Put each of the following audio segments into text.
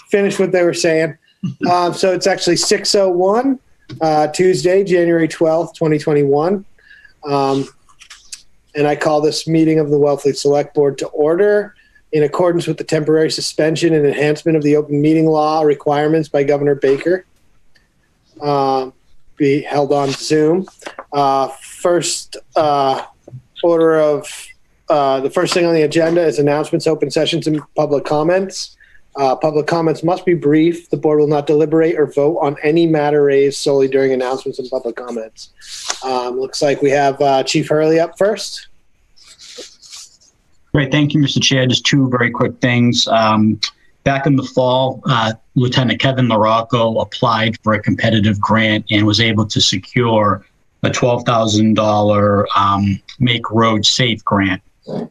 finish what they were saying. So it's actually 6:01, Tuesday, January 12th, 2021. And I call this meeting of the Wellfleet Select Board to order in accordance with the temporary suspension and enhancement of the open meeting law requirements by Governor Baker. Be held on Zoom. First order of the first thing on the agenda is announcements, open sessions, and public comments. Public comments must be brief. The board will not deliberate or vote on any matter raised solely during announcements and public comments. Looks like we have Chief Hurley up first. Great. Thank you, Mr. Chair. Just two very quick things. Back in the fall, Lieutenant Kevin LaRocco applied for a competitive grant and was able to secure a $12,000 Make Roads Safe grant,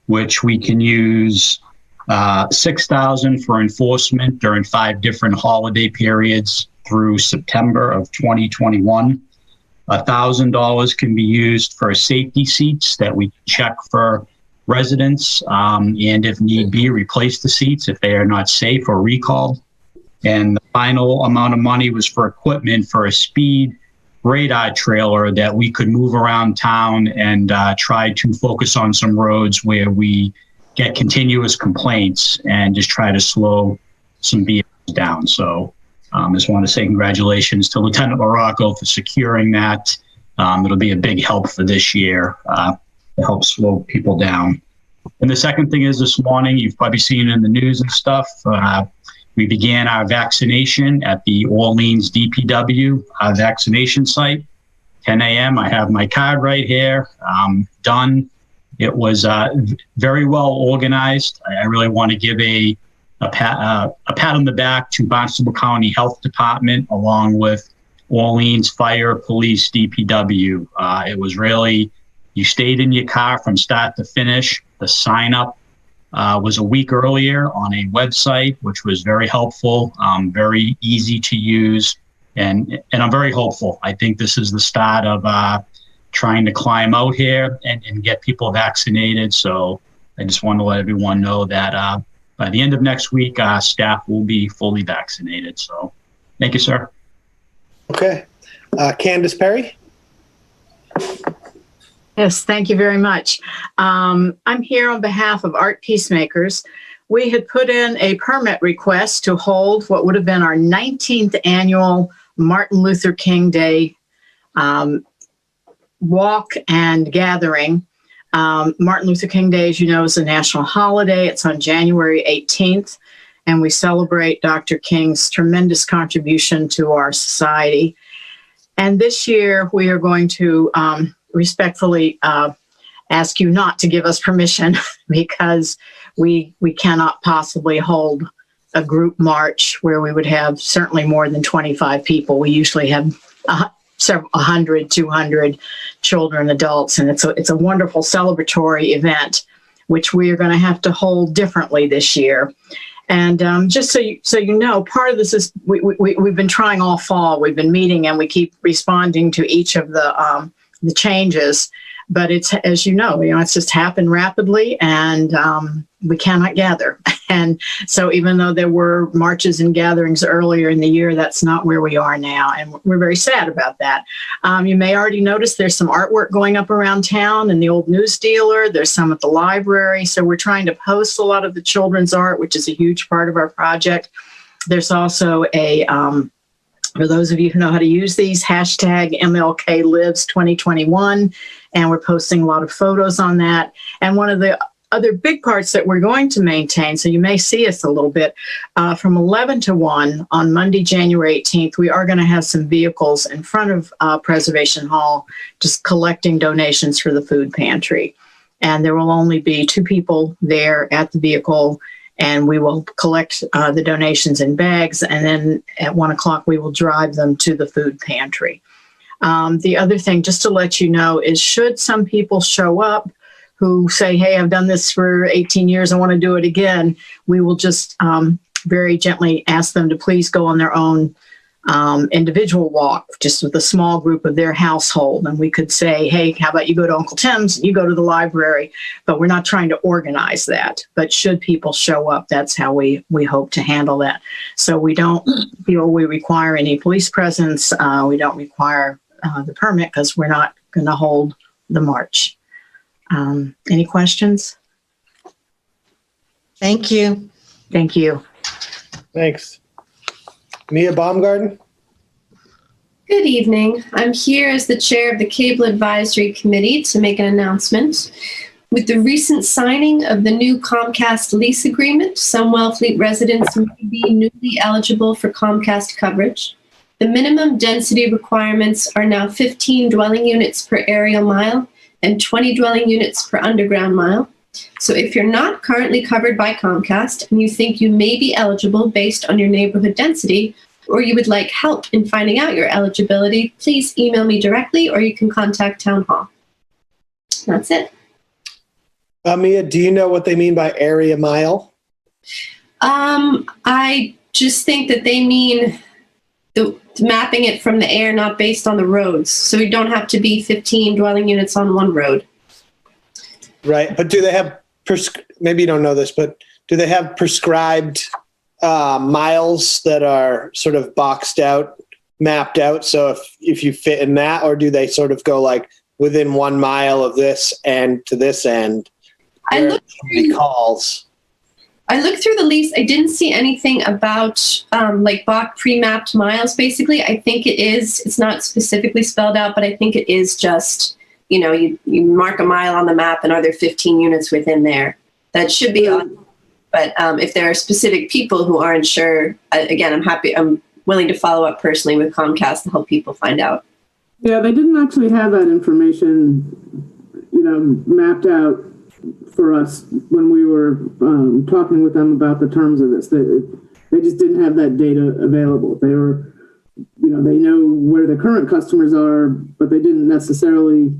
which we can use $6,000 for enforcement during 5 different holiday periods through September of 2021. $1,000 can be used for safety seats that we check for residents, and if need be, replace the seats if they are not safe or recalled. And the final amount of money was for equipment for a speed radar trailer that we could move around town and try to focus on some roads where we get continuous complaints and just try to slow some vehicles down. So I just want to say congratulations to Lieutenant LaRocco for securing that. It'll be a big help for this year to help slow people down. And the second thing is this morning, you've probably seen in the news and stuff, we began our vaccination at the Orleans DPW vaccination site, 10 a.m. I have my card right here, done. It was very well organized. I really want to give a pat on the back to Barnstable County Health Department, along with Orleans Fire, Police, DPW. It was really, you stayed in your car from start to finish. The sign up was a week earlier on a website, which was very helpful, very easy to use, and I'm very hopeful. I think this is the start of trying to climb out here and get people vaccinated. So I just want to let everyone know that by the end of next week, staff will be fully vaccinated. So thank you, sir. Okay. Candace Perry. Yes, thank you very much. I'm here on behalf of Art Peacemakers. We had put in a permit request to hold what would have been our 19th annual Martin Luther King Day walk and gathering. Martin Luther King Day, as you know, is a national holiday. It's on January 18th, and we celebrate Dr. King's tremendous contribution to our society. And this year, we are going to respectfully ask you not to give us permission because we cannot possibly hold a group march where we would have certainly more than 25 people. We usually have several 100, 200 children, adults, and it's a wonderful celebratory event, which we are going to have to hold differently this year. And just so you know, part of this is we've been trying all fall. We've been meeting and we keep responding to each of the changes, but it's, as you know, it's just happened rapidly, and we cannot gather. And so even though there were marches and gatherings earlier in the year, that's not where we are now, and we're very sad about that. You may already notice there's some artwork going up around town in the old news dealer. There's some at the library. So we're trying to post a lot of the children's art, which is a huge part of our project. There's also a for those of you who know how to use these, hashtag MLK Lives 2021, and we're posting a lot of photos on that. And one of the other big parts that we're going to maintain, so you may see us a little bit, from 11 to 1 on Monday, January 18th, we are going to have some vehicles in front of Preservation Hall just collecting donations for the food pantry. And there will only be 2 people there at the vehicle, and we will collect the donations in bags, and then at 1 o'clock we will drive them to the food pantry. The other thing, just to let you know, is should some people show up who say, hey, I've done this for 18 years, I want to do it again, we will just very gently ask them to please go on their own individual walk just with a small group of their household. And we could say, hey, how about you go to Uncle Tim's and you go to the library? But we're not trying to organize that. But should people show up, that's how we hope to handle that. So we don't feel we require any police presence. We don't require the permit because we're not going to hold the march. Any questions? Thank you. Thank you. Thanks. Mia Baumgarten? Good evening. I'm here as the chair of the Cable Advisory Committee to make an announcement. With the recent signing of the new Comcast lease agreement, some Wellfleet residents may be newly eligible for Comcast coverage. The minimum density requirements are now 15 dwelling units per aerial mile and 20 dwelling units per underground mile. So if you're not currently covered by Comcast and you think you may be eligible based on your neighborhood density, or you would like help in finding out your eligibility, please email me directly or you can contact Town Hall. That's it. Mia, do you know what they mean by area mile? I just think that they mean mapping it from the air, not based on the roads. So you don't have to be 15 dwelling units on one road. Right. But do they have, maybe you don't know this, but do they have prescribed miles that are sort of boxed out, mapped out? So if you fit in that, or do they sort of go like within 1 mile of this end to this end? I looked through the lease. I didn't see anything about like pre-mapped miles, basically. I think it's not specifically spelled out, but I think it is just, you mark a mile on the map and are there 15 units within there? That should be on. But if there are specific people who aren't sure, again, I'm willing to follow up personally with Comcast to help people find out. Yeah, they didn't actually have that information, mapped out for us when we were talking with them about the terms of this. They just didn't have that data available. They were, they know where the current customers are, but they didn't necessarily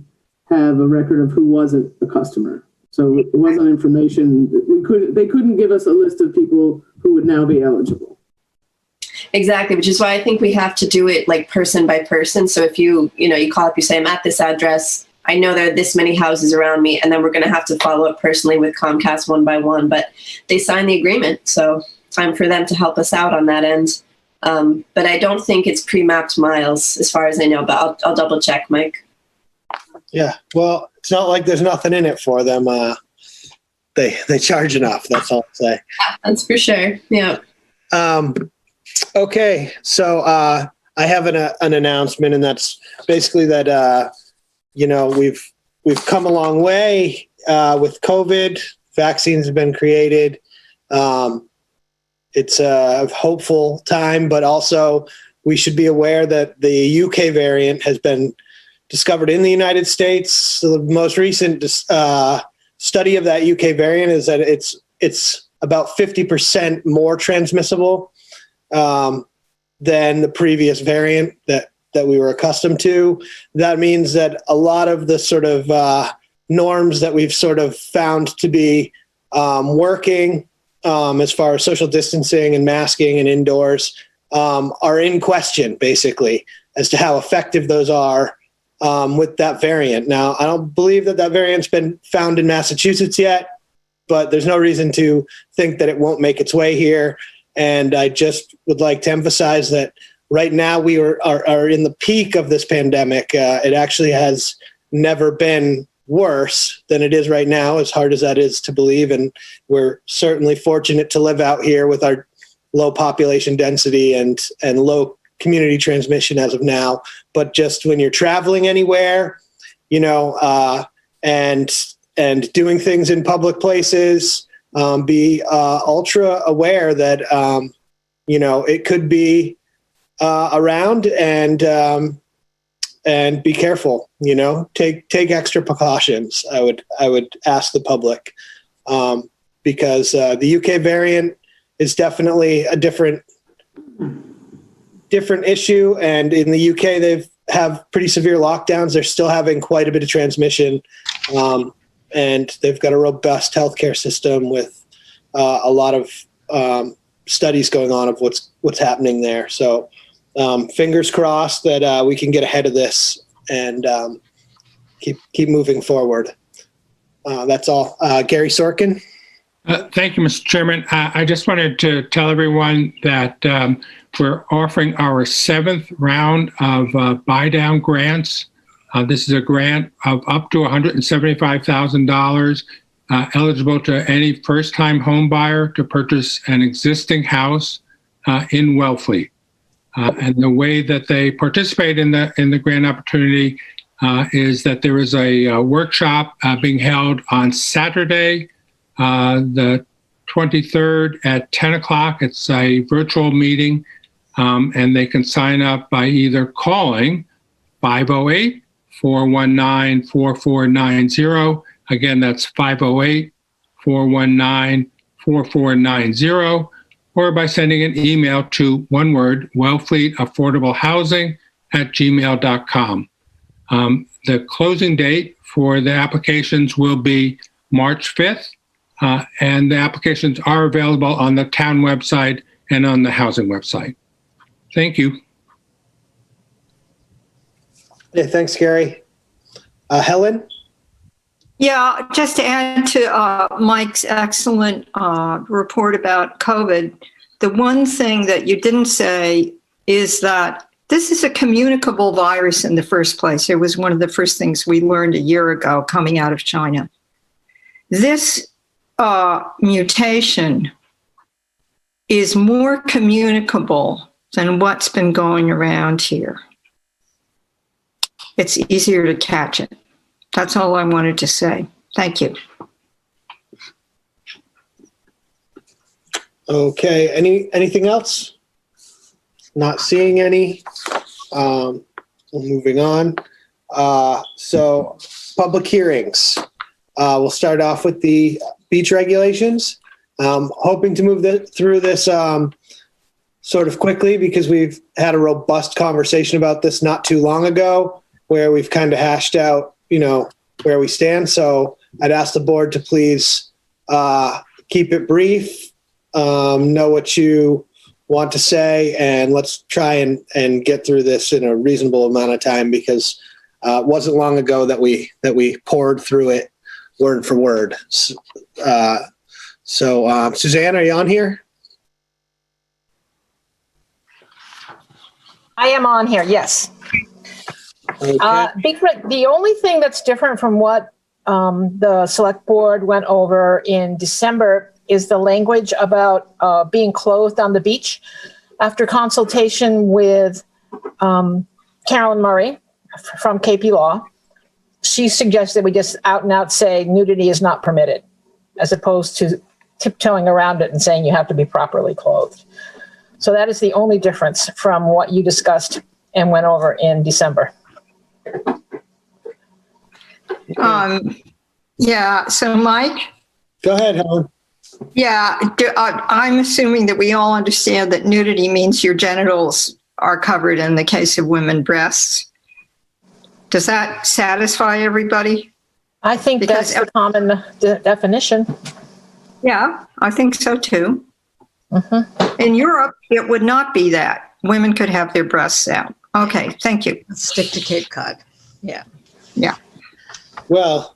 have a record of who wasn't a customer. So it wasn't information. They couldn't give us a list of people who would now be eligible. Exactly, which is why I think we have to do it like person by person. So if you call up, you say, I'm at this address, I know there are this many houses around me, and then we're going to have to follow up personally with Comcast one by one. But they signed the agreement, so time for them to help us out on that end. But I don't think it's pre-mapped miles as far as I know, but I'll double check, Mike. Yeah, well, it's not like there's nothing in it for them. They charge enough, that's all I'll say. Yeah, that's for sure, yeah. Okay, so I have an announcement, and that's basically that, we've come a long way with COVID. Vaccines have been created. It's a hopeful time, but also we should be aware that the UK variant has been discovered in the United States. The most recent study of that UK variant is that it's about 50% more transmissible than the previous variant that we were accustomed to. That means that a lot of the sort of norms that we've sort of found to be working as far as social distancing and masking and indoors are in question, basically, as to how effective those are with that variant. Now, I don't believe that variant's been found in Massachusetts yet, but there's no reason to think that it won't make its way here. And I just would like to emphasize that right now we are in the peak of this pandemic. It actually has never been worse than it is right now, as hard as that is to believe. And we're certainly fortunate to live out here with our low population density and low community transmission as of now. But just when you're traveling anywhere, and doing things in public places, be ultra aware that, it could be around, and be careful, take extra precautions. I would ask the public, because the UK variant is definitely a different issue. And in the UK, they've have pretty severe lockdowns. They're still having quite a bit of transmission. And they've got a robust healthcare system with a lot of studies going on of what's happening there. So fingers crossed that we can get ahead of this and keep moving forward. That's all. Gary Sorkin. Thank you, Mr. Chairman. I just wanted to tell everyone that we're offering our 7th round of buy-down grants. This is a grant of up to $175,000 eligible to any first-time home buyer to purchase an existing house in Wellfleet. And the way that they participate in the grant opportunity is that there is a workshop being held on Saturday, the 23rd at 10 o'clock. It's a virtual meeting, and they can sign up by either calling 508-419-4490. Again, that's 508-419-4490, or by sending an email to one word, wellfleetaffordablehousing@gmail.com. The closing date for the applications will be March 5th, and the applications are available on the town website and on the housing website. Thank you. Yeah, thanks, Gary. Helen? Yeah, just to add to Mike's excellent report about COVID, the one thing that you didn't say is that this is a communicable virus in the first place. It was one of the first things we learned a year ago coming out of China. This mutation is more communicable than what's been going around here. It's easier to catch it. That's all I wanted to say. Thank you. Okay. Anything else? Not seeing any. Moving on. So public hearings. We'll start off with the beach regulations. Hoping to move through this sort of quickly because we've had a robust conversation about this not too long ago, where we've kind of hashed out, where we stand. So I'd ask the board to please keep it brief, know what you want to say, and let's try and get through this in a reasonable amount of time, because it wasn't long ago that we poured through it word for word. Suzanne, are you on here? I am on here, yes. Okay. The only thing that's different from what the select board went over in December is the language about being clothed on the beach. After consultation with Carolyn Murray from KP Law, she suggested we just out and out say nudity is not permitted, as opposed to tiptoeing around it and saying you have to be properly clothed. So that is the only difference from what you discussed and went over in December. Yeah, so Mike? Go ahead, Helen. Yeah, I'm assuming that we all understand that nudity means your genitals are covered in the case of women's breasts. Does that satisfy everybody? I think that's the common definition. Yeah, I think so too. Mm-hmm. In Europe, it would not be that. Women could have their breasts out. Okay, thank you. Stick to Cape Cod. Yeah. Yeah. Well,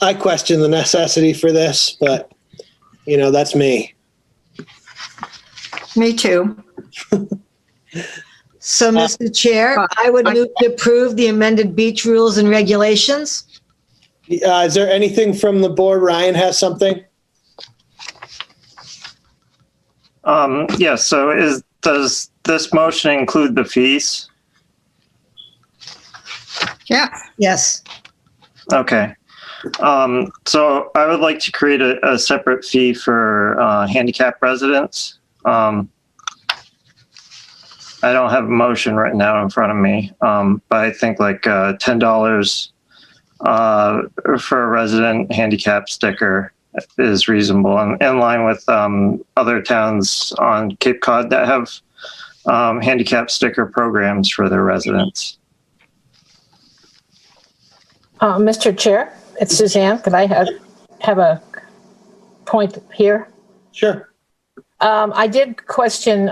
I question the necessity for this, but that's me. Me too. So, Mr. Chair, I would move to approve the amended beach rules and regulations. Is there anything from the board? Ryan has something? Yeah, so does this motion include the fees? Yeah. Yes. Okay. So I would like to create a separate fee for handicap residents. I don't have a motion right now in front of me, but I think like $10 for a resident handicap sticker is reasonable and in line with other towns on Cape Cod that have handicap sticker programs for their residents. Mr. Chair, it's Suzanne. Could I have a point here? Sure. I did question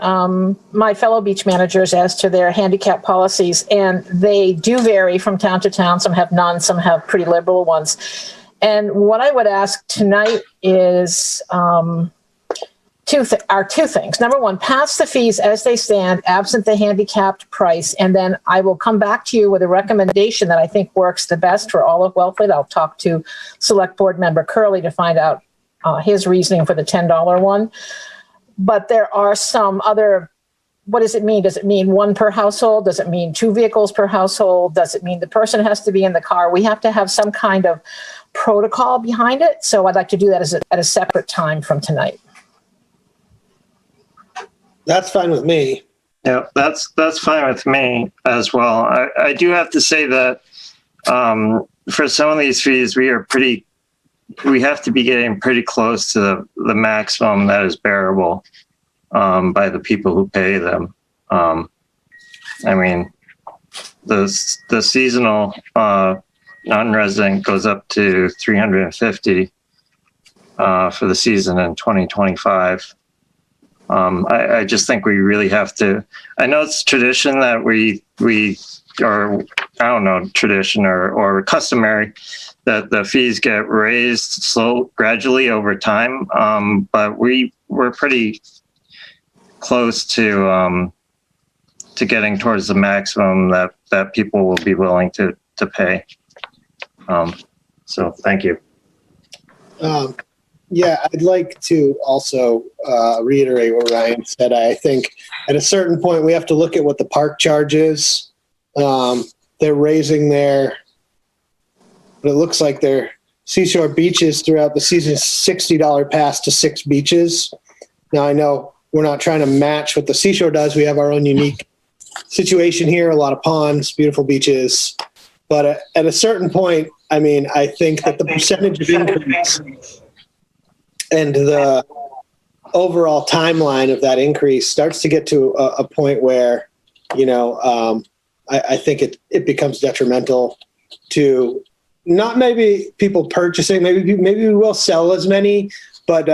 my fellow beach managers as to their handicap policies, and they do vary from town to town. Some have none, some have pretty liberal ones. And what I would ask tonight is two things. Number one, pass the fees as they stand, absent the handicapped price, and then I will come back to you with a recommendation that I think works the best for all of Wellfleet. I'll talk to Select Board Member Curley to find out his reasoning for the $10 one. But there are some other, what does it mean? Does it mean one per household? Does it mean 2 vehicles per household? Does it mean the person has to be in the car? We have to have some kind of protocol behind it. So I'd like to do that at a separate time from tonight. That's fine with me. Yeah, that's fine with me as well. I do have to say that for some of these fees, we have to be getting pretty close to the maximum that is bearable by the people who pay them. I mean, the seasonal non-resident goes up to $350 for the season in 2025. I just think we really have to. I know it's tradition that we or I don't know, tradition or customary that the fees get raised gradually over time. But we're pretty close to getting towards the maximum that people will be willing to pay. So thank you. Yeah, I'd like to also reiterate what Ryan said. I think at a certain point we have to look at what the park charge is. They're raising what it looks like their Seashore Beaches throughout the season, $60 pass to 6 beaches. Now I know we're not trying to match what the Seashore does. We have our own unique situation here, a lot of ponds, beautiful beaches. But at a certain point, I mean, I think that the percentage of increase and the overall timeline of that increase starts to get to a point where, I think it becomes detrimental to not maybe people purchasing, maybe we will sell as many, but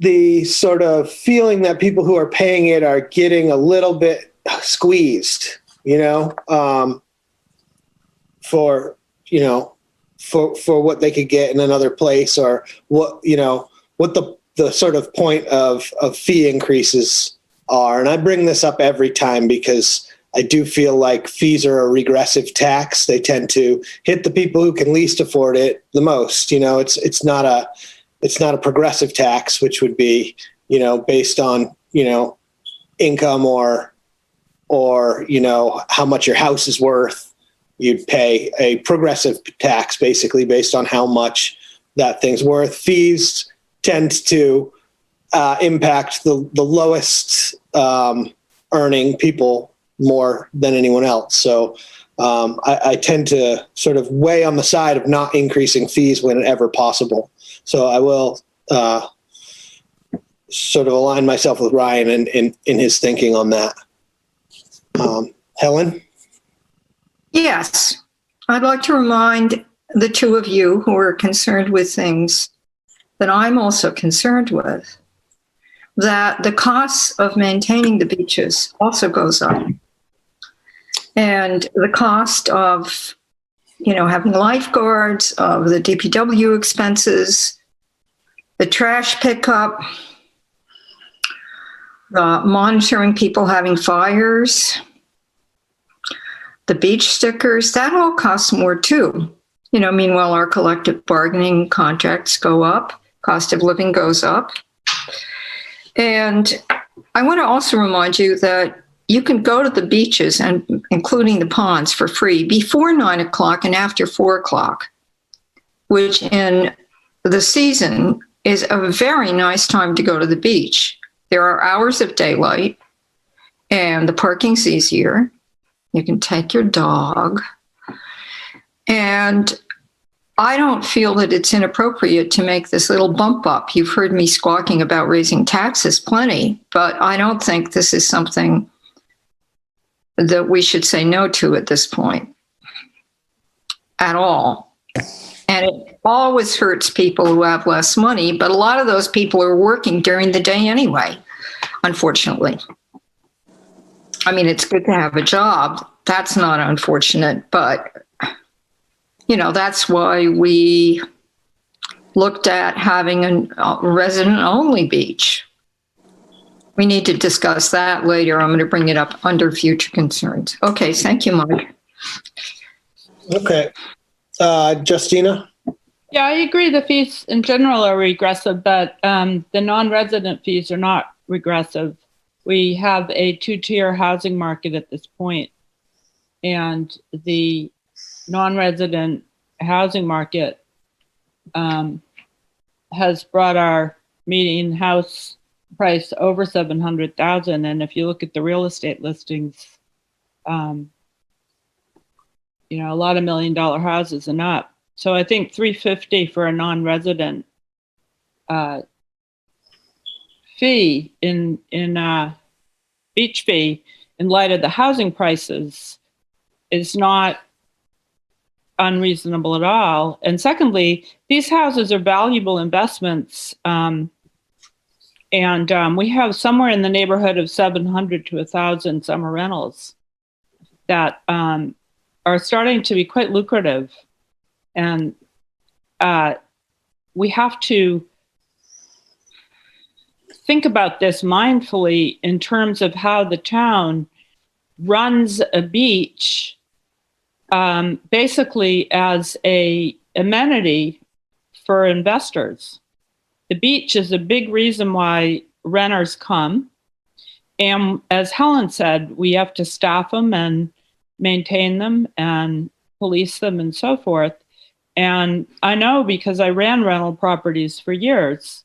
the sort of feeling that people who are paying it are getting a little bit squeezed, for what they could get in another place, or what the sort of point of fee increases are. And I bring this up every time because I do feel like fees are a regressive tax. They tend to hit the people who can least afford it the most. It's not a progressive tax, which would be, based on, income or how much your house is worth. You'd pay a progressive tax basically based on how much that thing's worth. Fees tend to impact the lowest earning people more than anyone else. So I tend to sort of weigh on the side of not increasing fees whenever possible. So I will sort of align myself with Ryan in his thinking on that. Helen? Yes, I'd like to remind the two of you who are concerned with things that I'm also concerned with, that the costs of maintaining the beaches also goes up. And the cost of, having lifeguards, of the DPW expenses, the trash pickup, the monitoring people having fires, the beach stickers, that all costs more too. Meanwhile, our collective bargaining contracts go up, cost of living goes up. And I want to also remind you that you can go to the beaches, and including the ponds, for free before 9 o'clock and after 4 o'clock, which in the season is a very nice time to go to the beach. There are hours of daylight and the parking's easier. You can take your dog. And I don't feel that it's inappropriate to make this little bump up. You've heard me squawking about raising taxes plenty, but I don't think this is something that we should say no to at this point at all. And always hurts people who have less money, but a lot of those people are working during the day anyway, unfortunately. I mean, it's good to have a job. That's not unfortunate, but, you know, that's why we looked at having a resident-only beach. We need to discuss that later. I'm going to bring it up under future concerns. Okay, thank you, Mike. Okay. Justina? Yeah, I agree. The fees in general are regressive, but the non-resident fees are not regressive. We have a two-tier housing market at this point, and the non-resident housing market has brought our median house price over 700,000. And if you look at the real estate listings, you know, a lot of $1 million houses and up. So I think $350 for a non-resident fee in beach fee in light of the housing prices is not unreasonable at all. And secondly, these houses are valuable investments. And we have somewhere in the neighborhood of 700 to 1,000 summer rentals that are starting to be quite lucrative. And we have to think about this mindfully in terms of how the town runs a beach basically as a amenity for investors. The beach is a big reason why renters come. And as Helen said, we have to staff them and maintain them and police them and so forth. And I know because I ran rental properties for years,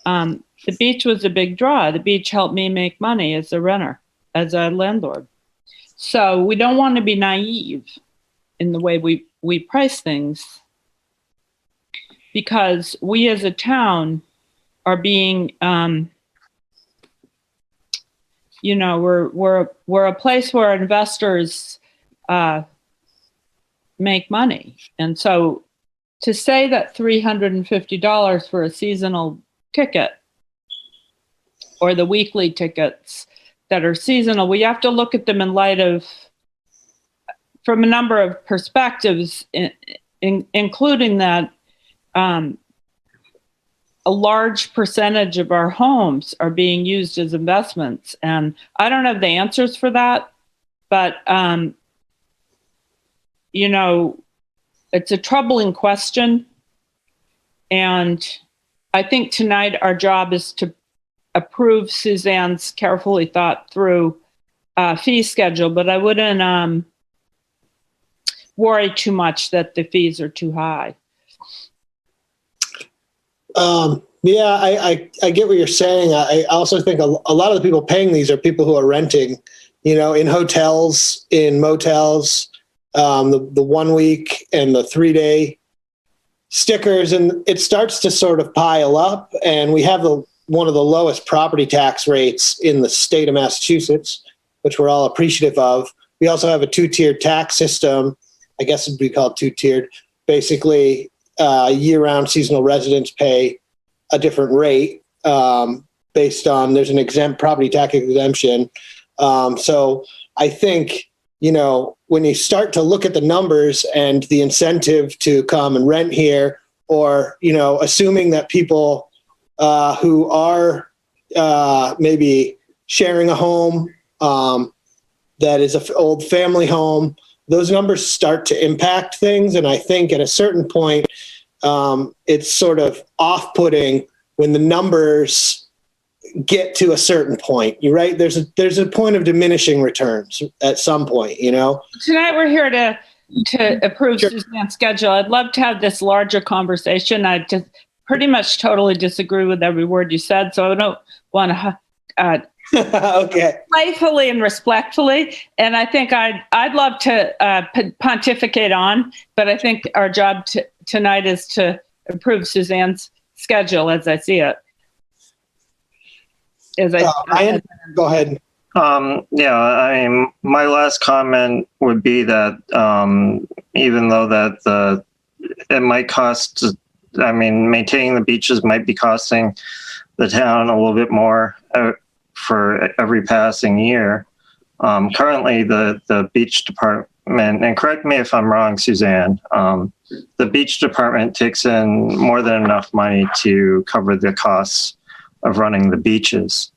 the beach was a big draw. The beach helped me make money as a renter, as a landlord. So we don't want to be naive in the way we price things, because we as a town are being, you know, we're a place where investors make money. And so to say that $350 for a seasonal ticket or the weekly tickets that are seasonal, we have to look at them in light of, from a number of perspectives, including that a large percentage of our homes are being used as investments. And I don't have the answers for that, but, you know, it's a troubling question. And I think tonight our job is to approve Suzanne's carefully thought through fee schedule, but I wouldn't worry too much that the fees are too high. Yeah, I get what you're saying. I also think a lot of the people paying these are people who are renting, you know, in hotels, in motels, the 1 week and the 3 day stickers. And it starts to sort of pile up. And we have one of the lowest property tax rates in the state of Massachusetts, which we're all appreciative of. We also have a two-tiered tax system. I guess it'd be called two-tiered. Basically, year-round seasonal residents pay a different rate based on, there's an exempt property tax exemption. So I think, you know, when you start to look at the numbers and the incentive to come and rent here, or, you know, assuming that people who are maybe sharing a home that is an old family home, those numbers start to impact things. And I think at a certain point, it's sort of off-putting when the numbers get to a certain point. You're right. There's a point of diminishing returns at some point, you know? Tonight we're here to approve Suzanne's schedule. I'd love to have this larger conversation. I just pretty much totally disagree with every word you said, so I don't want to okay. Playfully and respectfully. And I think I'd love to pontificate on, but I think our job tonight is to approve Suzanne's schedule as I see it. Ryan, go ahead. Yeah, I mean, my last comment would be that even though that the it might cost, I mean, maintaining the beaches might be costing the town a little bit more for every passing year. Currently, the beach department, and correct me if I'm wrong, Suzanne, the beach department takes in more than enough money to cover the costs of running the beaches.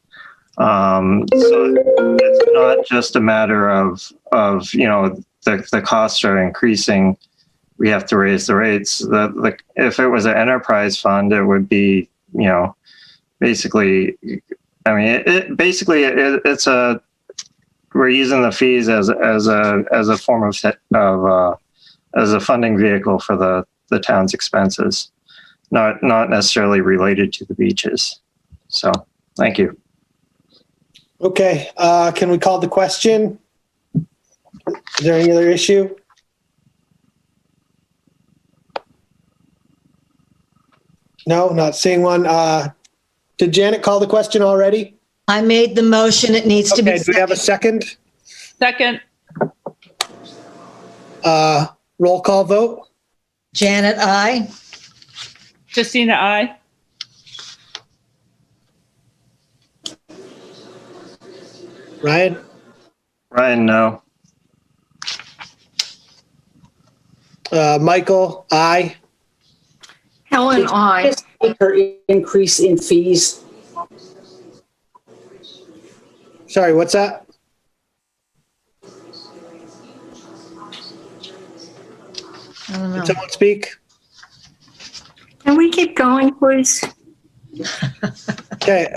So it's not just a matter of the costs are increasing, we have to raise the rates. If it was an enterprise fund, it would be, basically, I mean, it's we're using the fees as a form of as a funding vehicle for the town's expenses, not necessarily related to the beaches. So, thank you. Okay, can we call the question? Is there any other issue? No, not seeing one. Did Janet call the question already? I made the motion. It needs to be. Okay, do we have a second? Second. Roll call vote? Janet, aye. Justina, aye. Ryan? Ryan, no. Michael, aye. Helen, aye. Just take her increase in fees. Sorry, what's that? I don't know. Did someone speak? Can we keep going, please? Okay,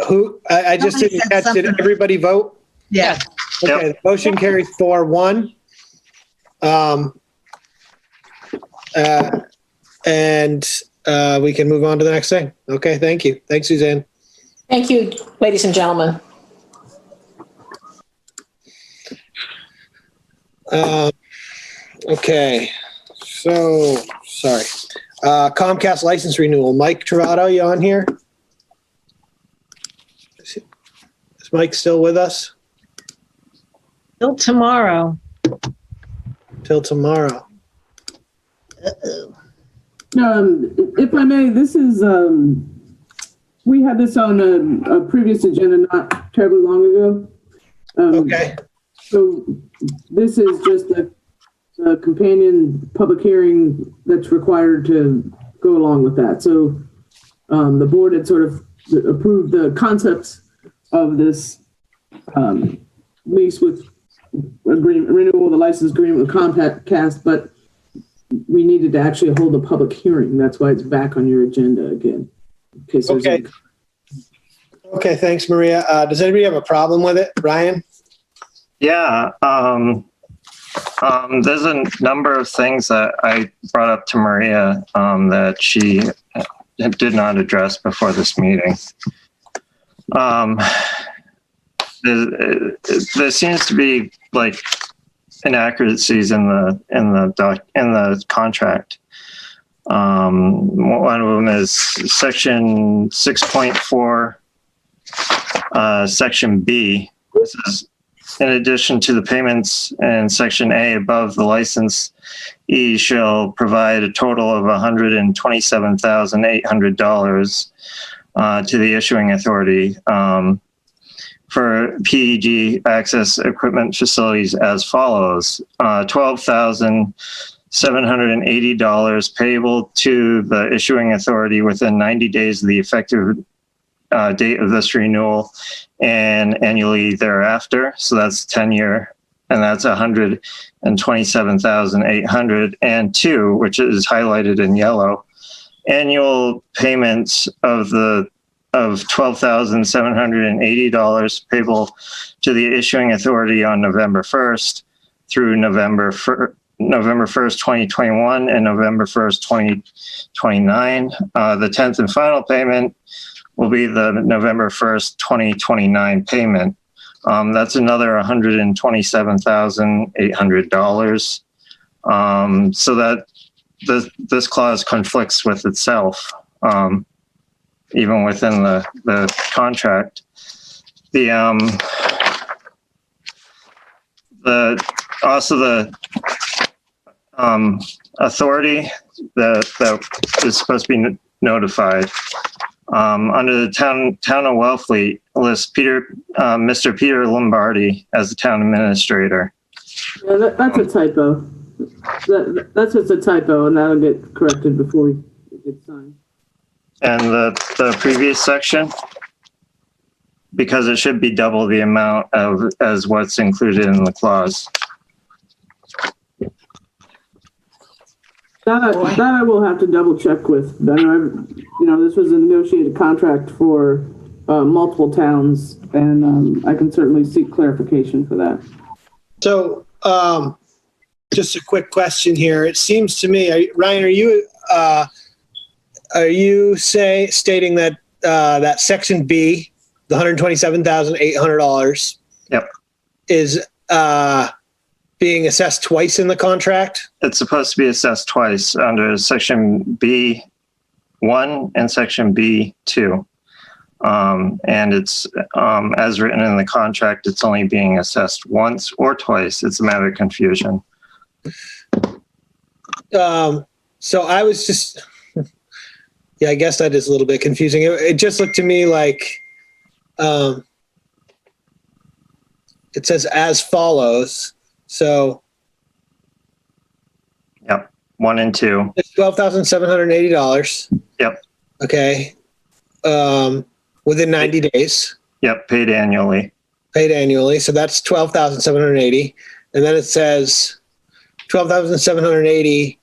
I just Somebody didn't said catch, did something. everybody vote? Yeah. Okay, the motion carries 4-1. And we can move on to the next thing. Okay, thank you. Thanks, Suzanne. Thank you, ladies and gentlemen. Okay, so, sorry. Comcast license renewal. Mike Travato, you on here? Is Mike still with us? Till tomorrow. Till tomorrow. If I may, this is, we had this on a previous agenda not terribly long ago. Okay, So this is just a companion public hearing that's required to go along with that. So the board had sort of approved the concepts of this lease with renewal of the license agreement with Comcast, but we needed to actually hold a public hearing. That's why it's back on your agenda again. okay. Okay, thanks, Maria. Does anybody have a problem with it? Ryan? Yeah. There's a number of things that I brought up to Maria that she did not address before this meeting. There seems to be like inaccuracies in the contract. One of them is section 6.4, section B. This is in addition to the payments in section A above, the license E shall provide a total of $127,800 to the issuing authority for PEG access equipment facilities as follows: $12,780 payable to the issuing authority within 90 days of the effective date of this renewal and annually thereafter. So that's 10-year, and that's $127,800. And two, which is highlighted in yellow, annual payments of $12,780 payable to the issuing authority on November 1st through November 1st, 2021 and November 1st, 2029. The 10th and final payment will be the November 1st, 2029 payment. That's another $127,800. So that this clause conflicts with itself, even within the contract. authority that is supposed to be notified. Under the town of Wellfleet lists Mr. Peter Lombardi as the town administrator. Yeah, that's a typo. That's just a typo, and that'll get corrected before we get signed. And the previous section, because it should be double the amount as what's included in the clause. That I will have to double check with. This was a negotiated contract for multiple towns, and I can certainly seek clarification for that. So, just a quick question here. It seems to me, Ryan, are you stating that that section B, the $127,800, yep, is being assessed twice in the contract? It's supposed to be assessed twice under section B1 and section B2. And it's, as written in the contract, it's only being assessed once or twice. It's a matter of confusion. So I was just, yeah, I guess that is a little bit confusing. It just looked to me like, it says as follows. So. Yep. 1 and 2. It's $12,780. Yep. Okay. Within 90 days. Yep. Paid annually. So that's 12,780. And then it says 12,780,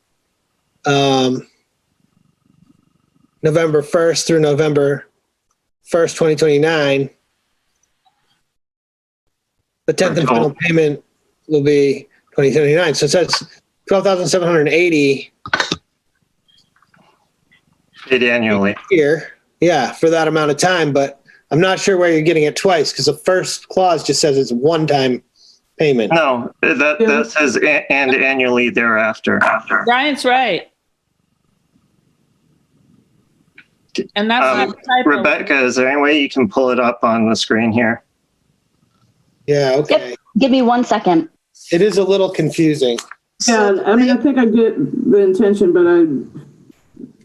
November 1st through November 1st, 2029. The 10th and final payment will be 2029. So it says 12,780 paid annually here. Yeah, for that amount of time, but I'm not sure where you're getting it twice, because the first clause just says it's one-time payment. No, that says and annually thereafter. Brian's right. And that's not a typo. Rebecca, is there any way you can pull it up on the screen here? Yeah, okay. Yep. Give me 1 second. It is a little confusing. Yeah, I mean, I think I get the intention, but I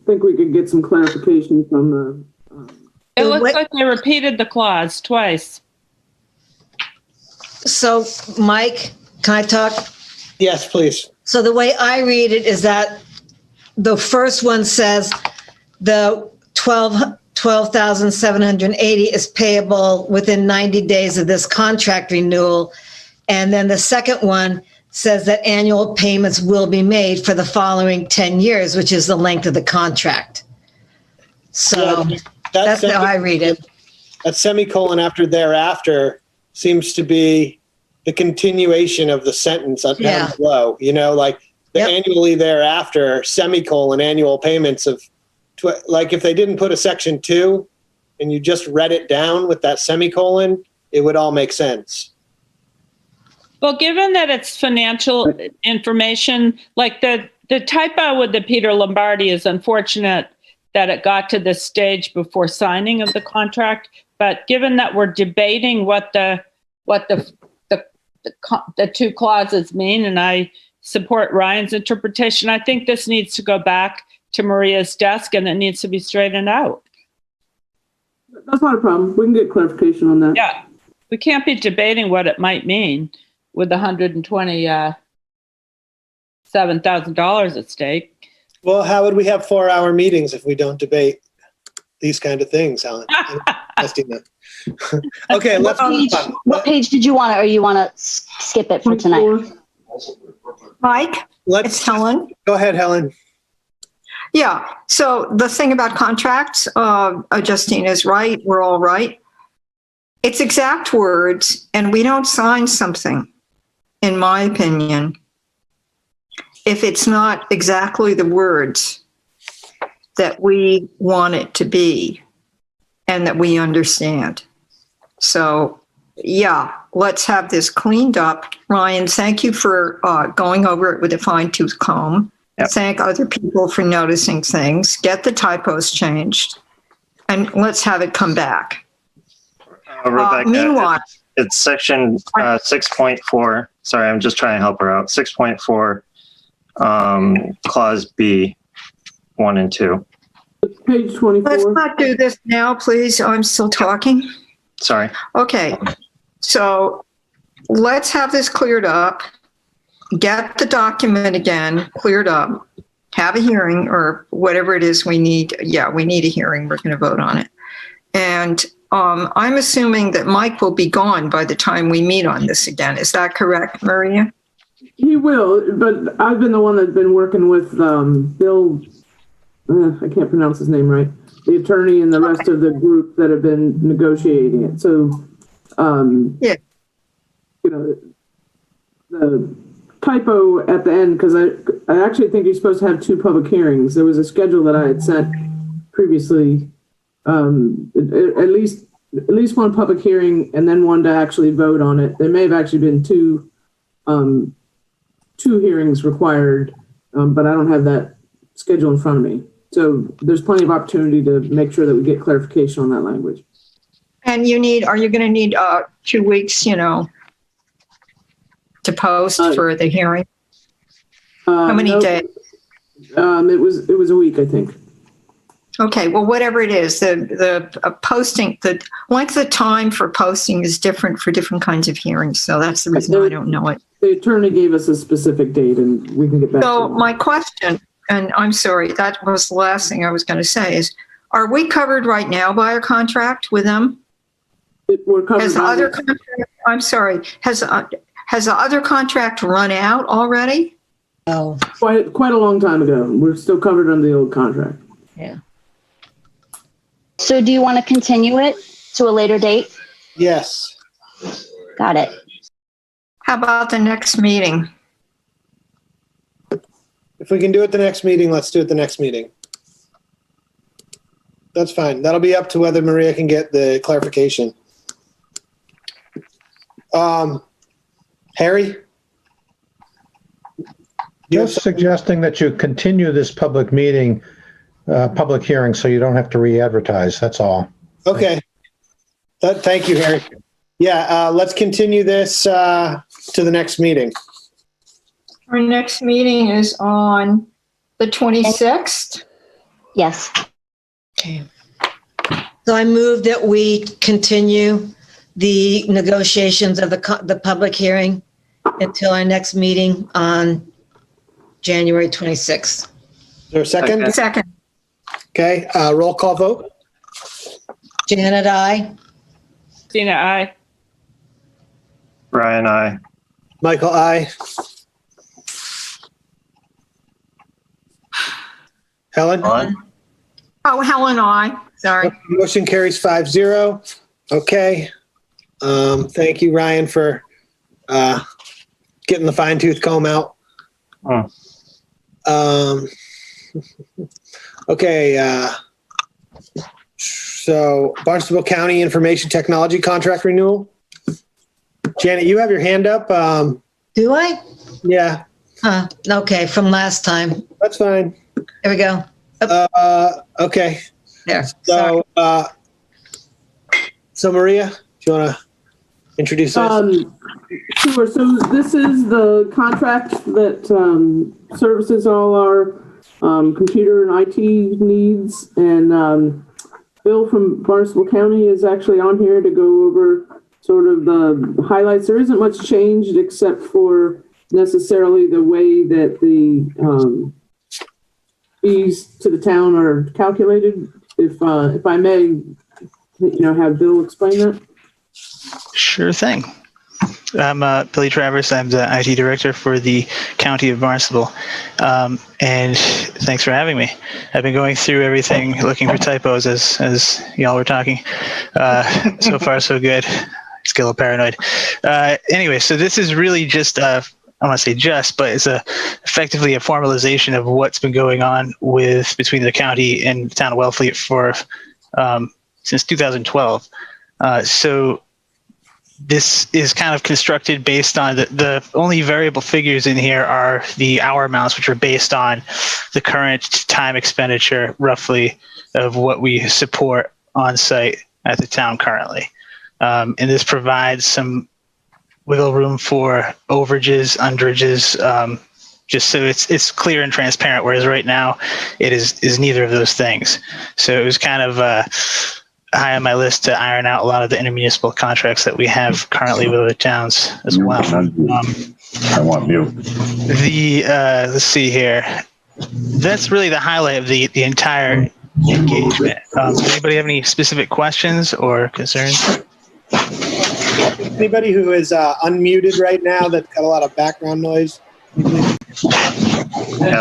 think we could get some clarification from the. It looks like they repeated the clause twice. So, Mike, can I talk? Yes, please. So the way I read it is that the first one says the 12,780 is payable within 90 days of this contract renewal. And then the second one says that annual payments will be made for the following 10 years, which is the length of the contract. So that's how I read it. That semicolon after thereafter seems to be the continuation of the sentence down below. Like the annually thereafter, semicolon, annual payments of, like if they didn't put a section 2 and you just read it down with that semicolon, it would all make sense. Well, given that it's financial information, like the typo with the Peter Lombardi is unfortunate that it got to this stage before signing of the contract. But given that we're debating what the two clauses mean, and I support Ryan's interpretation, I think this needs to go back to Maria's desk and it needs to be straightened out. That's not a problem. We can get clarification on that. Yeah, we can't be debating what it might mean with $127,000 at stake. Well, how would we have 4-hour meetings if we don't debate these kind of things, Helen? Okay, let's move on. What page did you want, or you want to skip it for tonight? Mike, it's Helen. Go ahead, Helen. Yeah. So the thing about contracts, Justine is right. We're all right. It's exact words, and we don't sign something, in my opinion, if it's not exactly the words that we want it to be and that we understand. So, yeah, let's have this cleaned up. Ryan, thank you for going over it with a fine-tooth comb. Yep. Thank other people for noticing things. Get the typos changed, and let's have it come back. Rebecca, meanwhile, it's section 6.4. Sorry, I'm just trying to help her out. 6.4 clause B, 1 and 2. Page Let's 24. not do this now, please. I'm still talking. Sorry. Okay, so let's have this cleared up. Get the document again cleared up. Have a hearing or whatever it is we need. Yeah, we need a hearing. We're going to vote on it. And I'm assuming that Mike will be gone by the time we meet on this again. Is that correct, Maria? He will, but I've been the one that's been working with Bill, I can't pronounce his name right, the attorney and the rest of the group that have been negotiating it. So, Yeah. you know, the typo at the end, because I actually think you're supposed to have 2 public hearings. There was a schedule that I had sent previously, at least 1 public hearing and then 1 to actually vote on it. There may have actually been 2 hearings required, but I don't have that schedule in front of me. So there's plenty of opportunity to make sure that we get clarification on that language. And are you going to need 2 weeks, to post for the hearing? How many no, days? It was a week, I think. Okay, well, whatever it is, the posting, the length of time for posting is different for different kinds of hearings. So that's the reason I don't know it. The attorney gave us a specific date and we can get back So to it. my question, and I'm sorry, that was the last thing I was going to say is, are we covered right now by a contract with them? We're covered Has the by other the- contract, I'm sorry, has the other contract run out already? Oh, quite a long time ago. We're still covered under the old contract. yeah. So do you want to continue it to a later date? Yes. Got it. How about the next meeting? If we can do it the next meeting, let's do it the next meeting. That's fine. That'll be up to whether Maria can get the clarification. Harry? Just suggesting that you continue this public meeting, public hearing, so you don't have to re-advertise, that's all. Okay. Thank you, Harry. Yeah, let's continue this to the next meeting. Our next meeting is on the 26th. Yes. Okay. So I move that we continue the negotiations of the public hearing until our next meeting on January 26th. Is there a second? Second. Okay, roll call vote. Janet, aye. Tina, aye. Ryan, I. Michael, aye. Helen? Oh, Helen, aye. Sorry. Motion carries 5-0. Okay. Thank you, Ryan, for getting the fine tooth comb out. Okay. So Barnstable County Information Technology Contract Renewal. Janet, you have your hand up. Do I? Yeah, Okay, from last time. that's fine. There we go. Okay. There. Sorry. So Maria, do you want to introduce us? Sure. So this is the contract that services all our computer and IT needs. And Bill from Barnstable County is actually on here to go over sort of the highlights. There isn't much changed except for necessarily the way that the fees to the town are calculated. If I may, have Bill explain that. Sure thing. I'm Billy Travers. I'm the IT director for the County of Barnstable. And thanks for having me. I've been going through everything, looking for typos as y'all were talking. So far, so good. It's a little paranoid. Anyway, so this is really just, I don't want to say just, but it's effectively a formalization of what's been going on between the county and the town of Wellfleet for since 2012. So this is kind of constructed based on the only variable figures in here are the hour amounts, which are based on the current time expenditure, roughly, of what we support on site at the town currently. And this provides some wiggle room for overages, underages, just so it's clear and transparent. Whereas right now, it is neither of those things. So it was kind of high on my list to iron out a lot of the intermunicipal contracts that we have currently with other towns as well. I want mute. Let's see here. That's really the highlight of the entire engagement. Does anybody have any specific questions or concerns? Anybody who is unmuted right now that's got a lot of background noise? Yeah,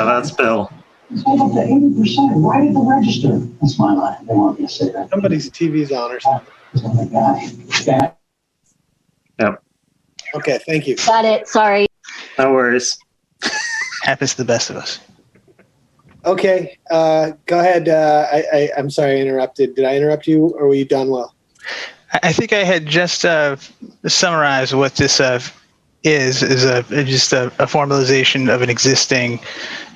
that's Bill. It's up to 80%. Why did the register? That's my line. They want me to say that. Somebody's TV's on or something. Oh my God. Yep. Okay, thank you. Got it. Sorry. No worries. Happens to the best of us. Okay, go ahead. I'm sorry I interrupted. Did I interrupt you, or were you done well? I think I had just summarized what this is just a formalization of an existing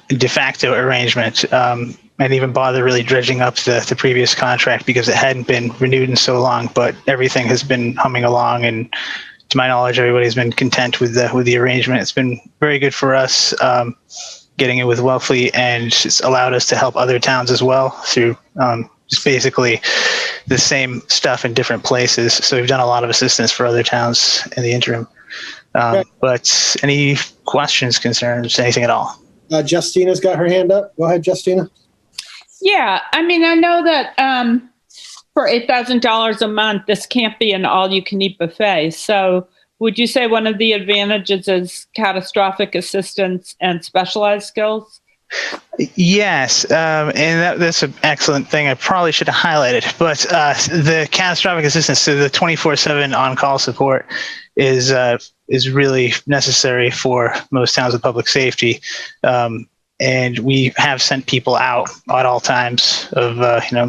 de facto arrangement. I didn't even bother really dredging up the previous contract because it hadn't been renewed in so long, but everything has been humming along, and to my knowledge, everybody's been content with the arrangement. It's been very good for us getting it with Wellfleet, and it's allowed us to help other towns as well through just basically the same stuff in different places. So we've done a lot of assistance for other towns in the interim. But any questions, concerns, anything at all? Justina's got her hand up. Go ahead, Justina. Yeah, I mean, I know that for $8,000 a month, this can't be an all-you-can-eat buffet. So would you say one of the advantages is catastrophic assistance and specialized skills? Yes, and that's an excellent thing. I probably should have highlighted, but the catastrophic assistance, so the 24/7 on-call support is really necessary for most towns of public safety. And we have sent people out at all times of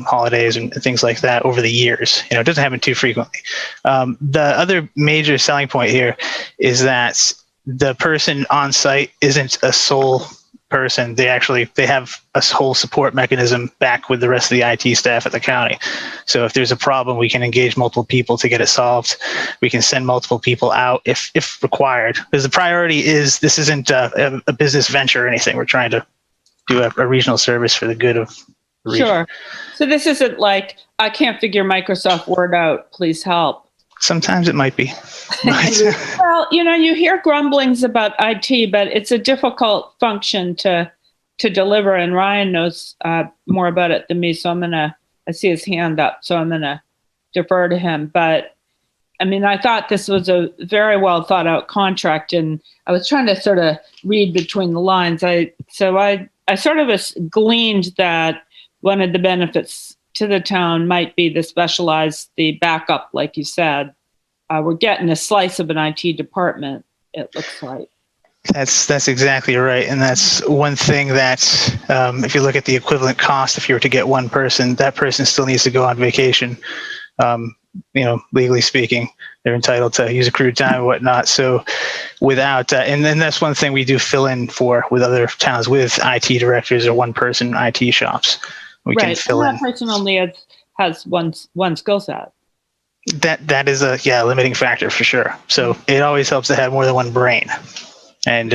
holidays and things like that over the years. It doesn't happen too frequently. The other major selling point here is that the person on site isn't a sole person. They have a whole support mechanism back with the rest of the IT staff at the county. So if there's a problem, we can engage multiple people to get it solved. We can send multiple people out if required. Because the priority is this isn't a business venture or anything. We're trying to do a regional service for the good of the region. Sure. So this isn't like, I can't figure Microsoft Word out, please help. Sometimes it might be. Well, you hear grumblings about IT, but it's a difficult function to deliver, and Ryan knows more about it than me. So I see his hand up, so I'm gonna defer to him. But I mean, I thought this was a very well thought out contract, and I was trying to sort of read between the lines. I sort of gleaned that one of the benefits to the town might be the backup, like you said. We're getting a slice of an IT department, it looks like. That's exactly right. And that's one thing that if you look at the equivalent cost, if you were to get one person, that person still needs to go on vacation. Legally speaking, they're entitled to use accrued time and whatnot. So without, and then that's one thing we do fill in for with other towns with IT directors or one person IT shops. We can fill in. That person only has one skill set. That is a limiting factor for sure. So it always helps to have more than one brain. And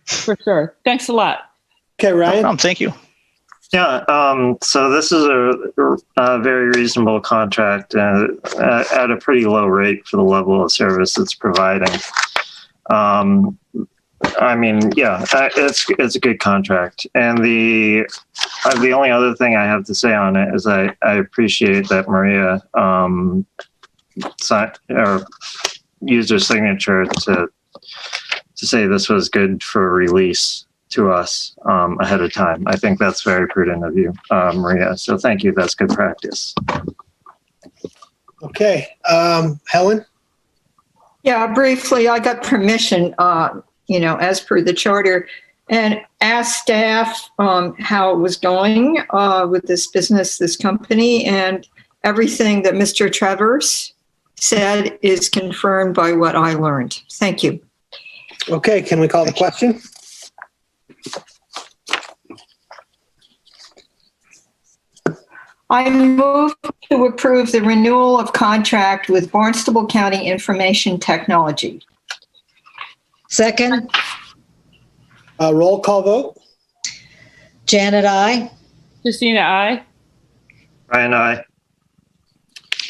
for sure. Thanks a lot. Okay, Ryan. No problem. Thank you. Yeah. So this is a very reasonable contract at a pretty low rate for the level of service it's providing. I mean, yeah, it's a good contract. And the only other thing I have to say on it is I appreciate that Maria used her signature to say this was good for release to us ahead of time. I think that's very prudent of you, Maria. So thank you. That's good practice. Okay, Helen? Yeah, briefly, I got permission, as per the charter, and asked staff how it was going with this company, and everything that Mr. Travers said is confirmed by what I learned. Thank you. Okay, can we call the question? I move to approve the renewal of contract with Barnstable County Information Technology. Second? Roll call vote. Janet, I. Christina, I. Ryan, I.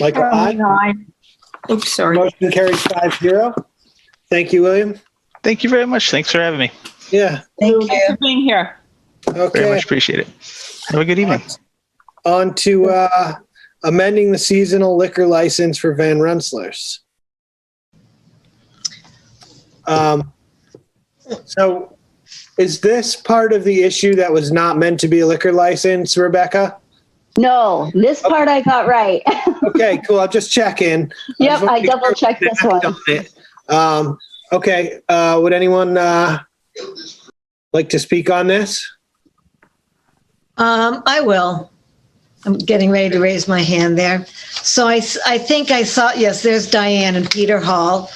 Michael, aye. Oops, sorry. Motion carries 5-0. Thank you, William. Thank you very much. Thanks for having me. Yeah. Thank Thanks you. for being here. Very Okay. much appreciate it. Have a good evening. On to amending the seasonal liquor license for Van Rensselaers. So is this part of the issue that was not meant to be a liquor license, Rebecca? No, this part I got right. Okay, cool. I'll just check in. Yep, I double checked this one. Okay, would anyone like to speak on this? I will. I'm getting ready to raise my hand there. So I think I saw, yes, there's Diane and Peter Hall.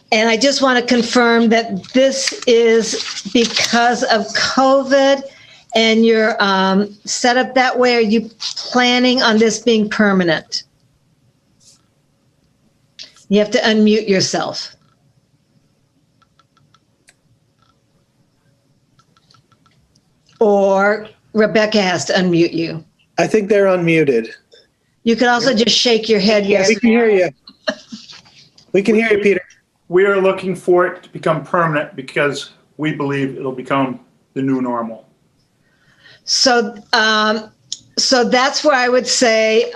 And I just want to confirm that this is because of COVID and you're set up that way. Are you planning on this being permanent? You have to unmute yourself. Or Rebecca has to unmute you. I think they're unmuted. You could also just shake your head yes. We can hear you. We can hear you, Peter. We are looking for it to become permanent because we believe it'll become the new normal. So, so that's where I would say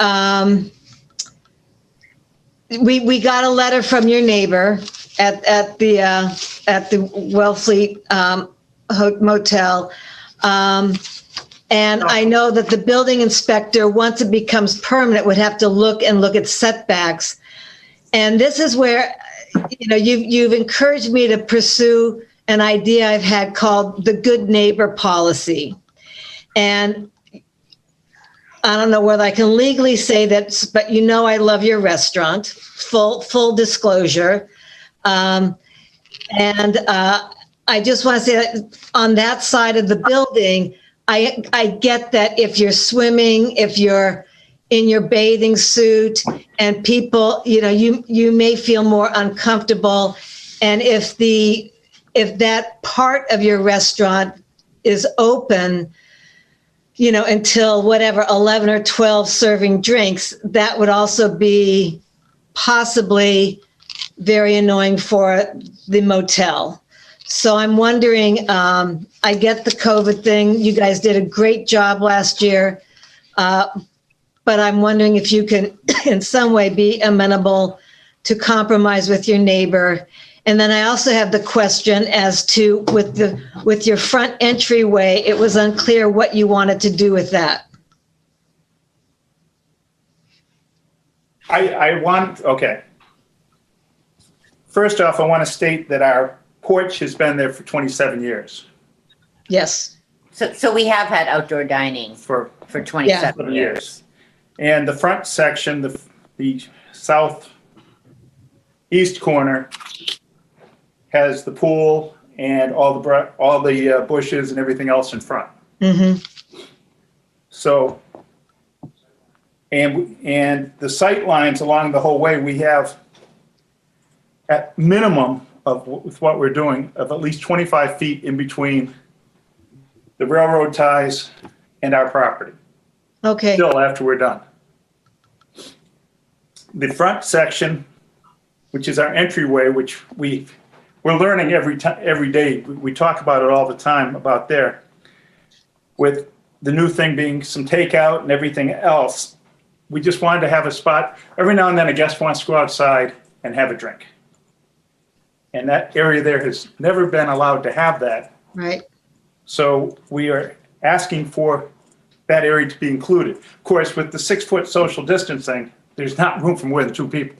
we got a letter from your neighbor at the Wellfleet motel, and I know that the building inspector, once it becomes permanent, would have to look at setbacks, and this is where. You know, you've encouraged me to pursue an idea I've had called the good neighbor policy. And I don't know whether I can legally say that, but you know I love your restaurant, full disclosure. I just want to say that on that side of the building, I get that if you're swimming, if you're in your bathing suit and people, you know, you may feel more uncomfortable. And if that part of your restaurant is open, you know, until whatever, 11 or 12 serving drinks, that would also be possibly very annoying for the motel. So I'm wondering, I get the COVID thing. You guys did a great job last year. But I'm wondering if you can in some way be amenable to compromise with your neighbor. And then I also have the question as to with your front entryway, it was unclear what you wanted to do with that. Okay. First off, I want to state that our porch has been there for 27 years. Yes. So we have had outdoor dining for 27 years. And the front section, the southeast corner, has the pool and all the bushes and everything else in front. Mm-hmm. So, and the sight lines along the whole way, we have at minimum with what we're doing of at least 25 feet in between the railroad ties and our property. Okay. Still after we're done. The front section, which is our entryway, which we're learning every day. We talk about it all the time about there. With the new thing being some takeout and everything else, we just wanted to have a spot. Every now and then a guest wants to go outside and have a drink. And that area there has never been allowed to have that. Right. So we are asking for that area to be included. Of course, with the 6-foot social distancing, there's not room for more than 2 people.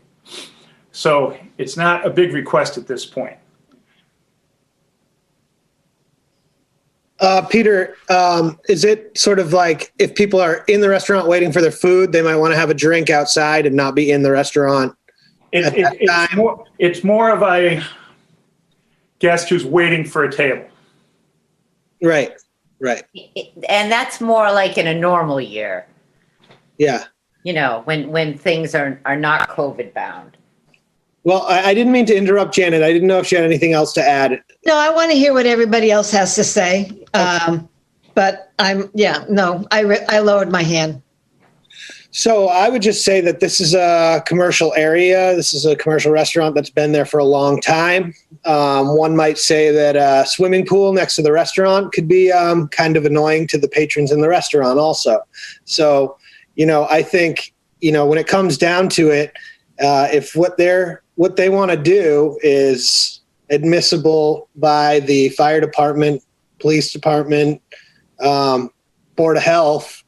So it's not a big request at this point. Peter, is it sort of like if people are in the restaurant waiting for their food, they might want to have a drink outside and not be in the restaurant? It's more of a guest who's waiting for a table. Right. And that's more like in a normal year. Yeah. You know, when things are not COVID bound. Well, I didn't mean to interrupt Janet. I didn't know if she had anything else to add. No, I want to hear what everybody else has to say. But I lowered my hand. So I would just say that this is a commercial area. This is a commercial restaurant that's been there for a long time. One might say that a swimming pool next to the restaurant could be kind of annoying to the patrons in the restaurant also. So, I think, when it comes down to it, if what they want to do is admissible by the fire department, police department, Board of Health,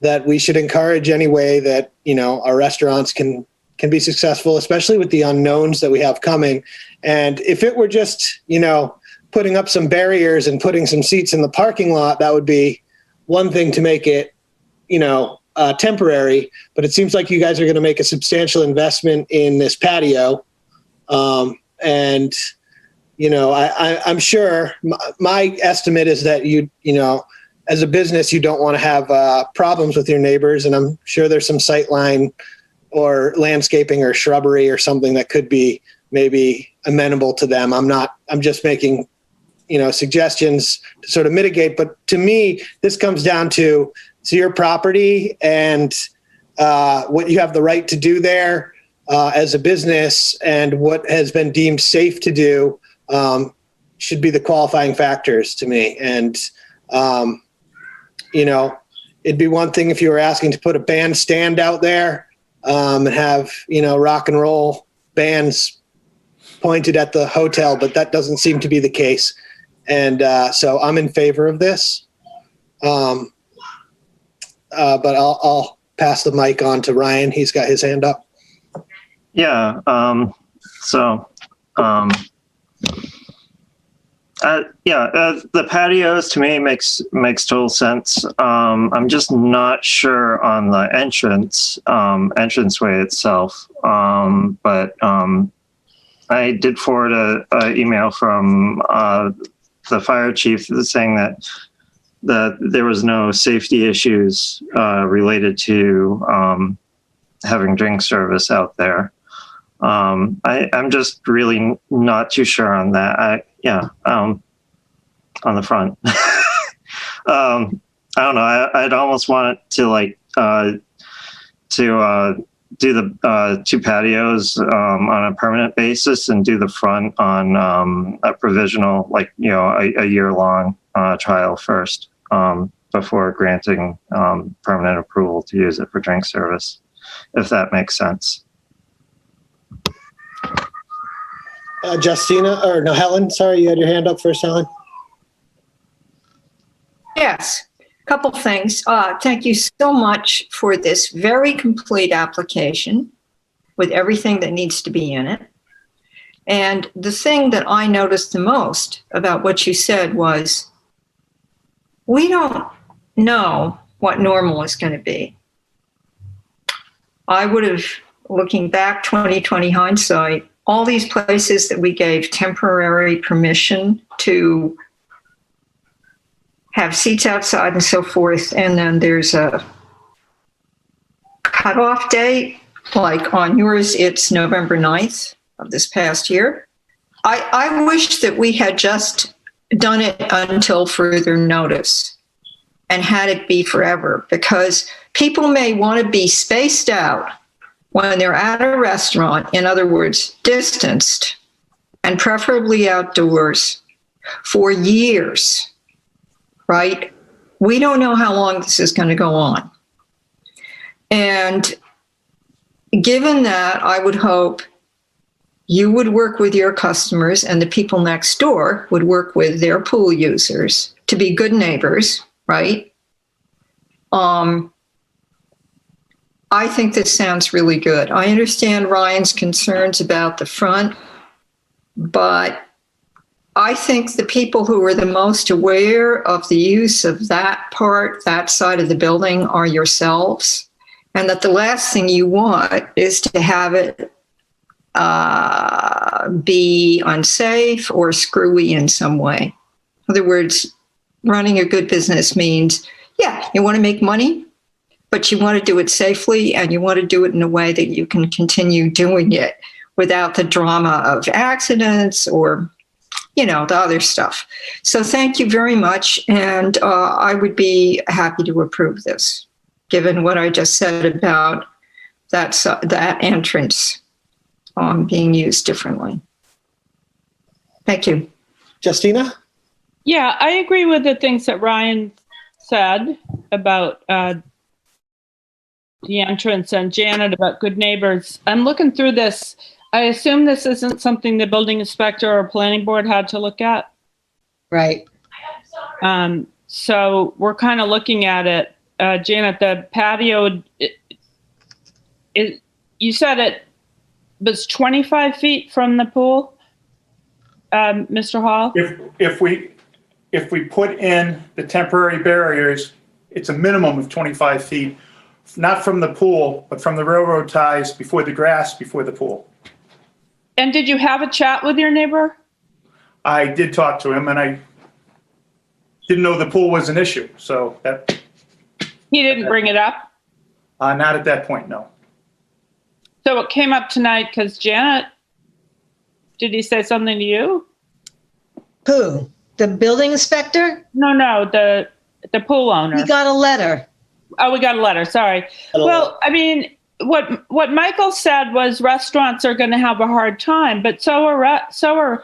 that we should encourage any way that, our restaurants can be successful, especially with the unknowns that we have coming. And if it were just, putting up some barriers and putting some seats in the parking lot, that would be one thing to make it, temporary. But it seems like you guys are going to make a substantial investment in this patio. I'm sure my estimate is that as a business, you don't want to have problems with your neighbors. And I'm sure there's some sightline or landscaping or shrubbery or something that could be maybe amenable to them. I'm just making, suggestions to sort of mitigate. But to me, this comes down to your property and what you have the right to do there as a business, and what has been deemed safe to do should be the qualifying factors to me. And, it'd be one thing if you were asking to put a bandstand out there and have, rock and roll bands pointed at the hotel, but that doesn't seem to be the case. And so I'm in favor of this. But I'll pass the mic on to Ryan. He's got his hand up. Yeah. The patios to me makes total sense. I'm just not sure on the entranceway itself. But I did forward a email from the fire chief saying that there was no safety issues related to having drink service out there. I'm just really not too sure on that. On the front. I don't know. I'd almost want it to do the two patios on a permanent basis and do the front on a provisional, a year-long trial first before granting permanent approval to use it for drink service, if that makes sense. Helen, sorry, you had your hand up first, Helen. Yes, a couple things. Thank you so much for this very complete application with everything that needs to be in it. And the thing that I noticed the most about what you said was, we don't know what normal is going to be. I would have, looking back, 2020 hindsight, all these places that we gave temporary permission to have seats outside and so forth, and then there's a cutoff date, like on yours, it's November 9th of this past year. I wish that we had just done it until further notice and had it be forever, because people may want to be spaced out when they're at a restaurant, in other words, distanced, and preferably outdoors, for years, right? We don't know how long this is going to go on. And given that, I would hope you would work with your customers and the people next door would work with their pool users to be good neighbors, right? I think this sounds really good. I understand Ryan's concerns about the front, but I think the people who are the most aware of the use of that part, that side of the building, are yourselves, and that the last thing you want is to have it be unsafe or screwy in some way. In other words, running a good business means, yeah, you want to make money, but you want to do it safely and you want to do it in a way that you can continue doing it without the drama of accidents or, the other stuff. So thank you very much. And I would be happy to approve this, given what I just said about that entrance being used differently. Thank you. Justina? Yeah, I agree with the things that Ryan said about the entrance and Janet about good neighbors. I'm looking through this. I assume this isn't something the building inspector or planning board had to look at. Right. So we're kind of looking at it. Janet, the patio, you said it was 25 feet from the pool, Mr. Hall? If we put in the temporary barriers, it's a minimum of 25 feet, not from the pool, but from the railroad ties before the grass, before the pool. And did you have a chat with your neighbor? I did talk to him, and I didn't know the pool was an issue, so that. He didn't bring it up? Not at that point, no. So it came up tonight because Janet, did he say something to you? Who? The building inspector? No, the pool owner. We got a letter. Oh, we got a letter. Sorry. Well, I mean, what Michael said was restaurants are going to have a hard time, but so are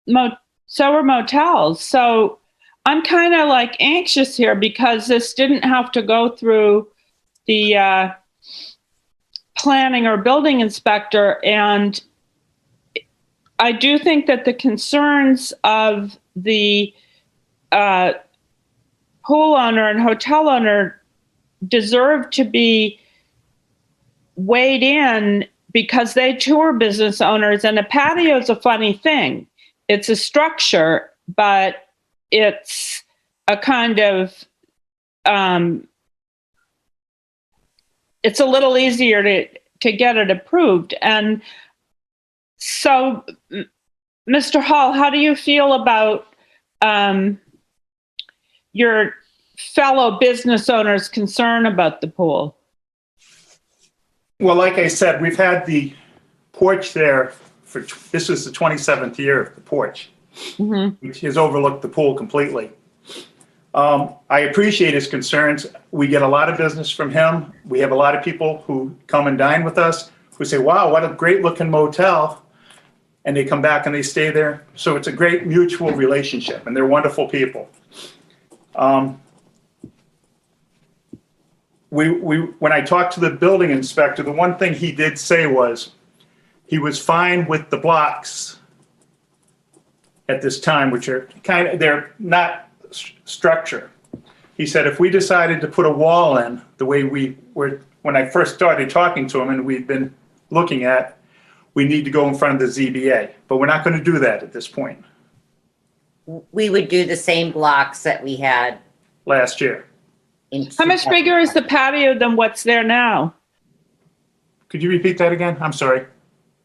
motels. So I'm kind of like anxious here because this didn't have to go through the planning or building inspector, and I do think that the concerns of the pool owner and hotel owner deserve to be weighed in because they too are business owners. And a patio is a funny thing. It's a structure, but it's a kind of, it's a little easier to get it approved. And so, Mr. Hall, how do you feel about your fellow business owners' concern about the pool? Well, like I said, we've had the porch there this was the 27th year of the porch, which has overlooked the pool completely. I appreciate his concerns. We get a lot of business from him. We have a lot of people who come and dine with us who say, wow, what a great looking motel. And they come back and they stay there. So it's a great mutual relationship, and they're wonderful people. When I talked to the building inspector, the one thing he did say was he was fine with the blocks at this time, which are they're not structure. He said, if we decided to put a wall in the way we were, when I first started talking to him and we've been looking at, we need to go in front of the ZBA, but we're not going to do that at this point. We would do the same blocks that we had last year. How much bigger is the patio than what's there now? Could you repeat that again? I'm sorry.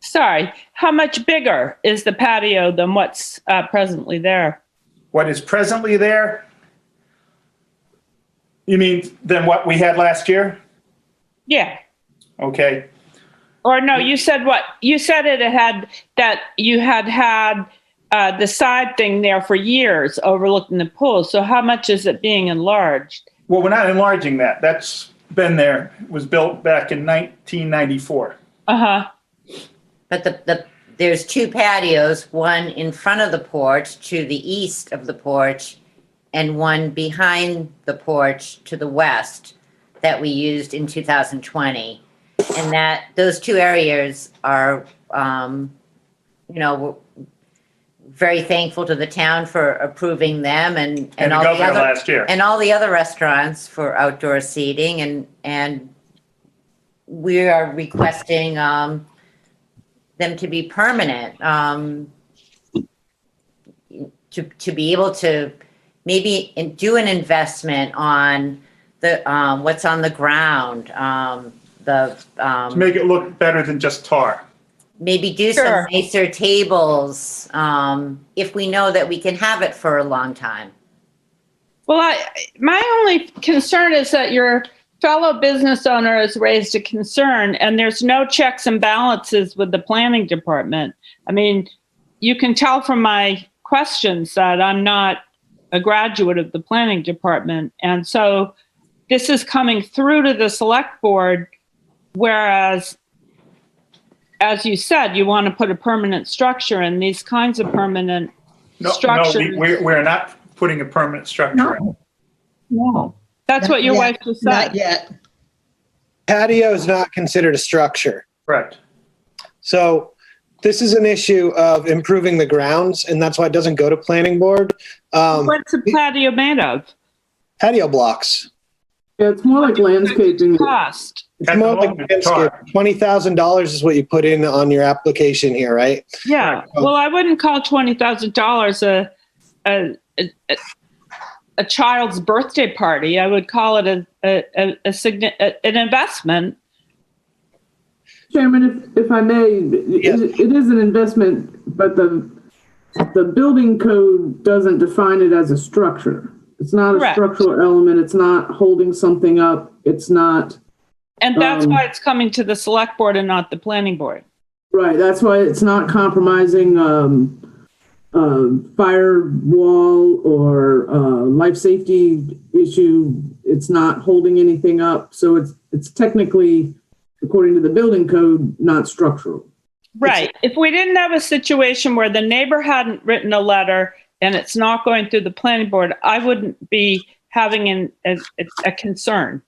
Sorry. How much bigger is the patio than what's presently there? What is presently there? You mean than what we had last year? Yeah. Okay. Or no, you said what? You said it had that you had the side thing there for years overlooking the pool. So how much is it being enlarged? Well, we're not enlarging that. That's been there. It was built back in 1994. Uh-huh. But there's two patios, one in front of the porch to the east of the porch and one behind the porch to the west that we used in 2020. And those two areas are, we're very thankful to the town for approving them and all the other last year. And all the other restaurants for outdoor seating, and we are requesting them to be permanent, to be able to maybe do an investment on the what's on the ground, to make it look better than just tar. Maybe do some nicer tables if we know that we can have it for a long time. Well, my only concern is that your fellow business owner has raised a concern and there's no checks and balances with the planning department. I mean, you can tell from my questions that I'm not a graduate of the planning department. And so this is coming through to the select board, whereas, as you said, you want to put a permanent structure in. These kinds of permanent structures. No, we're not putting a permanent structure in. No. That's what your wife just said. Not yet. Patio is not considered a structure. Correct. So this is an issue of improving the grounds, and that's why it doesn't go to planning board. What's a patio made of? Patio blocks. Yeah, it's more like landscaping. Cost. It's more like landscape. $20,000 is what you put in on your application here, right? Yeah. Well, I wouldn't call $20,000 a child's birthday party. I would call it an investment. Chairman, if I may, it is an investment, but the building code doesn't define it as a structure. It's not a structural element. It's not holding something up. It's not. And that's why it's coming to the select board and not the planning board. Right. That's why it's not compromising firewall or life safety issue. It's not holding anything up. So it's technically, according to the building code, not structural. Right. If we didn't have a situation where the neighbor hadn't written a letter and it's not going through the planning board, I wouldn't be having a concern.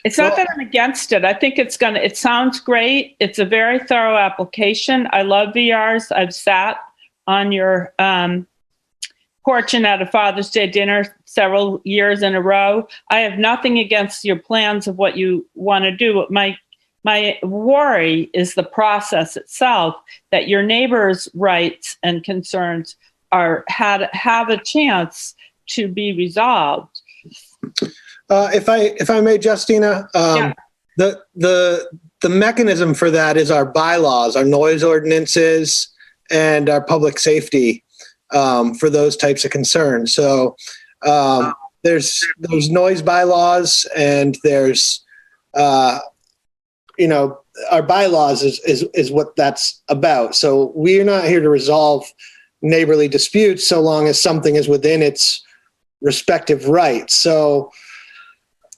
It's not that I'm against it. I think it sounds great. It's a very thorough application. I love VRs. I've sat on your porch and at a Father's Day dinner several years in a row. I have nothing against your plans of what you want to do. My worry is the process itself, that your neighbors' rights and concerns have a chance to be resolved. If I may, Justina, the mechanism for that is our bylaws, our noise ordinances, and our public safety for those types of concerns. So there's noise bylaws, and there's our bylaws is what that's about. So we're not here to resolve neighborly disputes so long as something is within its respective rights. So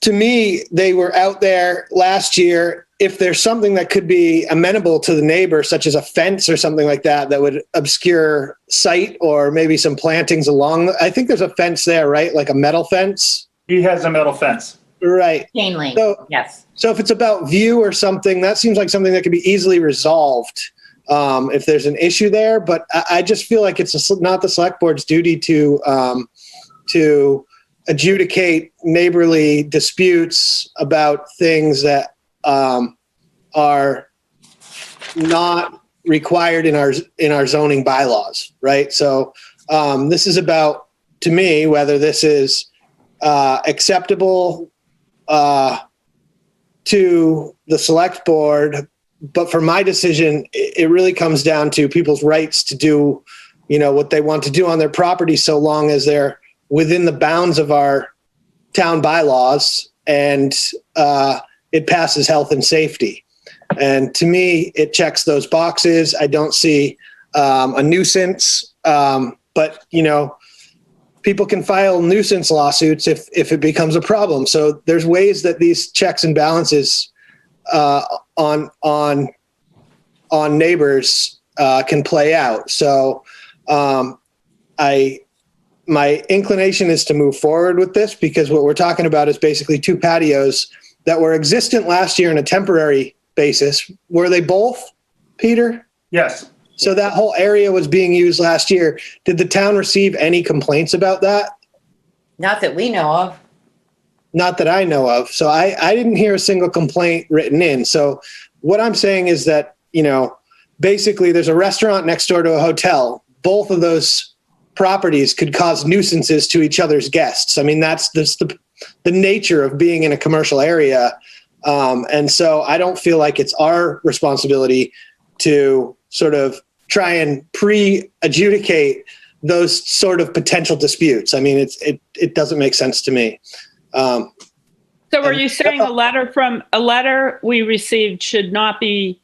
to me, they were out there last year. If there's something that could be amenable to the neighbor, such as a fence or something like that, that would obscure sight, or maybe some plantings along, I think there's a fence there, right? Like a metal fence. He has a metal fence. Right. Chain link. Yes. So if it's about view or something, that seems like something that could be easily resolved if there's an issue there. But I just feel like it's not the select board's duty to adjudicate neighborly disputes about things that are not required in our zoning bylaws, right? So this is about, to me, whether this is acceptable to the select board. But for my decision, it really comes down to people's rights to do, what they want to do on their property, so long as they're within the bounds of our town bylaws and it passes health and safety. And to me, it checks those boxes. I don't see a nuisance, but people can file nuisance lawsuits if it becomes a problem. So there's ways that these checks and balances on neighbors can play out. So my inclination is to move forward with this, because what we're talking about is basically two patios that were existent last year on a temporary basis. Were they both, Peter? Yes. So that whole area was being used last year. Did the town receive any complaints about that? Not that we know of. Not that I know of. So I didn't hear a single complaint written in. So what I'm saying is that, basically there's a restaurant next door to a hotel. Both of those properties could cause nuisances to each other's guests. I mean, that's the nature of being in a commercial area. And so I don't feel like it's our responsibility to sort of try and pre-adjudicate those sort of potential disputes. I mean, it doesn't make sense to me. So are you saying a letter we received should not be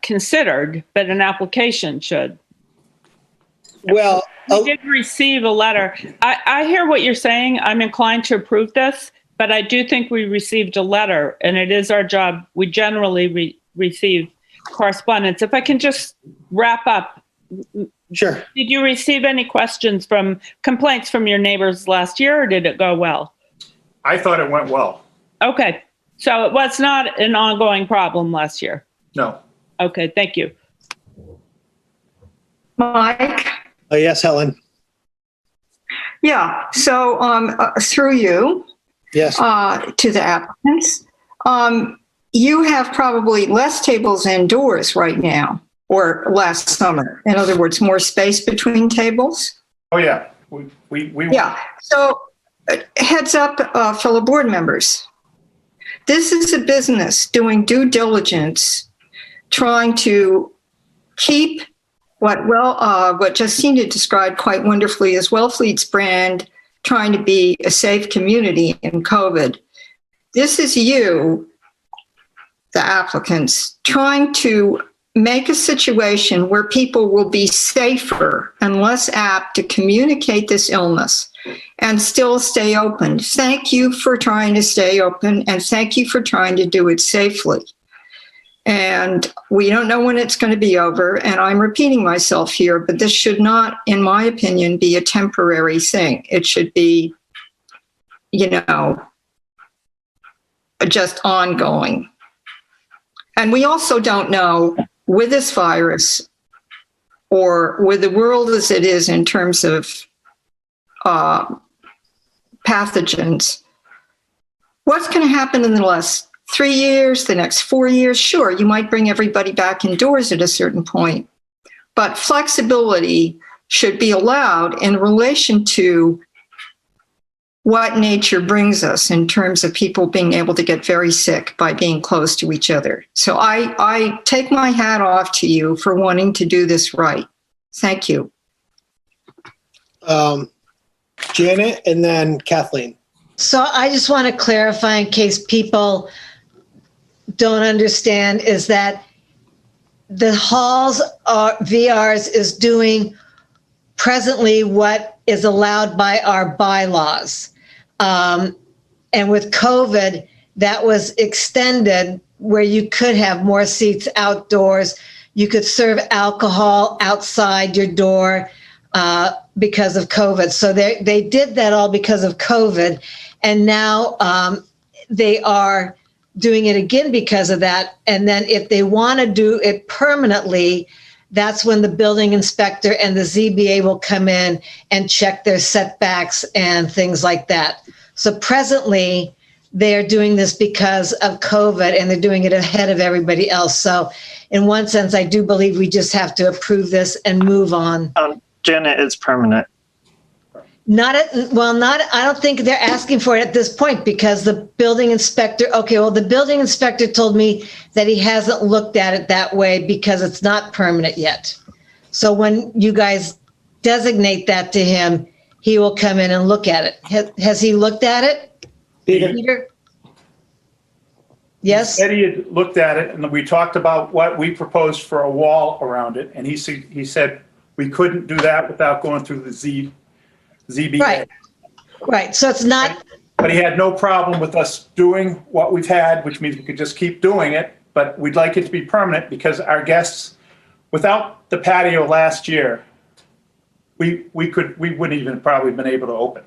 considered, but an application should? Well, we did receive a letter. I hear what you're saying. I'm inclined to approve this, but I do think we received a letter, and it is our job. We generally receive correspondence. If I can just wrap up. Sure. Did you receive any complaints from your neighbors last year, or did it go well? I thought it went well. Okay. So it was not an ongoing problem last year? No. Okay, thank you. Mike? Yes, Helen. Yeah, so through you. Yes. To the applicants. You have probably less tables indoors right now or last summer. In other words, more space between tables. Oh, yeah. We Yeah. So heads up, fellow board members. This is a business doing due diligence, trying to keep what Justina described quite wonderfully as Wellfleet's brand, trying to be a safe community in COVID. This is you, the applicants, trying to make a situation where people will be safer and less apt to communicate this illness and still stay open. Thank you for trying to stay open, and thank you for trying to do it safely. And we don't know when it's going to be over, and I'm repeating myself here, but this should not, in my opinion, be a temporary thing. It should be, just ongoing. And we also don't know, with this virus or with the world as it is in terms of pathogens, what's going to happen in the last 3 years, the next 4 years? Sure, you might bring everybody back indoors at a certain point, but flexibility should be allowed in relation to what nature brings us in terms of people being able to get very sick by being close to each other. So I take my hat off to you for wanting to do this right. Thank you. Janet and then Kathleen. So I just want to clarify in case people don't understand, is that the halls VRs is doing presently what is allowed by our bylaws. And with COVID, that was extended where you could have more seats outdoors. You could serve alcohol outside your door because of COVID. So they did that all because of COVID. And now they are doing it again because of that. And then if they want to do it permanently, that's when the building inspector and the ZBA will come in and check their setbacks and things like that. So presently, they're doing this because of COVID, and they're doing it ahead of everybody else. So in one sense, I do believe we just have to approve this and move on. Janet, it's permanent. I don't think they're asking for it at this point because the building inspector, the building inspector told me that he hasn't looked at it that way because it's not permanent yet. So when you guys designate that to him, he will come in and look at it. Has he looked at it? Peter? Yes? He said he had looked at it, and we talked about what we proposed for a wall around it, and he said we couldn't do that without going through the ZBA. Right. So it's not. But he had no problem with us doing what we've had, which means we could just keep doing it, but we'd like it to be permanent because our guests, without the patio last year, we wouldn't even probably been able to open.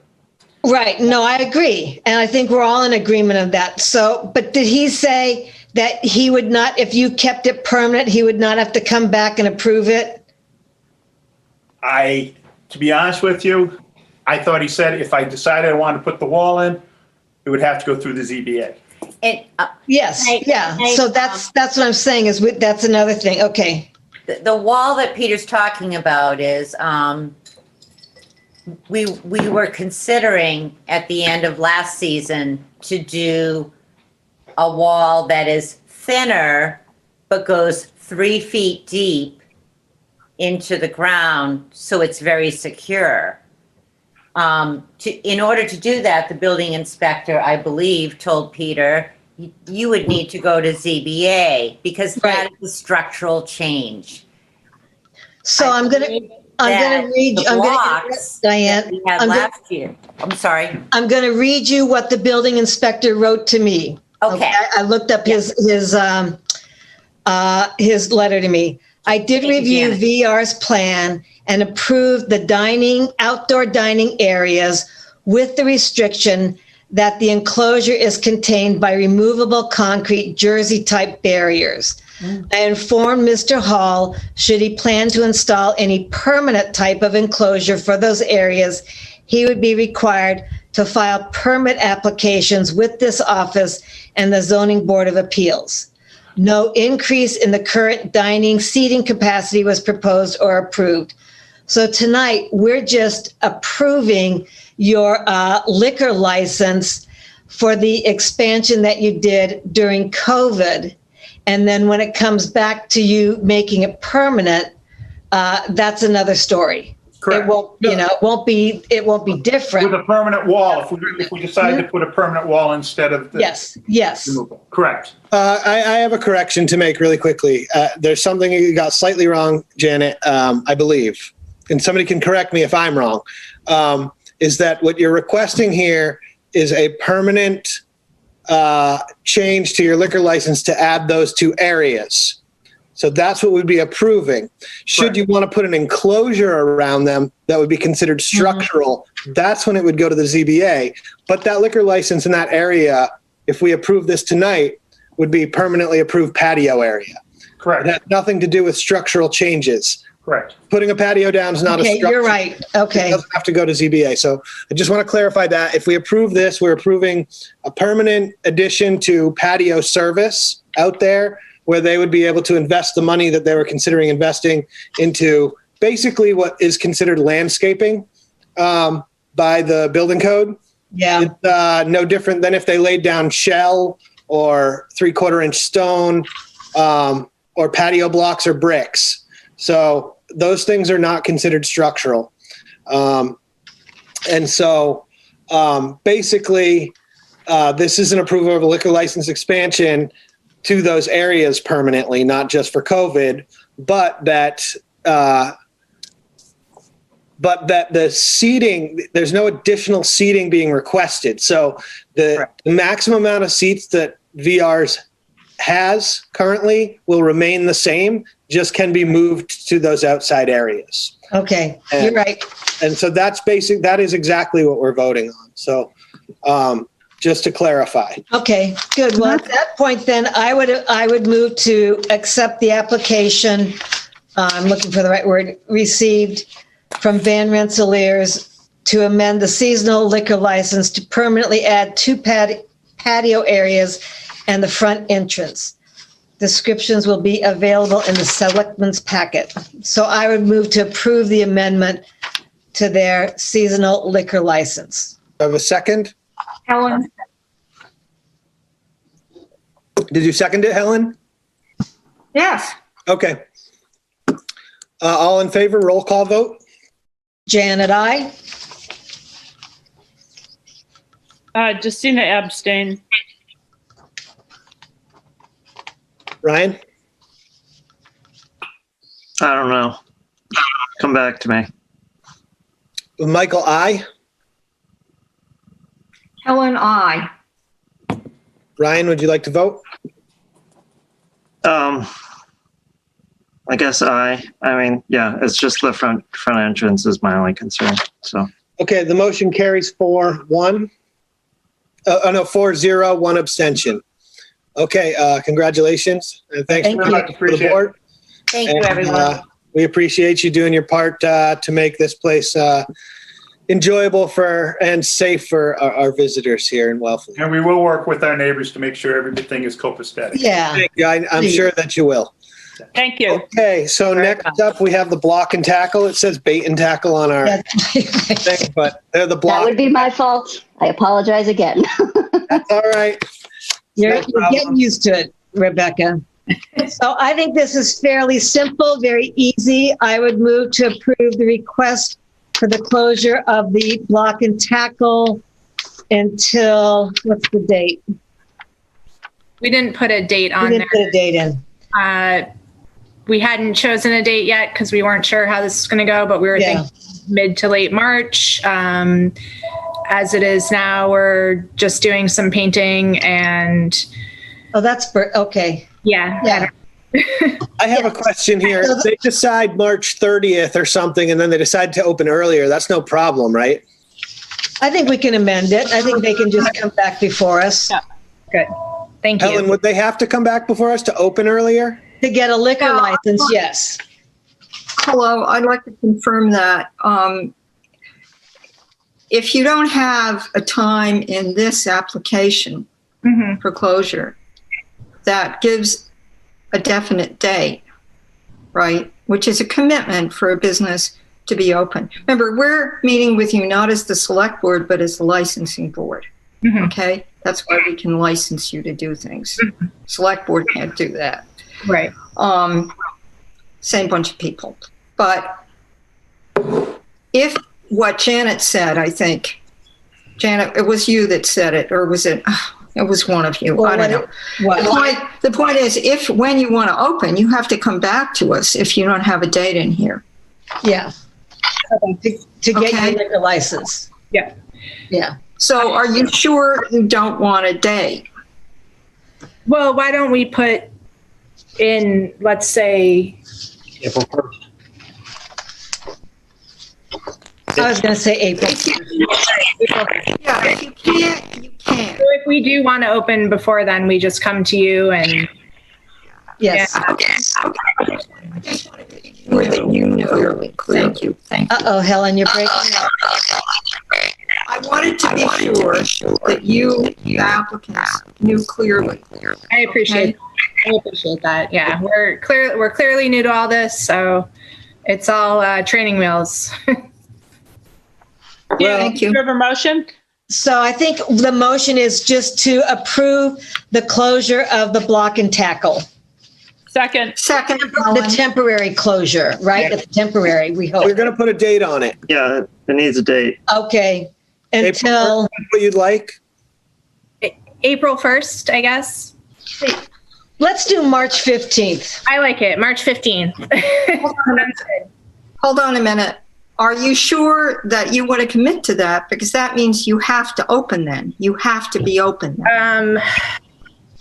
Right. No, I agree. And I think we're all in agreement of that. So, but did he say that he would not, if you kept it permanent, he would not have to come back and approve it? To be honest with you, I thought he said if I decided I wanted to put the wall in, it would have to go through the ZBA. Yes. So that's what I'm saying is that's another thing. Okay. The wall that Peter's talking about is, we were considering at the end of last season to do a wall that is thinner but goes 3 feet deep into the ground so it's very secure. In order to do that, the building inspector, I believe, told Peter, you would need to go to ZBA because that is a structural change. So I'm going to read, Diane, we had last year. I'm sorry. I'm going to read you what the building inspector wrote to me. Okay. I looked up his letter to me. I did review VR's plan and approved the outdoor dining areas with the restriction that the enclosure is contained by removable concrete jersey type barriers. I informed Mr. Hall, should he plan to install any permanent type of enclosure for those areas, he would be required to file permit applications with this office and the Zoning Board of Appeals. No increase in the current dining seating capacity was proposed or approved. So tonight, we're just approving your liquor license for the expansion that you did during COVID. And then when it comes back to you making it permanent, that's another story. Correct. It won't, it won't be different. With a permanent wall, if we decide to put a permanent wall instead of the Yes. removal. Correct. I have a correction to make really quickly. There's something you got slightly wrong, Janet, I believe, and somebody can correct me if I'm wrong, is that what you're requesting here is a permanent change to your liquor license to add those two areas. So that's what we'd be approving. Should you want to put an enclosure around them that would be considered structural, that's when it would go to the ZBA. But that liquor license in that area, if we approve this tonight, would be permanently approved patio area. Correct. It has nothing to do with structural changes. Correct. Putting a patio down is not a structure. You're right. Okay. It doesn't have to go to ZBA. So I just want to clarify that. If we approve this, we're approving a permanent addition to patio service out there where they would be able to invest the money that they were considering investing into basically what is considered landscaping by the building code. Yeah. It's no different than if they laid down shell or 3/4-inch stone or patio blocks or bricks. So those things are not considered structural. And so basically, this is an approval of a liquor license expansion to those areas permanently, not just for COVID, but that the seating, there's no additional seating being requested. So the maximum amount of seats that VR's has currently will remain the same, just can be moved to those outside areas. Okay, you're right. And so that is exactly what we're voting on. So just to clarify. Okay, good. Well, at that point, then I would move to accept the application. I'm looking for the right word. Received from Van Rensselaers to amend the seasonal liquor license to permanently add two patio areas and the front entrance. Descriptions will be available in the selectmen's packet. So I would move to approve the amendment to their seasonal liquor license. I have a second. Helen? Did you second it, Helen? Yes. Okay. All in favor, roll call vote? Janet, aye. Justina abstain. Ryan? I don't know. Come back to me. Michael, aye. Helen, aye. Ryan, would you like to vote? I guess I mean, yeah, it's just the front entrance is my only concern. So. Okay, the motion carries 4-1. 4-0, 1 abstention. Okay, congratulations. And thanks Thank very you. much for the board. Thank you, everyone. We appreciate you doing your part to make this place enjoyable and safe for our visitors here in Wellfleet. And we will work with our neighbors to make sure everything is copacetic. Yeah. Thank you. I'm sure that you will. Thank you. Okay, so next up we have the block and tackle. It says bait and tackle on our thing, but they're the block. That would be my fault. I apologize again. That's all right. You're getting used to it, Rebecca. So I think this is fairly simple, very easy. I would move to approve the request for the closure of the block and tackle until, what's the date? We didn't put a date We on didn't put a date in. there. We hadn't chosen a date yet because we weren't sure how this is going to go, but we were thinking mid to late March. As it is now, we're just doing some painting and. Oh, that's okay. Yeah. I have a question here. If they decide March 30th or something, and then they decide to open earlier, that's no problem, right? I think we can amend it. I think they can just come back before us. Yeah. Good. Thank you. Helen, would they have to come back before us to open earlier? To get a liquor license, yes. Hello, I'd like to confirm that. If you don't have a time in this application for closure, that gives a definite date, right? Which is a commitment for a business to be open. Remember, we're meeting with you not as the select board, but as the licensing board. Okay? That's why we can license you to do things. Select board can't do that. Right. Same bunch of people. But if what Janet said, I think, Janet, it was you that said it, or was it? It was one of you. Well, I don't know. The point is, if when you want to open, you have to come back to us if you don't have a date in here. Yeah. To get your liquor license. Yeah. Yeah. So are you sure you don't want a date? Well, why don't we put in, let's say, April 1st. I was going to say April. Yeah, if you can't, you can't. So if we do want to open before then, we just come to you and. Yes. More than you know. Thank you. Uh-oh, Helen, you're breaking up. I wanted to be sure that you, the applicants, knew clearly. I appreciate that. Yeah, we're clearly new to all this, so it's all training wheels. Thank you. Do you have a motion? So I think the motion is just to approve the closure of the block and tackle. Second. The temporary closure, right? The temporary, we hope. We're going to put a date on it. Yeah, it needs a date. Okay. Until. What you'd like? April 1st, I guess. Let's do March 15th. I like it. March 15th. Hold on a minute. Are you sure that you want to commit to that? Because that means you have to open then. You have to be open then.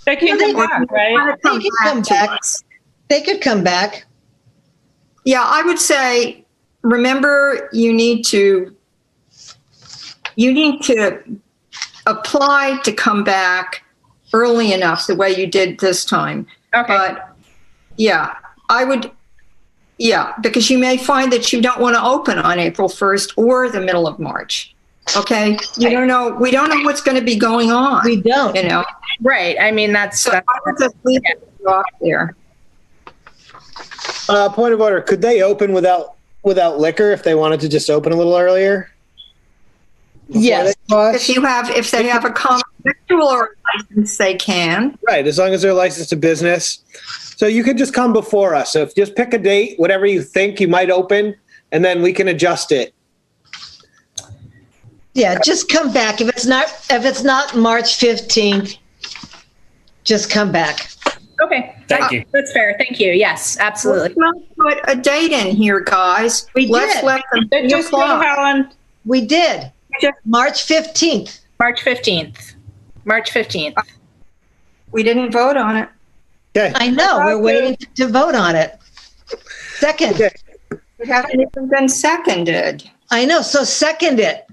They can come back, right? They could come back. They could come back. Yeah, I would say, remember, you need to apply to come back early enough, the way you did this time. Okay. But yeah, I would, because you may find that you don't want to open on April 1st or the middle of March. Okay. We don't know what's going to be going on. We don't. You know. Right. I mean, that's I would just leave it off there. Point of order. Could they open without liquor if they wanted to just open a little earlier? Yes. If they have a common victual license, they can. Right. As long as they're licensed to business. So you could just come before us. So if just pick a date, whatever you think you might open, and then we can adjust it. Yeah, just come back. If it's not March 15th, just come back. Okay. Thank you. That's fair. Thank you. Yes, absolutely. Let's not put a date in here, guys. Let's let them Just go, Helen. We did. March 15th. March 15th. March 15th. We didn't vote on it. Okay. I know. We're waiting to vote on it. Second. Okay. It hasn't even been seconded. I know. So second it.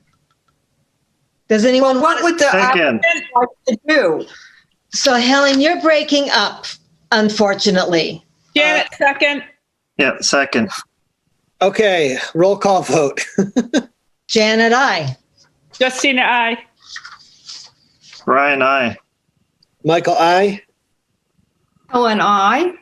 Does anyone What would the applicant like to do? So Helen, you're breaking up, unfortunately. Janet, second. Yeah, second. Okay. Roll call vote. Janet, aye. Justina, aye. Ryan, aye. Michael, aye. Helen, aye.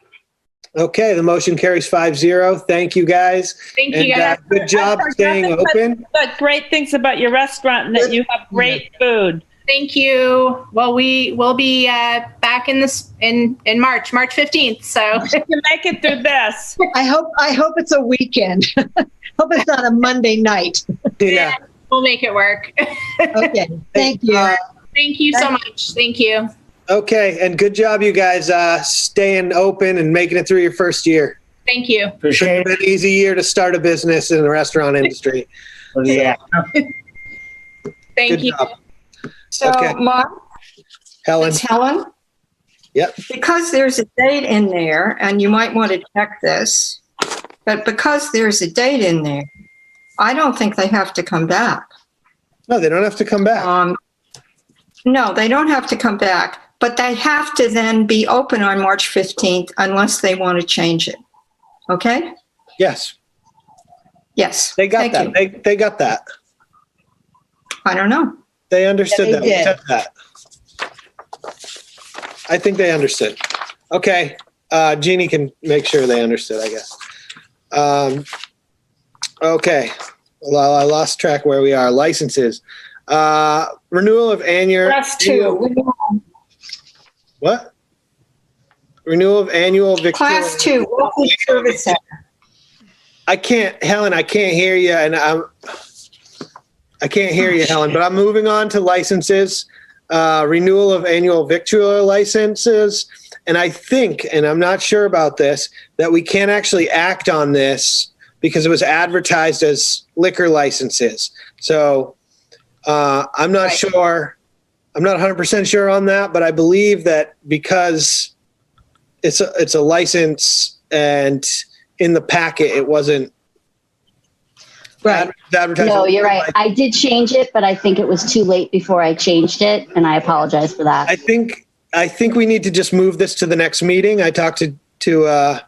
Okay. The motion carries 5-0. Thank you, guys. Thank And, you, guys. good job staying open. But great things about your restaurant and that you have great food. Thank you. Well, we will be back in March 15th. So You can make it through this. I hope it's a weekend. Hope it's not a Monday night. Yeah. we'll make it work. Okay. Thank you. Thank you so much. Thank you. Okay, and good job, you guys, staying open and making it through your first year. Thank you. Appreciate it. It's been an easy year to start a business in the restaurant industry. Yeah. Thank Good you. job. So, Okay. Mark, Helen. it's Helen. Yep. Because there's a date in there, and you might want to check this, but because there's a date in there, I don't think they have to come back. No, they don't have to come back. No, they don't have to come back, but they have to then be open on March 15th unless they want to change it. Okay? Yes. Yes. They got Thank that. you. They got that. I don't know. They understood Yeah, that. they We did. said that. I think they understood. Okay. Jeannie can make sure they understood, I guess. Okay. Well, I lost track where we are. Licenses. Renewal of annual. That's two. What? Renewal of annual victual. Class 2, Wealthy Service Center. Helen, I can't hear you, and I can't hear you, Helen, but I'm moving on to licenses. Renewal of annual victualler licenses. And I think, and I'm not sure about this, that we can't actually act on this because it was advertised as liquor licenses. So I'm not sure. I'm not 100% sure on that, but I believe that because it's a license and in the packet, it wasn't advertised. No, you're right. I did change it, but I think it was too late before I changed it, and I apologize for that. I think we need to just move this to the next meeting. I talked to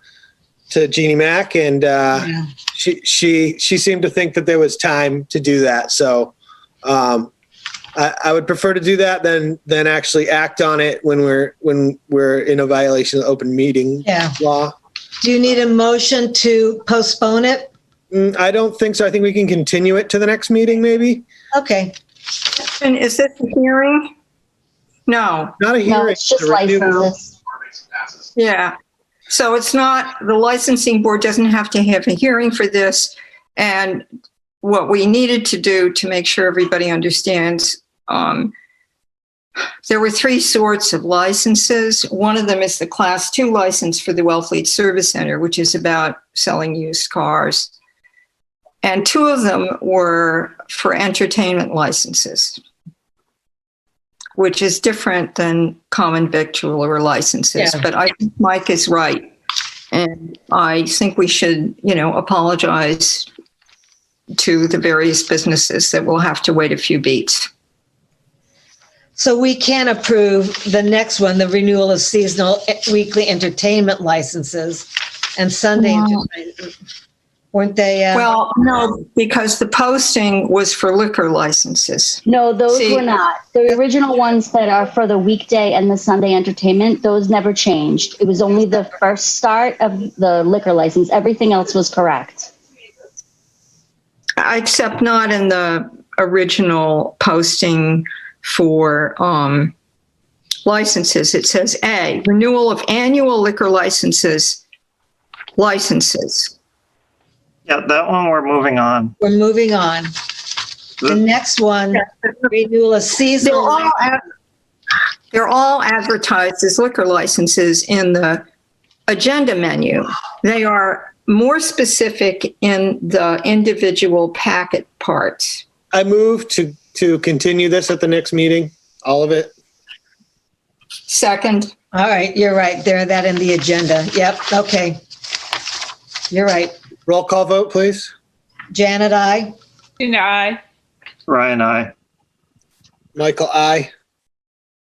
Jeannie Mack, and she seemed to think that there was time to do that. So I would prefer to do that than actually act on it when we're in a violation of open meeting law. Do you need a motion to postpone it? I don't think so. I think we can continue it to the next meeting, maybe. Okay. And is this a hearing? No. Not a hearing. No, it's just licenses. Yeah. So it's not, the licensing board doesn't have to have a hearing for this. And what we needed to do to make sure everybody understands, there were three sorts of licenses. One of them is the Class 2 license for the Wellfleet Service Center, which is about selling used cars. And two of them were for entertainment licenses, which is different than common victualler licenses. Yeah. But I think Mike is right. And I think we should, apologize to the various businesses that will have to wait a few beats. So we can approve the next one, the renewal of seasonal weekly entertainment licenses and Sunday entertainment. Weren't they? Well, no, because the posting was for liquor licenses. No, those were not. The original ones that are for the weekday and the Sunday entertainment, those never changed. It was only the first start of the liquor license. Everything else was correct. Except not in the original posting for licenses. It says A, renewal of annual liquor licenses. Yeah, that one we're moving on. We're moving on. The next one, renewal of seasonal. They're all advertised as liquor licenses in the agenda menu. They are more specific in the individual packet parts. I move to continue this at the next meeting, all of it. Second. All right, you're right. There, that in the agenda. Yep, okay. You're right. Roll call vote, please. Janet, aye. Aye. Ryan, aye. Michael, aye.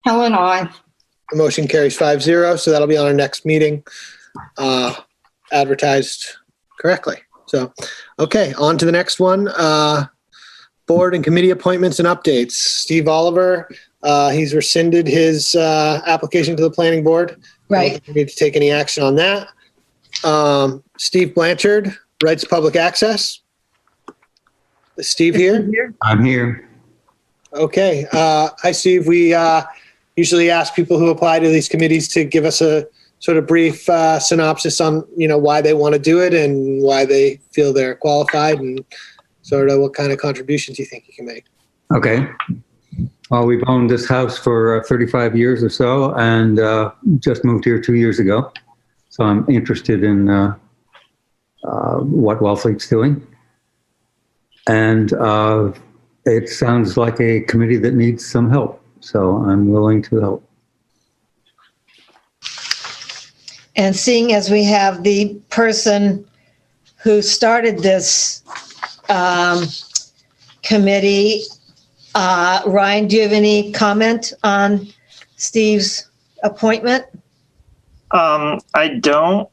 Helen, aye. The motion carries 5-0, so that'll be on our next meeting, advertised correctly. So, okay, on to the next one. Board and committee appointments and updates. Steve Oliver, he's rescinded his application to the planning board. Right. I don't think we need to take any action on that. Steve Blanchard, rights of public access. Is Steve here? I'm here. Okay. Hi, Steve. We usually ask people who apply to these committees to give us a sort of brief synopsis on, why they want to do it and why they feel they're qualified and sort of what kind of contributions you think you can make. Okay. Well, we've owned this house for 35 years or so and just moved here 2 years ago. So I'm interested in what Wellfleet's doing. And it sounds like a committee that needs some help. So I'm willing to help. And seeing as we have the person who started this committee, Ryan, do you have any comment on Steve's appointment? I don't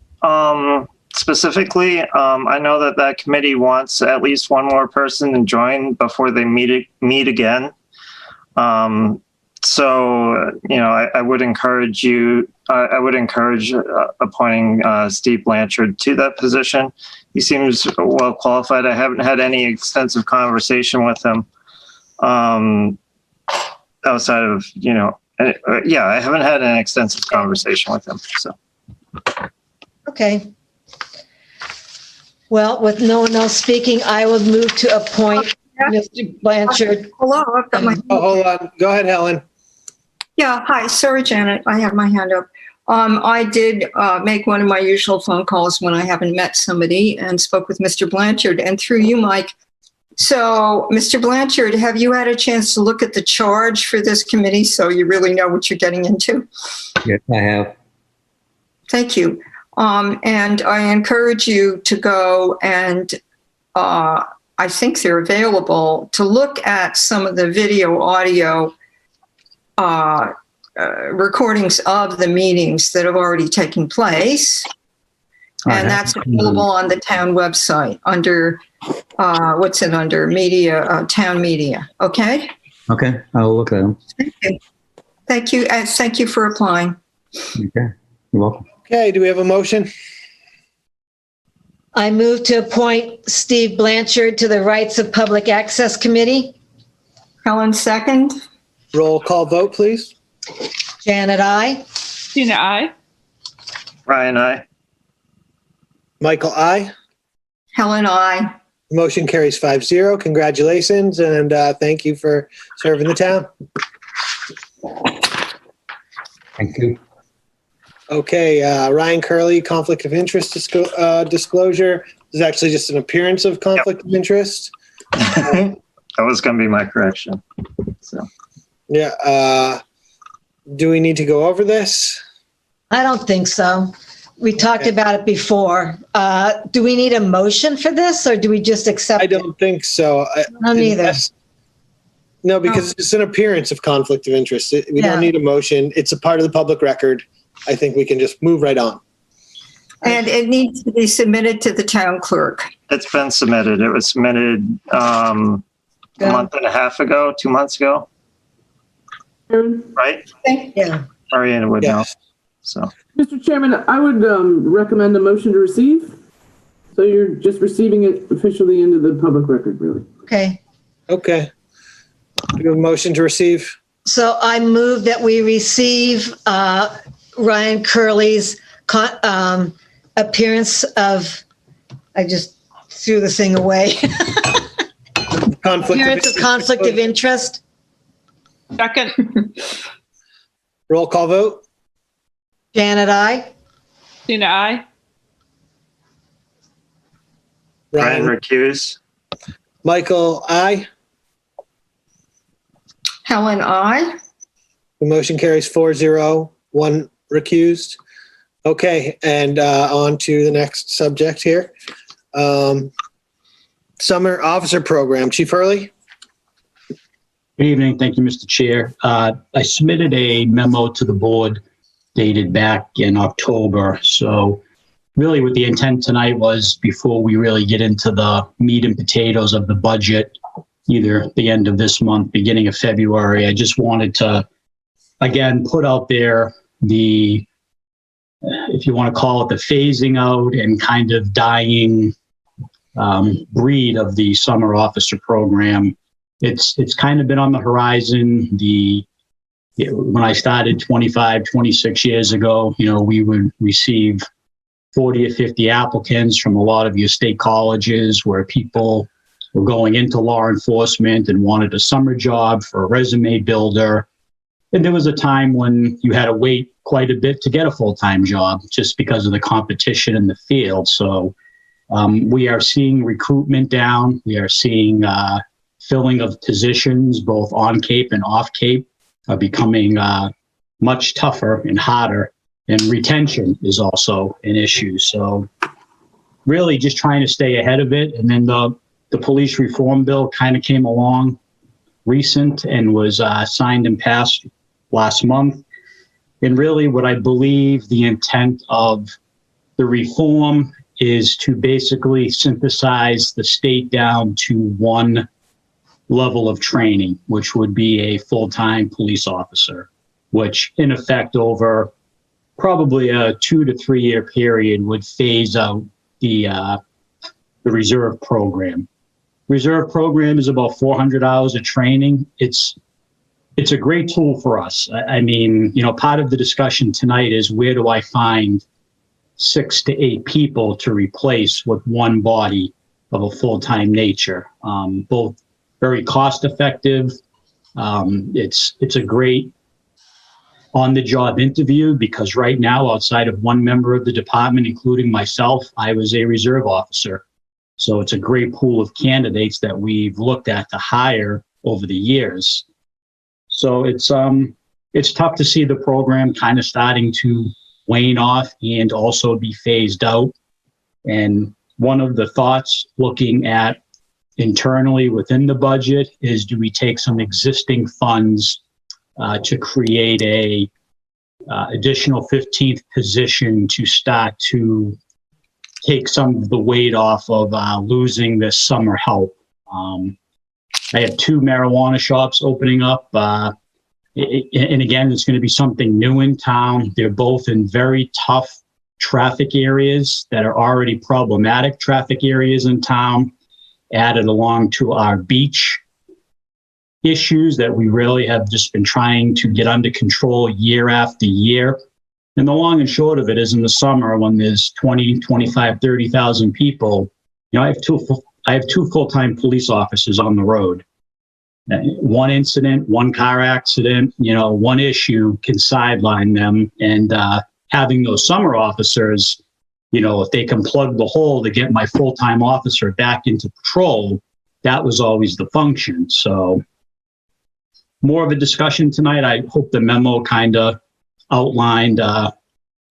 specifically. I know that committee wants at least one more person to join before they meet again. So, I would encourage you. I would encourage appointing Steve Blanchard to that position. He seems well qualified. I haven't had any extensive conversation with him outside of, I haven't had an extensive conversation with him. So, okay. Well, with no one else speaking, I will move to appoint Mr. Blanchard. Hello, I've got my. Hold on. Go ahead, Helen. Yeah, hi, sorry, Janet, I have my hand up. I did make one of my usual phone calls when I haven't met somebody and spoke with Mr. Blanchard and through you, Mike. So, Mr. Blanchard, have you had a chance to look at the charge for this committee so you really know what you're getting into? Yes, I have. Thank you. And I encourage you to go and I think they're available to look at some of the video, audio recordings of the meetings that have already taken place. And that's available on the town website under, what's it under? Media, town media. Okay? Okay, I'll look at them. Thank you. Thank you. And thank you for applying. Okay, you're welcome. Okay, do we have a motion? I move to appoint Steve Blanchard to the Rights of Public Access Committee. Helen, second. Roll call vote, please. Janet, aye. Tina, aye. Ryan, aye. Michael, aye. Helen, aye. Motion carries 5-0. Congratulations, and thank you for serving the town. Thank you. Okay, Ryan Curley, conflict of interest disclosure. This is actually just an appearance of conflict of interest. That was going to be my correction. So. Yeah. Do we need to go over this? I don't think so. We talked about it before. Do we need a motion for this or do we just accept it? I don't think so. No, neither. No, because it's an appearance of conflict of interest. We don't need a motion. It's a part of the public record. I think we can just move right on. And it needs to be submitted to the town clerk. It's been submitted. It was submitted a month and a half ago, 2 months ago. Right? Yeah. Mariana would know. So, Mr. Chairman, I would recommend a motion to receive. So you're just receiving it officially into the public record, really. Okay. Okay. Do you have a motion to receive? So I move that we receive Ryan Curley's appearance of, I just threw the thing away. Appearance of conflict of interest. Second. Roll call vote. Janet, aye. Tina, aye. Ryan recuse. Michael, aye. Helen, aye. The motion carries 4-0, 1 recused. Okay, and on to the next subject here. Summer Officer Program. Chief Hurley? Good evening. Thank you, Mr. Chair. I submitted a memo to the board dated back in October. So really what the intent tonight was, before we really get into the meat and potatoes of the budget, either the end of this month, beginning of February, I just wanted to, again, put out there the, if you want to call it the phasing out and kind of dying breed of the summer officer program. it's kind of been on the horizon. When I started 25, 26 years ago, we would receive 40 or 50 applicants from a lot of your state colleges where people were going into law enforcement and wanted a summer job for a resume builder. And there was a time when you had to wait quite a bit to get a full-time job just because of the competition in the field. So we are seeing recruitment down. We are seeing filling of positions, both on Cape and off Cape, are becoming much tougher and harder. And retention is also an issue. So really just trying to stay ahead of it. And then the police reform bill kind of came along recent and was signed and passed last month. And really what I believe the intent of the reform is to basically synthesize the state down to one level of training, which would be a full-time police officer, which in effect over probably a 2 to 3 year period would phase out the reserve program. Reserve program is about 400 hours of training. It's a great tool for us. I mean, part of the discussion tonight is where do I find 6 to 8 people to replace with one body of a full-time nature, both very cost effective. It's a great on-the-job interview because right now, outside of one member of the department, including myself, I was a reserve officer. So it's a great pool of candidates that we've looked at to hire over the years. So it's tough to see the program kind of starting to wane off and also be phased out. And one of the thoughts looking at internally within the budget is, do we take some existing funds to create a additional 15th position to start to take some of the weight off of losing this summer help. I have 2 marijuana shops opening up. And again, it's going to be something new in town. They're both in very tough traffic areas that are already problematic traffic areas in town, added along to our beach issues that we really have just been trying to get under control year after year. And the long and short of it is in the summer when there's 20, 25, 30,000 people, I have two full-time police officers on the road. One incident, one car accident, one issue can sideline them. And having those summer officers, if they can plug the hole to get my full-time officer back into patrol, that was always the function. So more of a discussion tonight. I hope the memo kind of outlined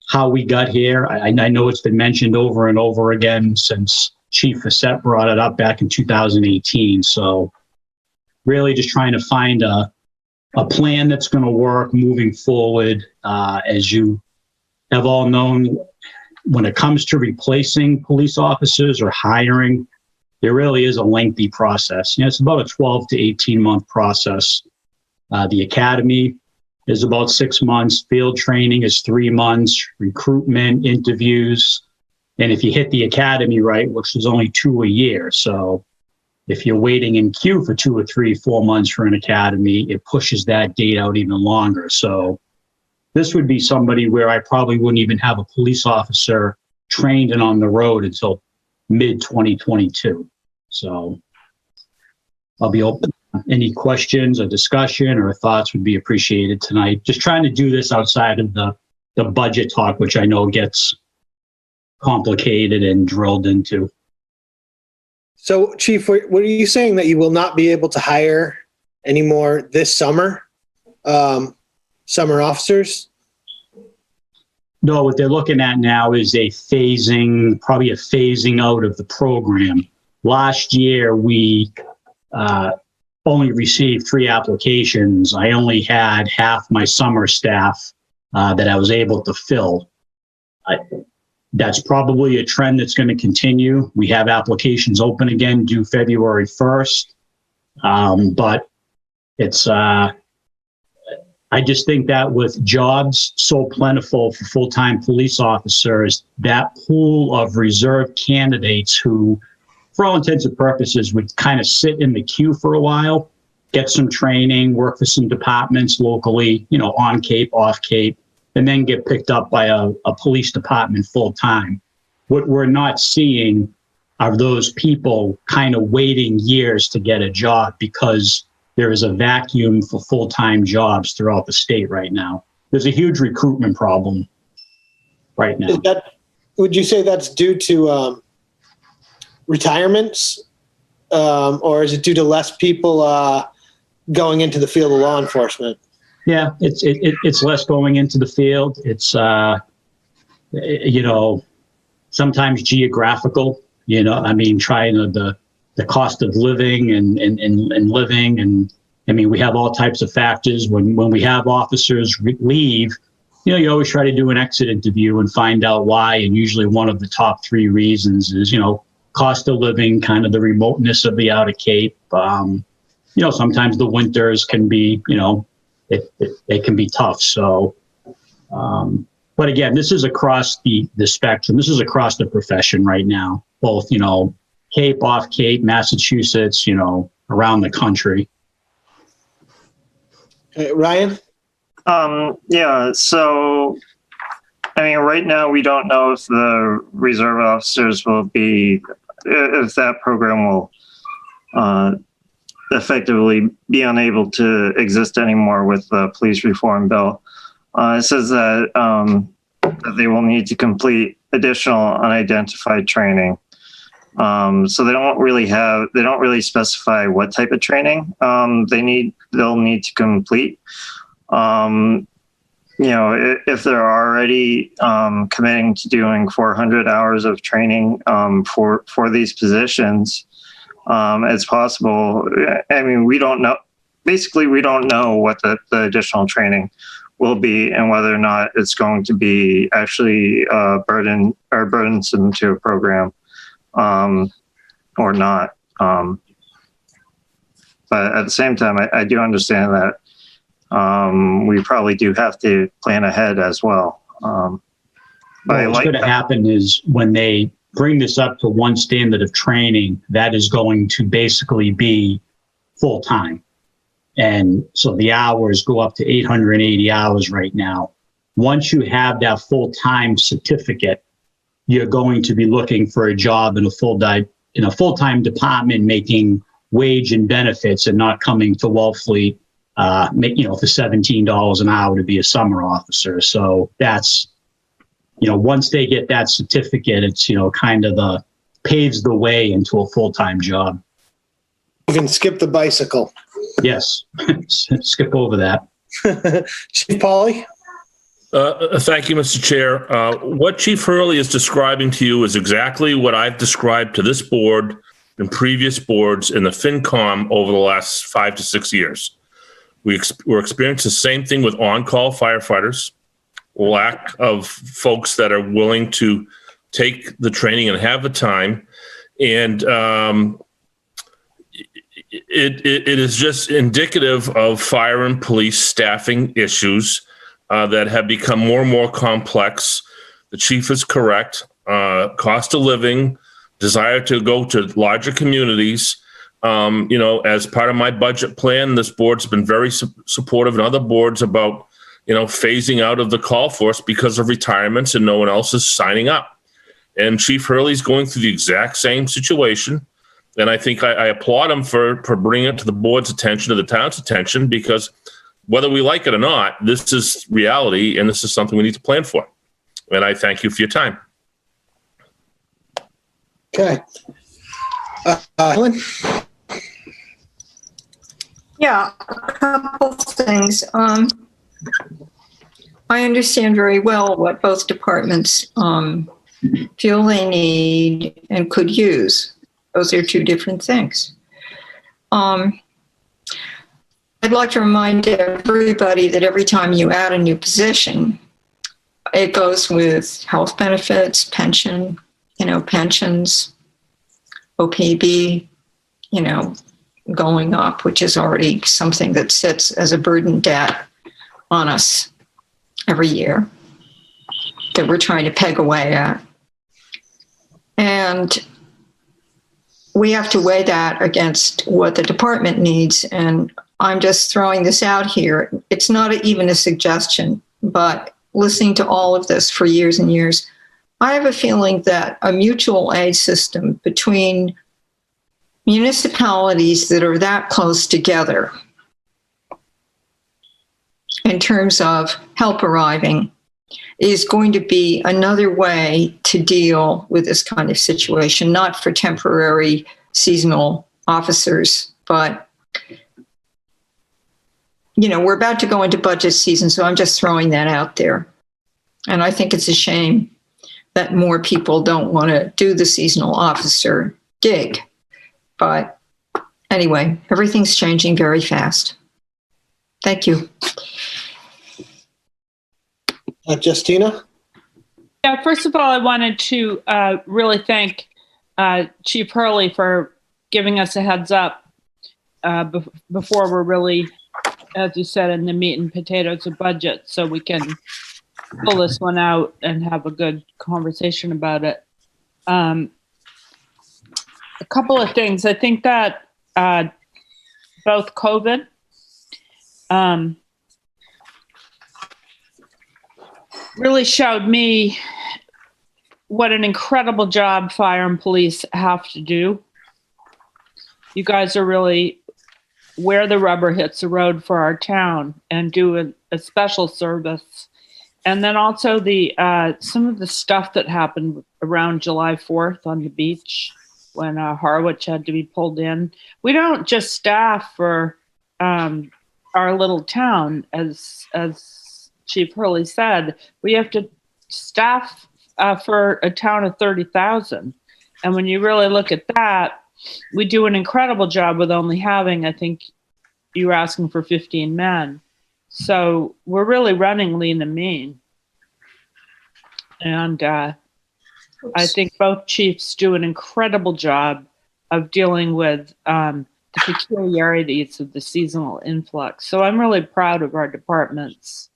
how we got here. I know it's been mentioned over and over again since Chief Facette brought it up back in 2018. So really just trying to find a plan that's going to work moving forward. As you have all known, when it comes to replacing police officers or hiring, there really is a lengthy process. It's about a 12 to 18 month process. The academy is about 6 months. Field training is 3 months. Recruitment, interviews. And if you hit the academy right, which is only 2 a year. So if you're waiting in queue for 2 or 3, 4 months for an academy, it pushes that date out even longer. So this would be somebody where I probably wouldn't even have a police officer trained and on the road until mid-2022. So I'll be open. Any questions or discussion or thoughts would be appreciated tonight. Just trying to do this outside of the budget talk, which I know gets complicated and drilled into. So, Chief, what are you saying, that you will not be able to hire anymore this summer, summer officers? No, what they're looking at now is probably a phasing out of the program. Last year, we only received 3 applications. I only had half my summer staff that I was able to fill. That's probably a trend that's going to continue. We have applications open again due February 1st. But it's, I just think that with jobs so plentiful for full-time police officers, that pool of reserve candidates who, for all intents and purposes, would kind of sit in the queue for a while, get some training, work for some departments locally, on Cape, off Cape, and then get picked up by a police department full time. What we're not seeing are those people kind of waiting years to get a job because there is a vacuum for full-time jobs throughout the state right now. There's a huge recruitment problem right now. Would you say that's due to retirements, or is it due to less people going into the field of law enforcement? Yeah, it's less going into the field. It's sometimes geographical. Trying the cost of living and living, and we have all types of factors. When we have officers leave, you always try to do an exit interview and find out why. And usually one of the top 3 reasons is cost of living, kind of the remoteness of the Outer Cape. Sometimes the winters can be they can be tough. So, but again, this is across the spectrum. This is across the profession right now, both, Cape, off Cape, Massachusetts, around the country. Ryan? Yeah, so, right now we don't know if the reserve officers if that program will effectively be unable to exist anymore with the police reform bill. It says that they will need to complete additional unidentified training. So they don't really specify what type of training they'll need to complete. If they're already committing to doing 400 hours of training for these positions, it's possible. We don't know. Basically, we don't know what the additional training will be and whether or not it's going to be actually burdensome to a program or not. But at the same time, I do understand that we probably do have to plan ahead as well. What's going to happen is when they bring this up to one standard of training, that is going to basically be full time. And so the hours go up to 880 hours right now. Once you have that full-time certificate, you're going to be looking for a job in a full-time department, making wage and benefits and not coming to Wellfleet, for $17 an hour to be a summer officer. So that's, once they get that certificate, it's, kind of paves the way into a full-time job. You can skip the bicycle. Yes, skip over that. Chief Pauly? Thank you, Mr. Chair. What Chief Hurley is describing to you is exactly what I've described to this board and previous boards in the FinCom over the last 5 to 6 years. We're experiencing the same thing with on-call firefighters, lack of folks that are willing to take the training and have the time. And it is just indicative of fire and police staffing issues that have become more and more complex. The chief is correct. Cost of living, desire to go to larger communities. As part of my budget plan, this board's been very supportive, and other boards, about, phasing out of the call force because of retirements and no one else is signing up. And Chief Hurley's going through the exact same situation. And I think I applaud him for bringing it to the board's attention, to the town's attention, because whether we like it or not, this is reality, and this is something we need to plan for. And I thank you for your time. Okay. Helen? Yeah, a couple things. I understand very well what both departments feel they need and could use. Those are 2 different things. I'd like to remind everybody that every time you add a new position, it goes with health benefits, pensions, OPB, going up, which is already something that sits as a burden debt on us every year that we're trying to peg away at. And we have to weigh that against what the department needs. And I'm just throwing this out here. It's not even a suggestion, but listening to all of this for years and years, I have a feeling that a mutual aid system between municipalities that are that close together in terms of help arriving is going to be another way to deal with this kind of situation, not for temporary seasonal officers, but we're about to go into budget season, so I'm just throwing that out there. And I think it's a shame that more people don't want to do the seasonal officer gig. But anyway, everything's changing very fast. Thank you. Justina? Yeah, first of all, I wanted to really thank Chief Hurley for giving us a heads up before we're really, as you said, in the meat and potatoes of budget, so we can pull this one out and have a good conversation about it. A couple of things. I think that both COVID really showed me what an incredible job fire and police have to do. You guys are really where the rubber hits the road for our town and do a special service. And then also the some of the stuff that happened around July 4th on the beach when Harwich had to be pulled in. We don't just staff for our little town, as Chief Hurley said. We have to staff for a town of 30,000. And when you really look at that, we do an incredible job with only having, I think you were asking for 15 men. So we're really running lean and mean. And I think both chiefs do an incredible job of dealing with the peculiarities of the seasonal influx. So I'm really proud of our departments.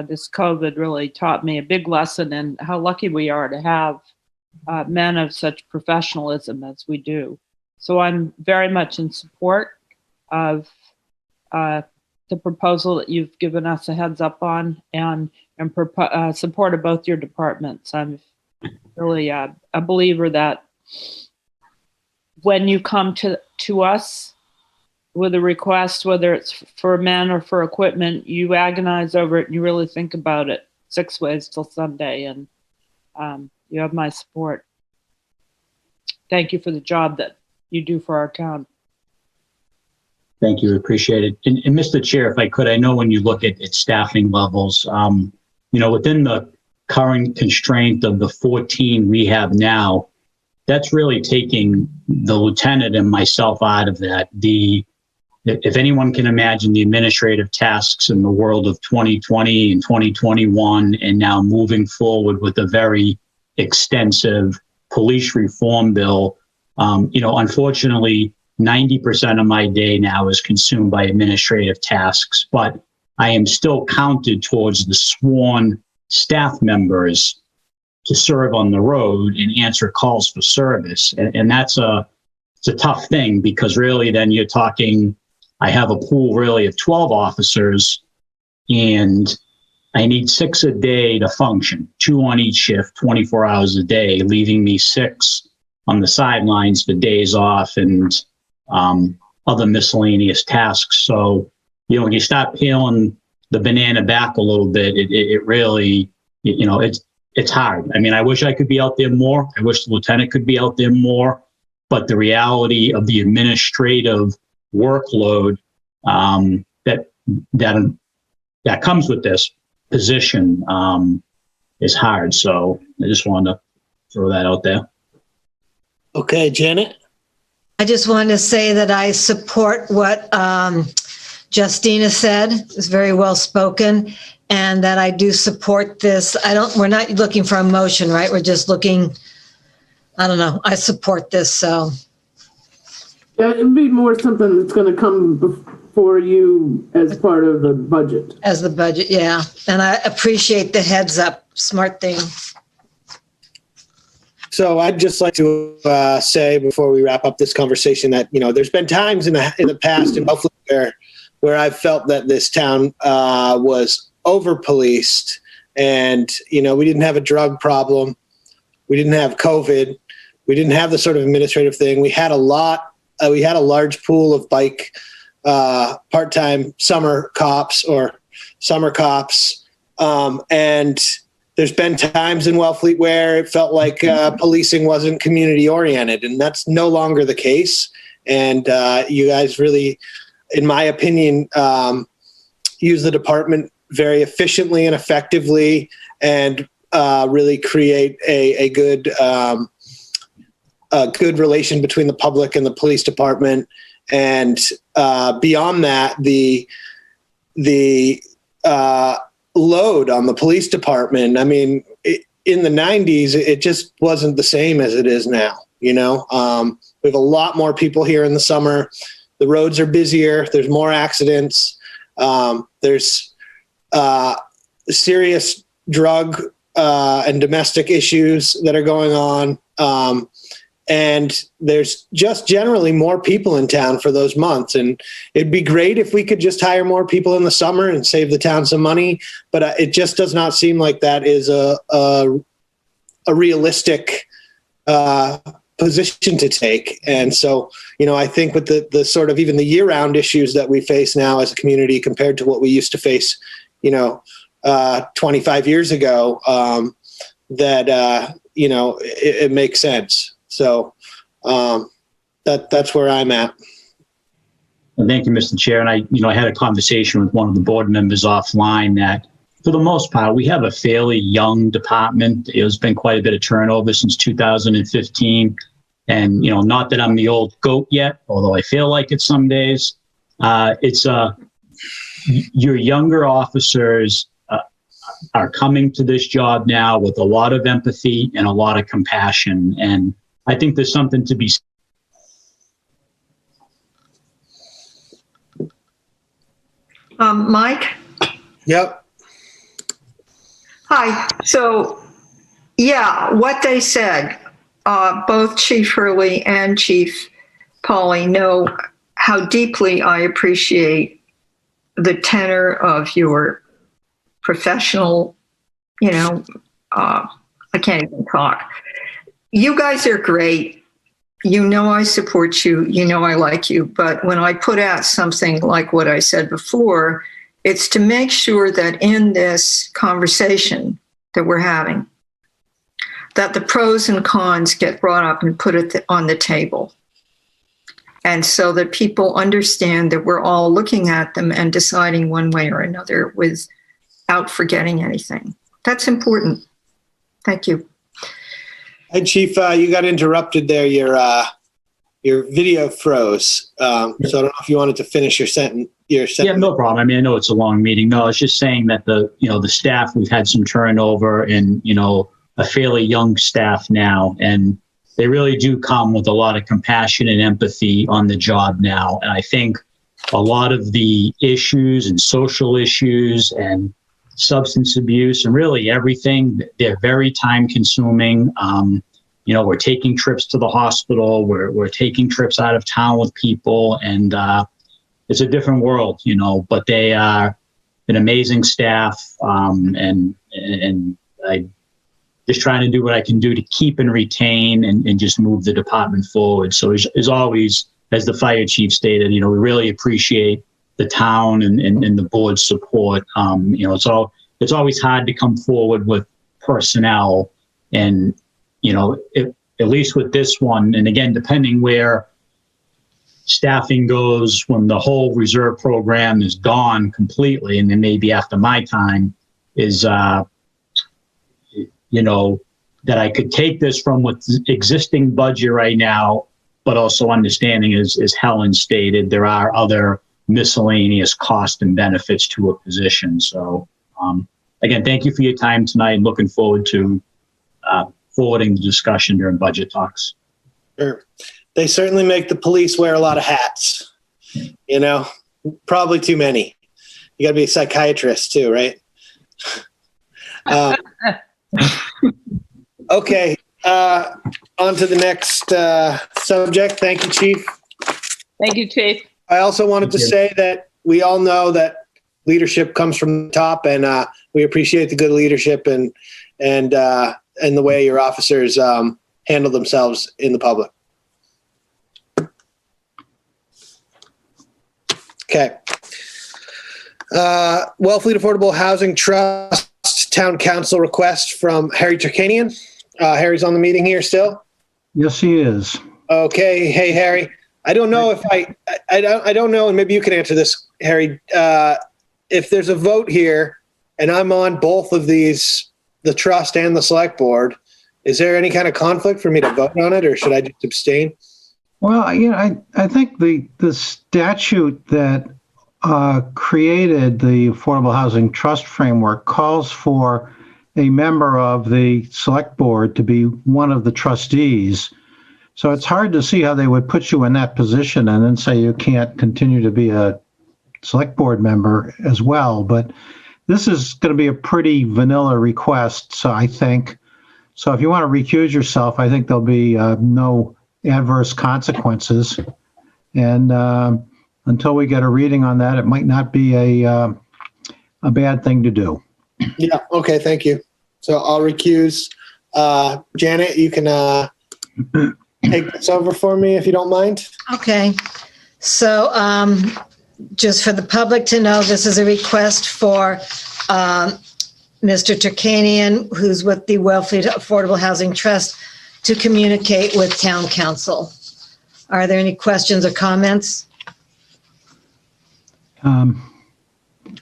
This COVID really taught me a big lesson in how lucky we are to have men of such professionalism as we do. So I'm very much in support of the proposal that you've given us a heads up on, and support of both your departments. I'm really a believer that when you come to us with a request, whether it's for men or for equipment, you agonize over it and you really think about it 6 ways till Sunday, and you have my support. Thank you for the job that you do for our town. Thank you. Appreciate it. And Mr. Chair, if I could, I know when you look at staffing levels, within the current constraint of the 14 we have now, that's really taking the lieutenant and myself out of that. If anyone can imagine the administrative tasks in the world of 2020 and 2021, and now moving forward with a very extensive police reform bill, unfortunately, 90% of my day now is consumed by administrative tasks, but I am still counted towards the sworn staff members to serve on the road and answer calls for service. And it's a tough thing, because really then you're talking, I have a pool really of 12 officers, and I need 6 a day to function, 2 on each shift, 24 hours a day, leaving me 6 on the sidelines for days off and other miscellaneous tasks. So, when you start peeling the banana back a little bit, it really, it's hard. I mean, I wish I could be out there more. I wish the lieutenant could be out there more, but the reality of the administrative workload that comes with this position is hard. So I just wanted to throw that out there. Okay, Janet? I just wanted to say that I support what Justina said. It's very well spoken, and that I do support this. We're not looking for a motion, right? We're just looking, I don't know. I support this, so. Yeah, it'd be more something that's going to come before you as part of the budget. As the budget, yeah. And I appreciate the heads up. Smart thing. So I'd just like to say before we wrap up this conversation that, there's been times in the past in Buffalo where I've felt that this town was over-policed, and, we didn't have a drug problem. We didn't have COVID. We didn't have the sort of administrative thing. We had a large pool of bike part-time summer cops. And there's been times in Wellfleet where it felt like policing wasn't community oriented, and that's no longer the case. And you guys really, in my opinion, use the department very efficiently and effectively, and really create a good relation between the public and the police department. And beyond that, the load on the police department, I mean, in the 90s, it just wasn't the same as it is now. We have a lot more people here in the summer. The roads are busier. There's more accidents. There's serious drug and domestic issues that are going on. And there's just generally more people in town for those months. And it'd be great if we could just hire more people in the summer and save the town some money. But it just does not seem like that is a realistic position to take. And so, I think with the sort of even the year-round issues that we face now as a community compared to what we used to face, 25 years ago, that it makes sense. So that's where I'm at. Thank you, Mr. Chair. And I had a conversation with one of the board members offline that, for the most part, we have a fairly young department. There's been quite a bit of turnover since 2015. And, not that I'm the old goat yet, although I feel like it some days. It's your younger officers are coming to this job now with a lot of empathy and a lot of compassion. And I think there's something to be said. Mike? Yep. Hi. So, what they said, both Chief Hurley and Chief Pauly know how deeply I appreciate the tenor of your professional, I can't even talk. You guys are great. I support you. I like you. But when I put out something like what I said before, it's to make sure that in this conversation that we're having, that the pros and cons get brought up and put it on the table. And so that people understand that we're all looking at them and deciding one way or another without forgetting anything. That's important. Thank you. Hi, Chief. You got interrupted there. Your video froze. So I don't know if you wanted to finish your sentence. Yeah, no problem. I mean, I know it's a long meeting. No, I was just saying that the staff, we've had some turnover and, a fairly young staff now, and they really do come with a lot of compassion and empathy on the job now. And I think a lot of the issues and social issues and substance abuse and really everything, they're very time consuming. We're taking trips to the hospital, we're taking trips out of town with people, and it's a different world, but they are an amazing staff. And I just trying to do what I can do to keep and retain and just move the department forward. So as always, as the fire chief stated, we really appreciate the town and the board's support. It's always hard to come forward with personnel, and at least with this one, and again, depending where staffing goes when the whole reserve program is gone completely, and then maybe after my time, is that I could take this from what's existing budget right now, but also understanding, as Helen stated, there are other miscellaneous costs and benefits to a position. So again, thank you for your time tonight, and looking forward to forwarding the discussion during budget talks. Sure. They certainly make the police wear a lot of hats, probably too many. You gotta be a psychiatrist too, right? Okay. On to the next subject. Thank you, Chief. Thank you, Chief. I also wanted to say that we all know that leadership comes from the top, and we appreciate the good leadership and the way your officers handle themselves in the public. Okay. Wellfleet Affordable Housing Trust Town Council request from Harry Turkanian. Harry's on the meeting here still. Yes, he is. Okay. Hey, Harry. I don't know if I don't know, and maybe you can answer this, Harry. If there's a vote here and I'm on both of these, the trust and the select board, is there any kind of conflict for me to vote on it, or should I just abstain? Well, I think the statute that created the Affordable Housing Trust Framework calls for a member of the select board to be one of the trustees. So it's hard to see how they would put you in that position and then say you can't continue to be a select board member as well. But this is going to be a pretty vanilla request, so I think. So if you want to recuse yourself, I think there'll be no adverse consequences. And until we get a reading on that, it might not be a bad thing to do. Yeah. Okay. Thank you. So I'll recuse. Janet, you can take this over for me if you don't mind. Okay. So just for the public to know, this is a request for Mr. Turkanian, who's with the Wellfleet Affordable Housing Trust, to communicate with town council. Are there any questions or comments?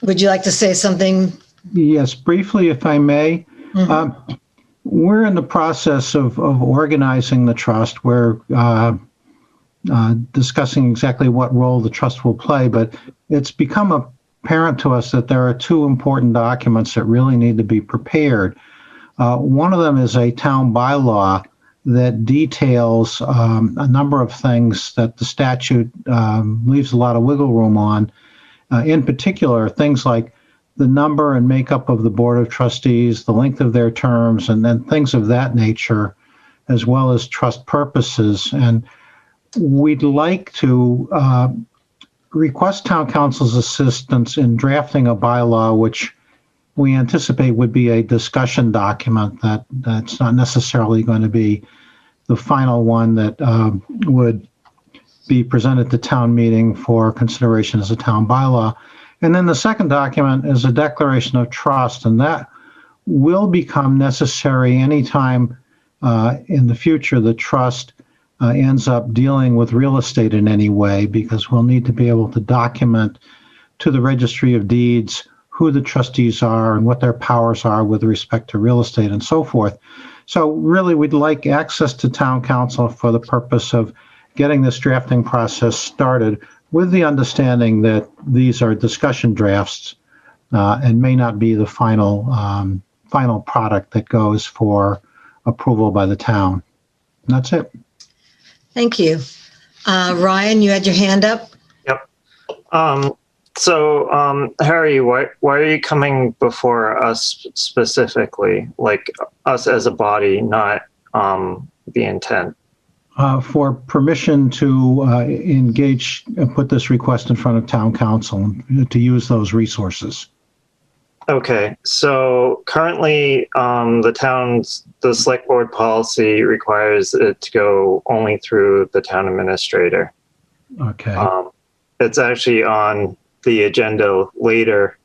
Would you like to say something? Yes, briefly, if I may. Mm-hmm. We're in the process of organizing the trust. We're discussing exactly what role the trust will play, but it's become apparent to us that there are two important documents that really need to be prepared. One of them is a town bylaw that details a number of things that the statute leaves a lot of wiggle room on. In particular, things like the number and makeup of the Board of Trustees, the length of their terms, and then things of that nature, as well as trust purposes. And we'd like to request town council's assistance in drafting a bylaw, which we anticipate would be a discussion document that's not necessarily going to be the final one that would be presented to town meeting for consideration as a town bylaw. And then the second document is a declaration of trust, and that will become necessary anytime in the future the trust ends up dealing with real estate in any way, because we'll need to be able to document to the Registry of Deeds who the trustees are and what their powers are with respect to real estate and so forth. So really, we'd like access to town council for the purpose of getting this drafting process started, with the understanding that these are discussion drafts and may not be the final product that goes for approval by the town. And that's it. Thank you. Ryan, you had your hand up? Yep. So, Harry, why are you coming before us specifically, like us as a body, not the intent? For permission to engage and put this request in front of town council to use those resources. Okay, so currently the select board policy requires it to go only through the town administrator. Okay. It's actually on the agenda later,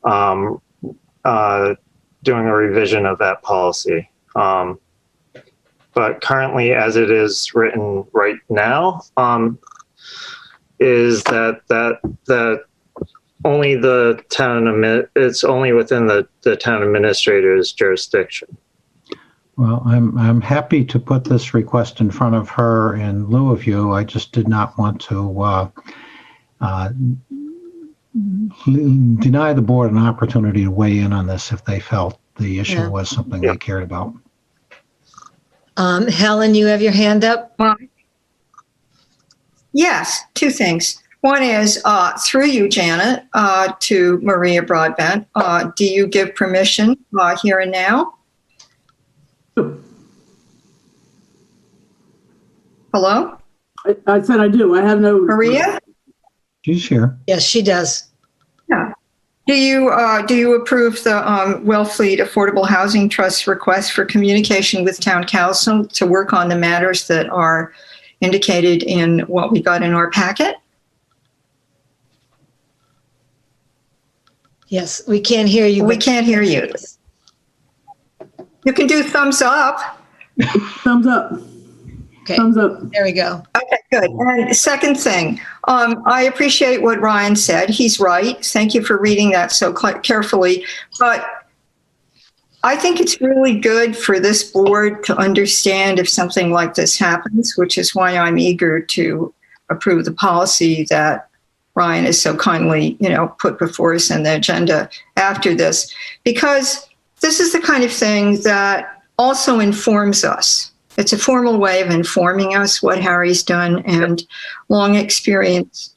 doing a revision of that policy. But currently, as it is written right now, is that only the town, it's only within the town administrator's jurisdiction. Well, I'm happy to put this request in front of her in lieu of you. I just did not want to deny the board an opportunity to weigh in on this if they felt the issue was something they cared about. Helen, you have your hand up? Yes, two things. One is through you, Janet, to Maria Broadbent. Do you give permission here and now? Hello? I said I do. I have no. Maria? She's here. Yes, she does. Yeah. Do you approve the Wellfleet Affordable Housing Trust request for communication with town council to work on the matters that are indicated in what we got in our packet? Yes, we can't hear you. We can't hear you. You can do thumbs up. Thumbs up. Okay. Thumbs up. There we go. Okay, good. And second thing, I appreciate what Ryan said. He's right. Thank you for reading that so carefully. But I think it's really good for this board to understand if something like this happens, which is why I'm eager to approve the policy that Ryan has so kindly, put before us in the agenda after this, because this is the kind of thing that also informs us. It's a formal way of informing us what Harry's done, and long experience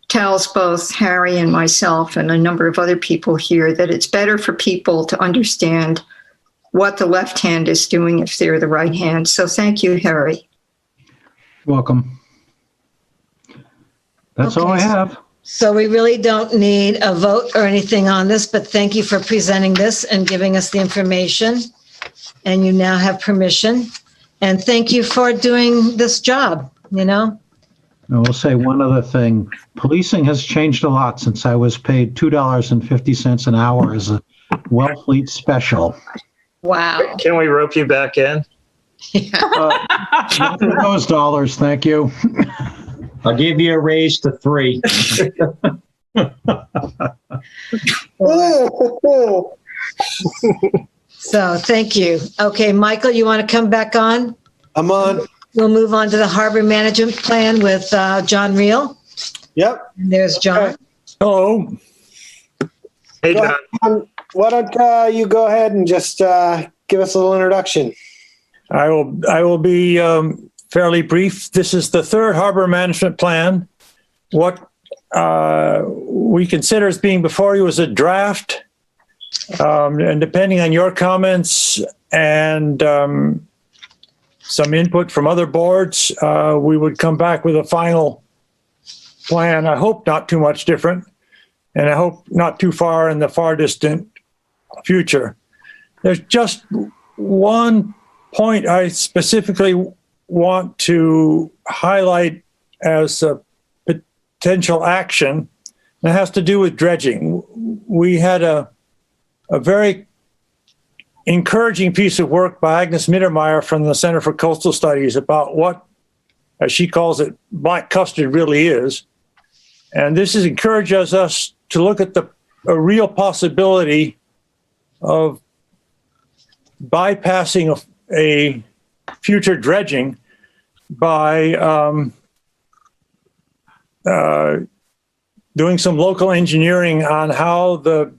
tells both Harry and myself and a number of other people here that it's better for people to understand what the left hand is doing if they're the right hand. So thank you, Harry. Welcome. That's all I have. So we really don't need a vote or anything on this, but thank you for presenting this and giving us the information. And you now have permission. And thank you for doing this job, I will say one other thing. Policing has changed a lot since I was paid $2.50 an hour as a Wellfleet special. Wow. Can we rope you back in? Not for those dollars, thank you. I'll give you a raise to 3. So thank you. Okay, Michael, you want to come back on? I'm on. We'll move on to the harbor management plan with John Reel. Yep. And there's John. Hello. Hey, John. Why don't you go ahead and just give us a little introduction? I will be fairly brief. This is the third harbor management plan. What we consider as being before you is a draft. And depending on your comments and some input from other boards, we would come back with a final plan. I hope not too much different, and I hope not too far in the far distant future. There's just one point I specifically want to highlight as a potential action. That has to do with dredging. We had a very encouraging piece of work by Agnes Mittermeier from the Center for Coastal Studies about what, as she calls it, black custard really is. And this encourages us to look at a real possibility of bypassing a future dredging by doing some local engineering on how the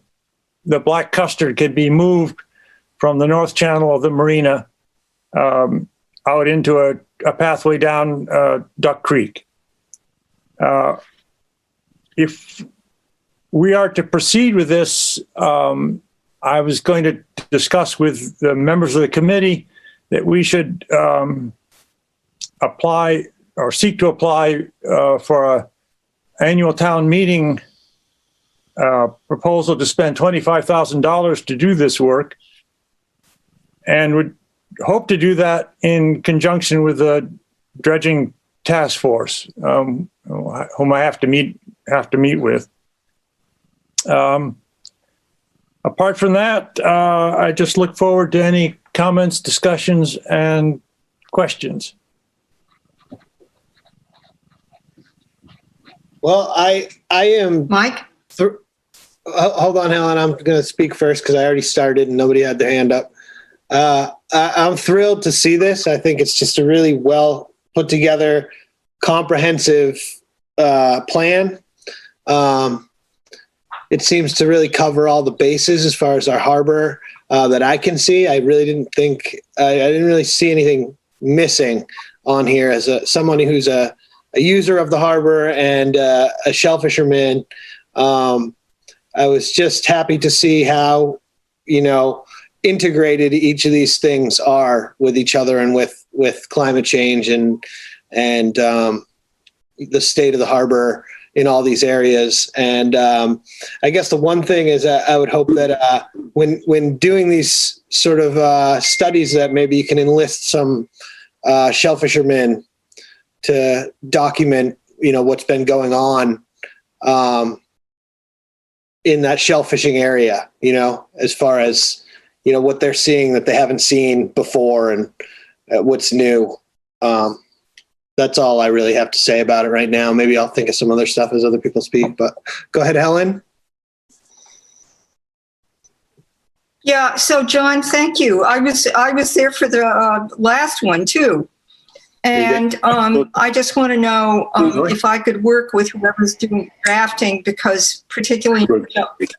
black custard can be moved from the north channel of the marina out into a pathway down Duck Creek. If we are to proceed with this, I was going to discuss with the members of the committee that we should apply or seek to apply for an annual town meeting proposal to spend $25,000 to do this work, and would hope to do that in conjunction with the dredging task force, whom I have to meet with. Apart from that, I just look forward to any comments, discussions, and questions. Well, I am. Mike? Hold on, Helen. I'm going to speak first because I already started and nobody had their hand up. I'm thrilled to see this. I think it's just a really well put together, comprehensive plan. It seems to really cover all the bases as far as our harbor that I can see. I really didn't think, I didn't really see anything missing on here as someone who's a user of the harbor and a shellfisherman. I was just happy to see how, integrated each of these things are with each other and with with climate change and the state of the harbor in all these areas. And I guess the one thing is I would hope that when doing these sort of studies, that maybe you can enlist some shellfishermen to document, what's been going on in that shellfishing area, as far as, what they're seeing that they haven't seen before and what's new. That's all I really have to say about it right now. Maybe I'll think of some other stuff as other people speak, but go ahead, Helen. Yeah. So John, thank you. I was there for the last one too. And I just want to know if I could work with whoever's doing drafting, because particularly,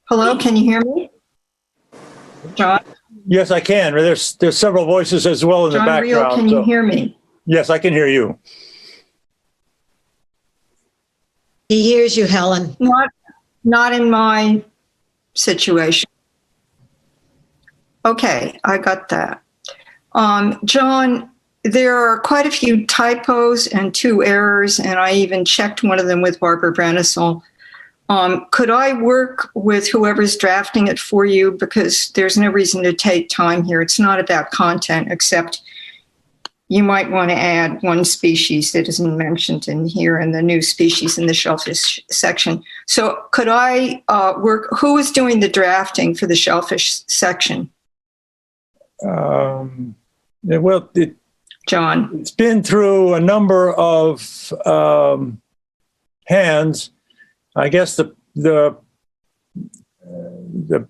hello, can you hear me? John? Yes, I can. There's several voices as well in the background. Reel, can you hear me? Yes, I can hear you. He hears you, Helen. Not in my situation. Okay, I got that. John, there are quite a few typos and 2 errors, and I even checked one of them with Barbara Brennisel. Could I work with whoever's drafting it for you? Because there's no reason to take time here. It's not about content, except you might want to add one species that isn't mentioned in here and the new species in the shellfish section. So could I work, who is doing the drafting for the shellfish section? John. It's been through a number of hands. I guess the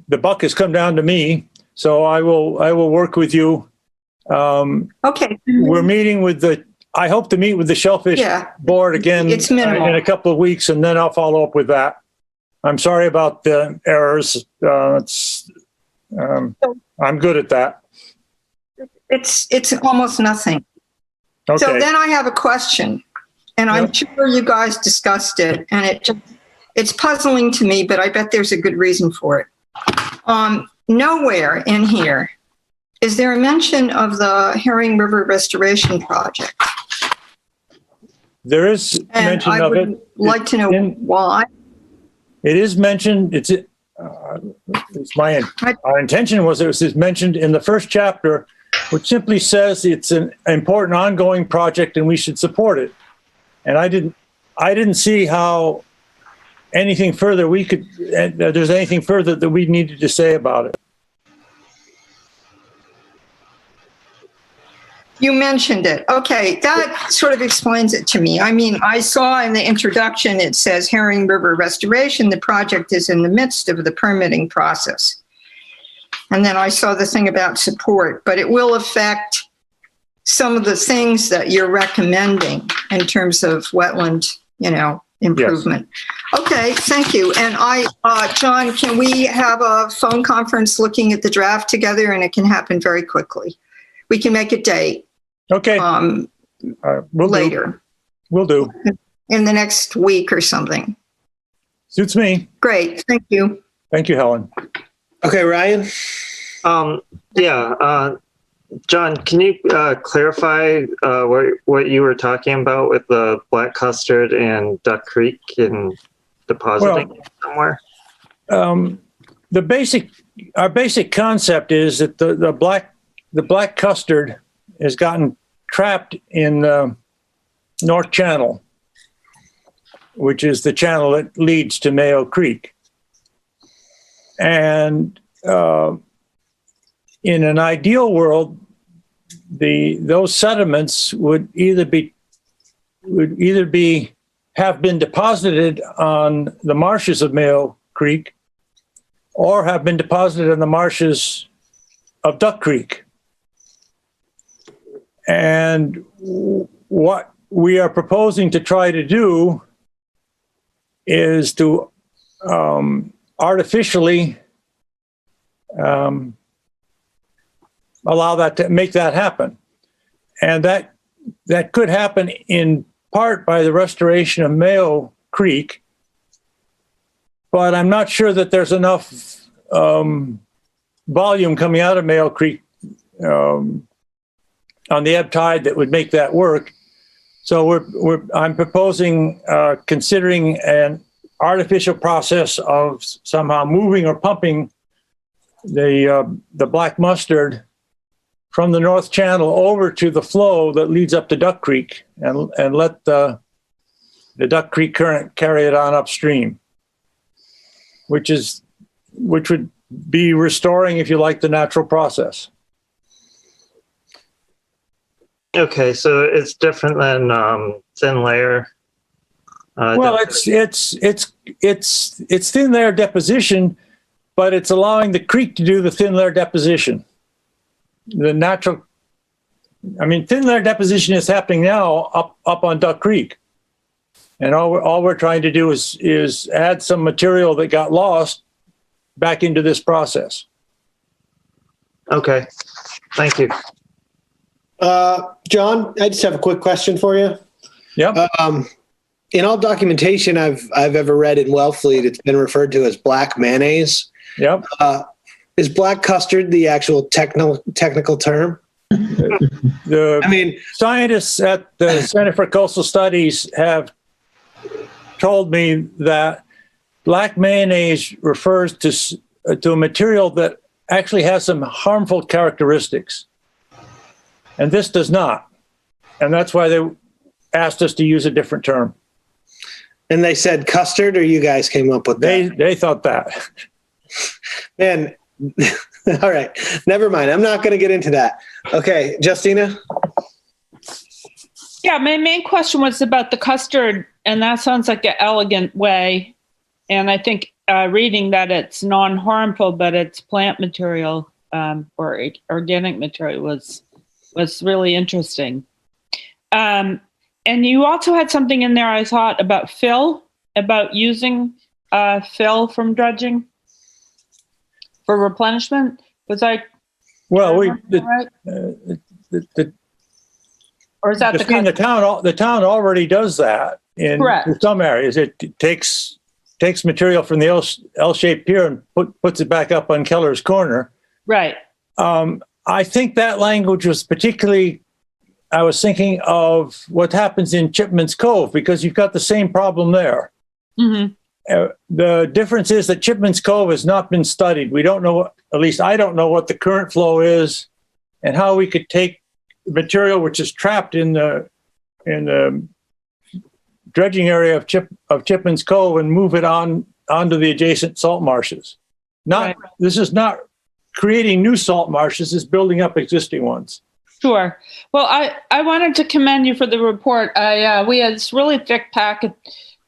buck has come down to me, so I will work with you. Okay. We're meeting with I hope to meet with the shellfish board again in a couple of weeks, and then I'll follow up with that. I'm sorry about the errors. I'm good at that. It's almost nothing. Okay. So then I have a question, and I'm sure you guys discussed it, and it's puzzling to me, but I bet there's a good reason for it. Nowhere in here is there a mention of the Herring River Restoration Project. There is mention of it. I would like to know why. It is mentioned. Our intention was it was mentioned in the first chapter, which simply says it's an important ongoing project and we should support it. And I didn't see how anything further there's anything further that we needed to say about it. You mentioned it. Okay, that sort of explains it to me. I mean, I saw in the introduction, it says Herring River Restoration. The project is in the midst of the permitting process. And then I saw the thing about support, but it will affect some of the things that you're recommending in terms of wetland, improvement. Yes. Okay, thank you. And John, can we have a phone conference looking at the draft together, and it can happen very quickly? We can make a date. Okay. Later. We'll do. In the next week or something. Suits me. Great. Thank you. Thank you, Helen. Okay, Ryan. John, can you clarify what you were talking about with the black custard and Duck Creek and depositing somewhere? Our basic concept is that the black custard has gotten trapped in the North Channel, which is the channel that leads to Mayo Creek. And in an ideal world, those sediments would either have been deposited on the marshes of Mayo Creek or have been deposited in the marshes of Duck Creek. And what we are proposing to try to do is to artificially allow that to make that happen. And that could happen in part by the restoration of Mayo Creek, but I'm not sure that there's enough volume coming out of Mayo Creek on the ebb tide that would make that work. So I'm proposing considering an artificial process of somehow moving or pumping the black mustard from the North Channel over to the flow that leads up to Duck Creek, and let the Duck Creek current carry it on upstream, which would be restoring, if you like, the natural process. Okay, so it's different than thin layer. Well, it's thin layer deposition, but it's allowing the creek to do the thin layer deposition. Thin layer deposition is happening now up on Duck Creek, and all we're trying to do is add some material that got lost back into this process. Okay, thank you. John, I just have a quick question for you. Yeah. In all documentation I've ever read in Wellfleet, it's been referred to as black mayonnaise. Yep. Is black custard the actual technical term? Scientists at the Center for Coastal Studies have told me that black mayonnaise refers to a material that actually has some harmful characteristics. And this does not. And that's why they asked us to use a different term. And they said custard, or you guys came up with that? They thought that. Man, all right. Never mind. I'm not going to get into that. Okay, Justina? Yeah, my main question was about the custard, and that sounds like an elegant way. And I think reading that it's non-harmful, but it's plant material or organic material was really interesting. And you also had something in there, I thought, about fill, about using fill from dredging for replenishment. Was I? Well, right? Or is that the town already does that in some areas. It takes material from the L-shaped pier and puts it back up on Keller's Corner. Right. I think that language was particularly, I was thinking of what happens in Chipman's Cove, because you've got the same problem there. Mm-hmm. The difference is that Chipman's Cove has not been studied. We don't know, at least I don't know, what the current flow is and how we could take material which is trapped in the dredging area of Chipman's Cove and move it onto the adjacent salt marshes. This is not creating new salt marshes, is building up existing ones. Sure. Well, I wanted to commend you for the report. We had this really thick packet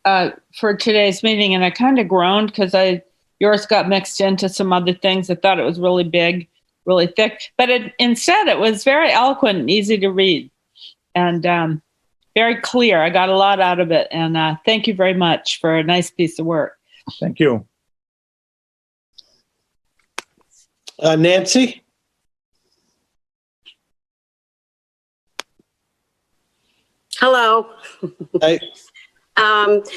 for today's meeting, and I kind of groaned because yours got mixed into some other things. I thought it was really big, really thick, but instead it was very eloquent and easy to read, and very clear. I got a lot out of it, and thank you very much for a nice piece of work. Thank you. Nancy? Hello. Hi.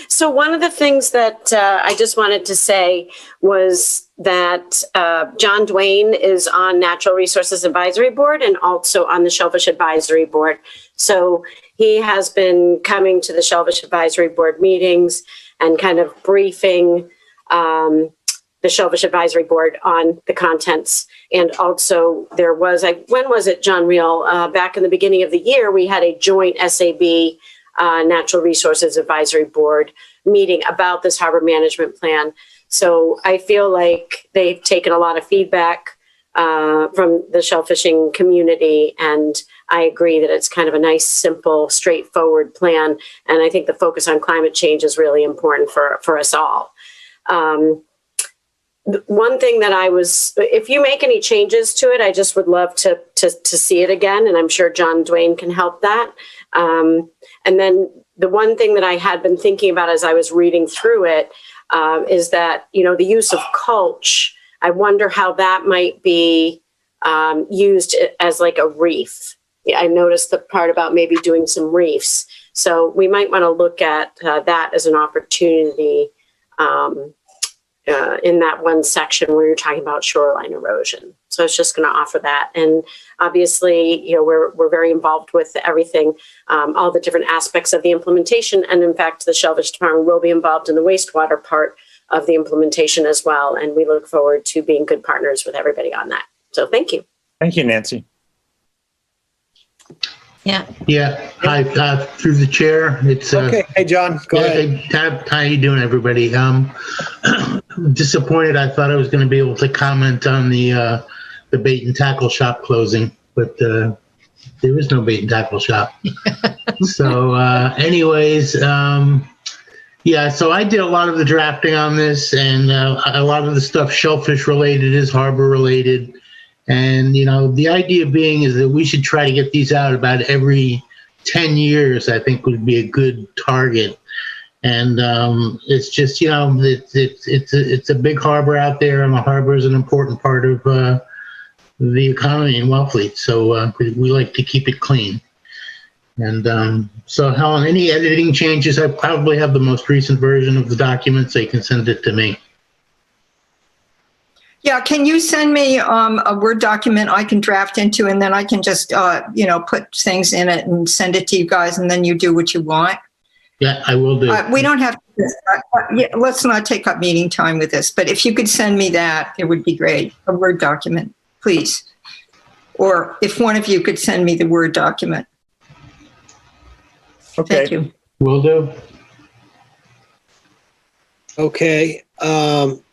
So one of the things that I just wanted to say was that John Duane is on Natural Resources Advisory Board and also on the Shellfish Advisory Board. So he has been coming to the Shellfish Advisory Board meetings and kind of briefing the Shellfish Advisory Board on the contents. And also there was, when was it, John Reel? Back in the beginning of the year, we had a joint SAB Natural Resources Advisory Board meeting about this harbor management plan. So I feel like they've taken a lot of feedback from the shellfishing community, and I agree that it's kind of a nice, simple, straightforward plan. And I think the focus on climate change is really important for us all. One thing that if you make any changes to it, I just would love to see it again, and I'm sure John Duane can help that. And then the one thing that I had been thinking about as I was reading through it is that, the use of culch, I wonder how that might be used as like a reef. I noticed the part about maybe doing some reefs. So we might want to look at that as an opportunity in that one section where you're talking about shoreline erosion. So it's just going to offer that. And obviously, we're very involved with everything, all the different aspects of the implementation. And in fact, the Shellfish Department will be involved in the wastewater part of the implementation as well. And we look forward to being good partners with everybody on that. So thank you. Thank you, Nancy. Yeah. Yeah. Hi, through the chair. It's okay. Hey, John, go ahead. How you doing, everybody? Disappointed. I thought I was going to be able to comment on the bait and tackle shop closing, but there is no bait and tackle shop. So, anyways, yeah. So I did a lot of the drafting on this, and a lot of the stuff shellfish related is harbor related. And, the idea being is that we should try to get these out about every 10 years, I think would be a good target. And it's just, it's a big harbor out there, and the harbor is an important part of the economy in Wellfleet. So we like to keep it clean. And so, Helen, any editing changes? I probably have the most recent version of the document, so you can send it to me. Yeah, can you send me a Word document I can draft into, and then I can just, put things in it and send it to you guys, and then you do what you want? Yeah, I will do. We don't have to, let's not take up meeting time with this, but if you could send me that, it would be great, a Word document, please. Or if one of you could send me the Word document. Okay. Thank you. Will do. Okay.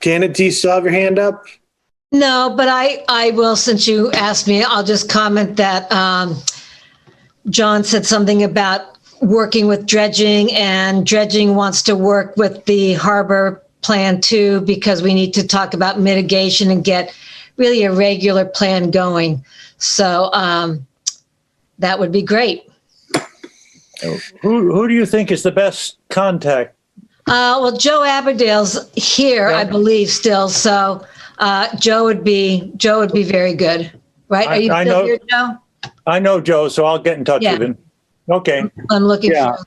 Janet, do you still have your hand up? No, but I will, since you asked me, I'll just comment that John said something about working with dredging, and dredging wants to work with the harbor plan too, because we need to talk about mitigation and get really a regular plan going. So that would be great. Who do you think is the best contact? Well, Joe Aberdale's here, I believe, still. So Joe would be very good, right? Are you still here, Joe? I know Joe, so I'll get in touch with him. Okay. I'm looking for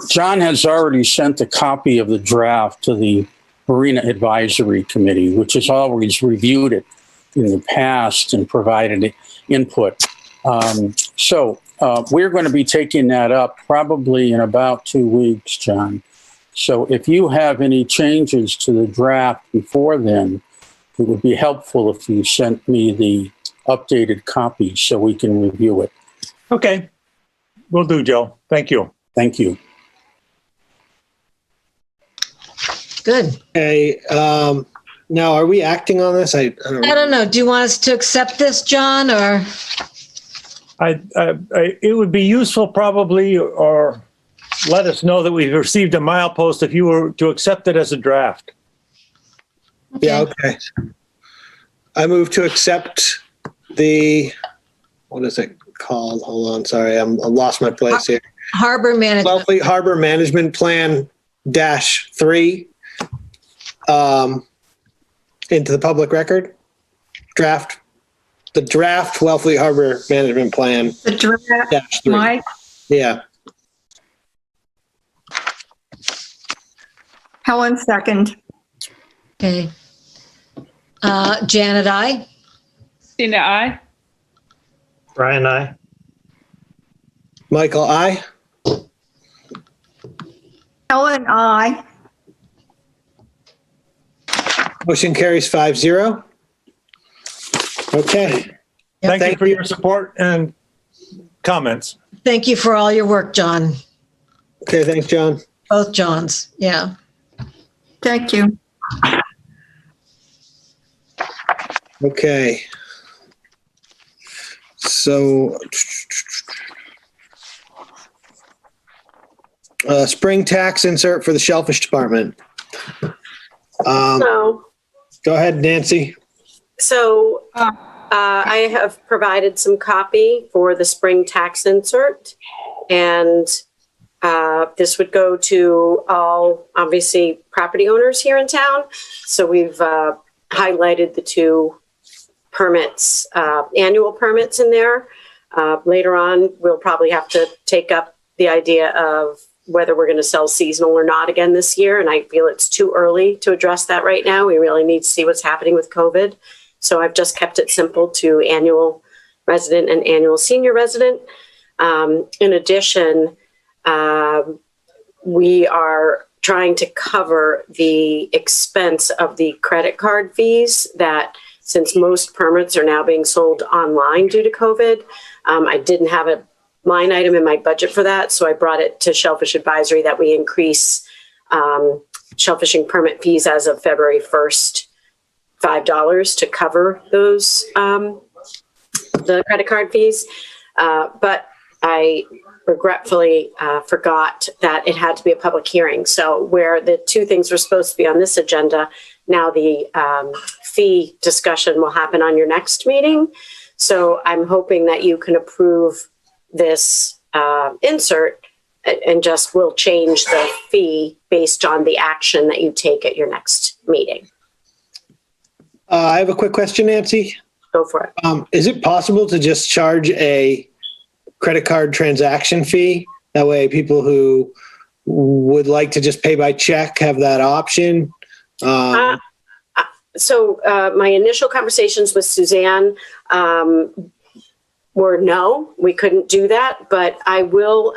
John has already sent a copy of the draft to the Marina Advisory Committee, which has always reviewed it in the past and provided input. So we're going to be taking that up probably in about 2 weeks, John. So if you have any changes to the draft before then, it would be helpful if you sent me the updated copy so we can review it. Okay. Will do, Joe. Thank you. Thank you. Good. Okay. Now, are we acting on this? I don't know. Do you want us to accept this, John, or? It would be useful probably, or let us know that we've received a milepost if you were to accept it as a draft. Okay. Yeah, okay. I move to accept the, what is it called? Hold on, sorry, I lost my place here. Harbor Management. Wellfleet Harbor Management Plan -3 into the public record. Draft. The draft Wellfleet Harbor Management Plan. The draft, -3. Mike? Yeah. Helen, second. Okay. Janet, aye. Christina, aye. Brian, aye. Michael, aye. Helen, aye. Motion carries 5-0. Okay. Thank you for your support and comments. Thank you for all your work, John. Okay, thanks, John. Both Johns, yeah. Thank you. Okay. So, spring tax insert for the Shellfish Department. So, go ahead, Nancy. So I have provided some copy for the spring tax insert, and this would go to all, obviously, property owners here in town. So we've highlighted the 2 permits, annual permits in there. Later on, we'll probably have to take up the idea of whether we're going to sell seasonal or not again this year. And I feel it's too early to address that right now. We really need to see what's happening with COVID. So I've just kept it simple to annual resident and annual senior resident. In addition, we are trying to cover the expense of the credit card fees that, since most permits are now being sold online due to COVID, I didn't have a line item in my budget for that. So I brought it to Shellfish Advisory that we increase shellfishing permit fees as of February 1st, $5 to cover those, the credit card fees. But I regretfully forgot that it had to be a public hearing. So where the two things were supposed to be on this agenda, now the fee discussion will happen on your next meeting. So I'm hoping that you can approve this insert and just will change the fee based on the action that you take at your next meeting. I have a quick question, Nancy. Go for it. Is it possible to just charge a credit card transaction fee? That way people who would like to just pay by check have that option. So my initial conversations with Suzanne were no, we couldn't do that, but I will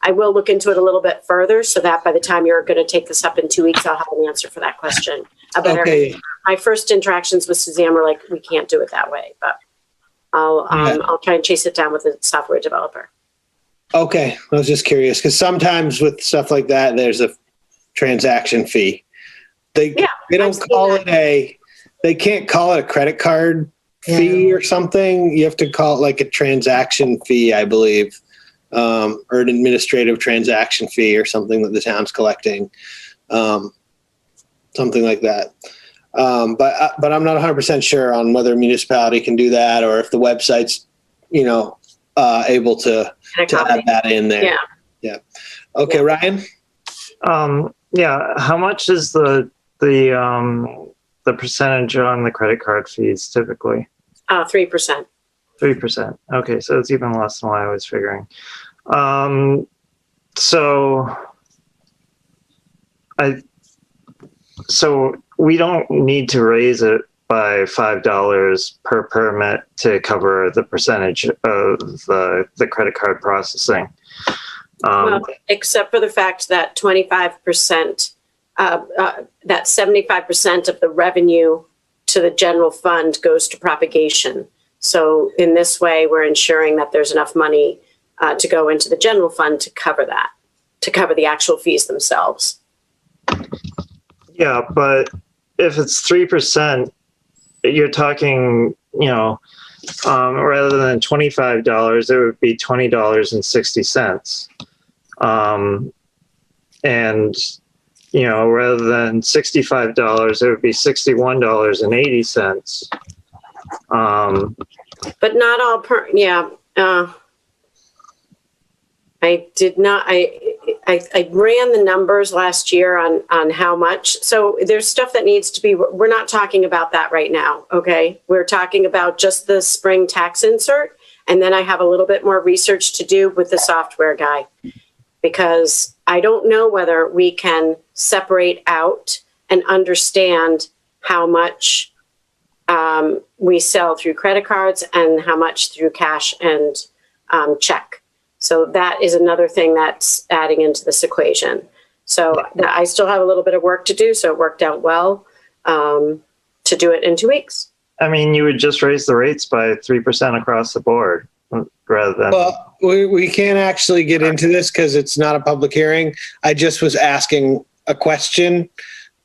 look into it a little bit further so that by the time you're going to take this up in 2 weeks, I'll have an answer for that question. Okay. My first interactions with Suzanne were like, we can't do it that way, but I'll try and chase it down with the software developer. Okay. I was just curious because sometimes with stuff like that, there's a transaction fee. They don't call it they can't call it a credit card fee or something. You have to call it like a transaction fee, I believe, or an administrative transaction fee or something that the town's collecting, something like that. But I'm not 100% sure on whether a municipality can do that or if the website's, able to add that in there. Yeah. Okay, Ryan. How much is the percentage on the credit card fees typically? 3%. 3%. Okay, so it's even less than what I was figuring. So we don't need to raise it by $5 per permit to cover the percentage of the credit card processing. Well, except for the fact that 25%, that 75% of the revenue to the general fund goes to propagation. So in this way, we're ensuring that there's enough money to go into the general fund to cover that, to cover the actual fees themselves. Yeah, but if it's 3%, you're talking, rather than $25, it would be $20.60. And, rather than $65, it would be $61.80. But not all I did not, I ran the numbers last year on how much. So there's stuff that needs to be, we're not talking about that right now. Okay. We're talking about just the spring tax insert. And then I have a little bit more research to do with the software guy, because I don't know whether we can separate out and understand how much we sell through credit cards and how much through cash and check. So that is another thing that's adding into this equation. So I still have a little bit of work to do. So it worked out well to do it in 2 weeks. I mean, you would just raise the rates by 3% across the board rather than. Well, we can't actually get into this because it's not a public hearing. I just was asking a question,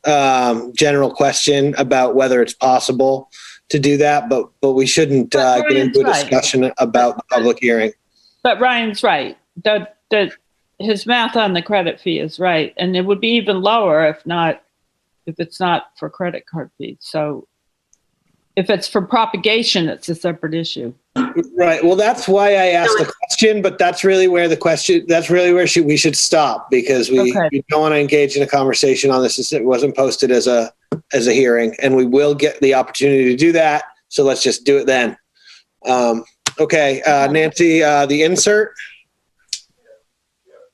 general question about whether it's possible to do that, but we shouldn't get into a discussion about the public hearing. But Ryan's right. That his math on the credit fee is right, and it would be even lower if it's not for credit card fees. So if it's for propagation, it's a separate issue. Right. Well, that's why I asked the question, but that's really where we should stop, because we don't want to engage in a conversation on this. It wasn't posted as a hearing, and we will get the opportunity to do that. So let's just do it then. Okay, Nancy, the insert.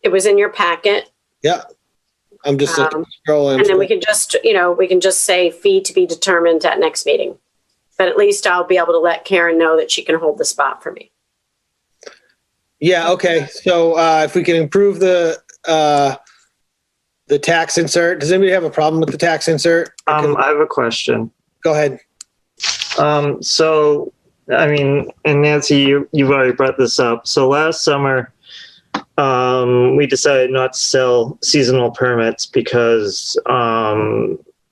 It was in your packet. Yeah. I'm just Um, scrolling. And then we can just, we can just say fee to be determined at next meeting. But at least I'll be able to let Karen know that she can hold the spot for me. Yeah, okay. So if we can improve the tax insert, does anybody have a problem with the tax insert? I have a question. Go ahead. So, I mean, and Nancy, you've already brought this up. So last summer, we decided not to sell seasonal permits because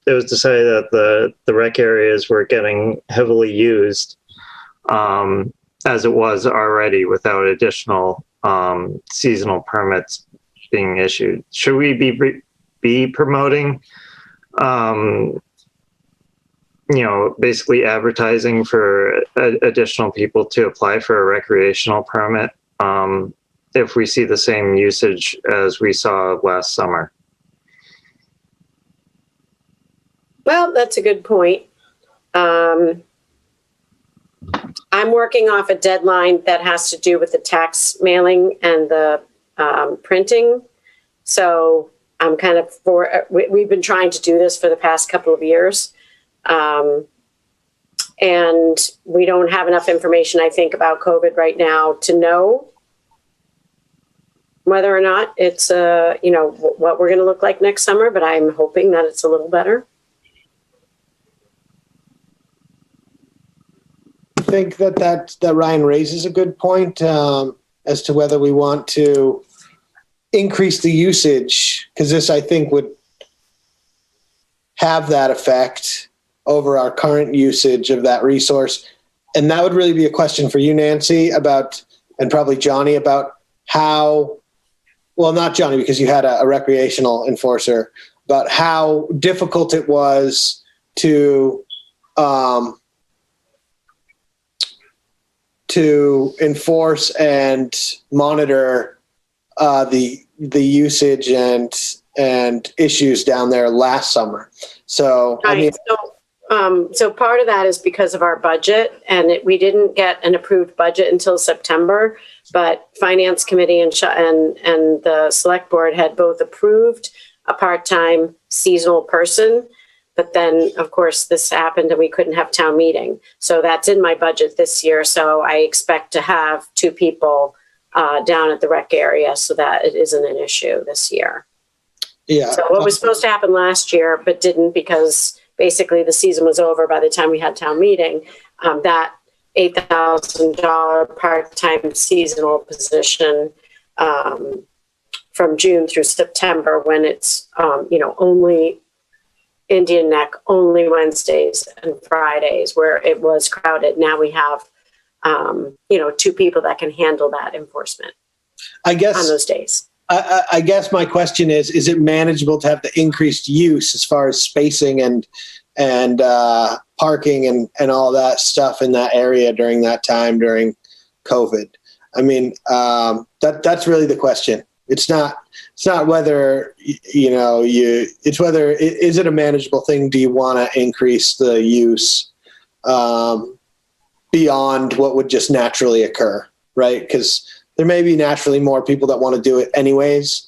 it was decided that the rec areas were getting heavily used as it was already without additional seasonal permits being issued. Should we be promoting, basically advertising for additional people to apply for a recreational permit if we see the same usage as we saw last summer? Well, that's a good point. I'm working off a deadline that has to do with the tax mailing and the printing. So I'm kind of we've been trying to do this for the past couple of years. And we don't have enough information, I think, about COVID right now to know whether or not it's, what we're going to look like next summer, but I'm hoping that it's a little better. I think that Ryan raises a good point as to whether we want to increase the usage, because this, I think, would have that effect over our current usage of that resource. And that would really be a question for you, Nancy, and probably Johnny, about how, well, not Johnny, because you had a recreational enforcer, about how difficult it was to enforce and monitor the usage and issues down there last summer. So, right. I mean, so part of that is because of our budget, and we didn't get an approved budget until September, but Finance Committee and the Select Board had both approved a part-time seasonal person. But then, of course, this happened and we couldn't have town meeting. So that's in my budget this year. So I expect to have 2 people down at the rec area so that it isn't an issue this year. Yeah. So what was supposed to happen last year, but didn't because basically the season was over by the time we had town meeting, that $8,000 part-time seasonal position from June through September, when it's, only Indian Neck, only Wednesdays and Fridays where it was crowded. Now we have, 2 people that can handle that enforcement, I guess, on those days. I guess my question is it manageable to have the increased use as far as spacing and parking and all that stuff in that area during that time during COVID? I mean, that's really the question. It's not whether, it's whether, is it a manageable thing? Do you want to increase the use beyond what would just naturally occur, right? Because there may be naturally more people that want to do it anyways.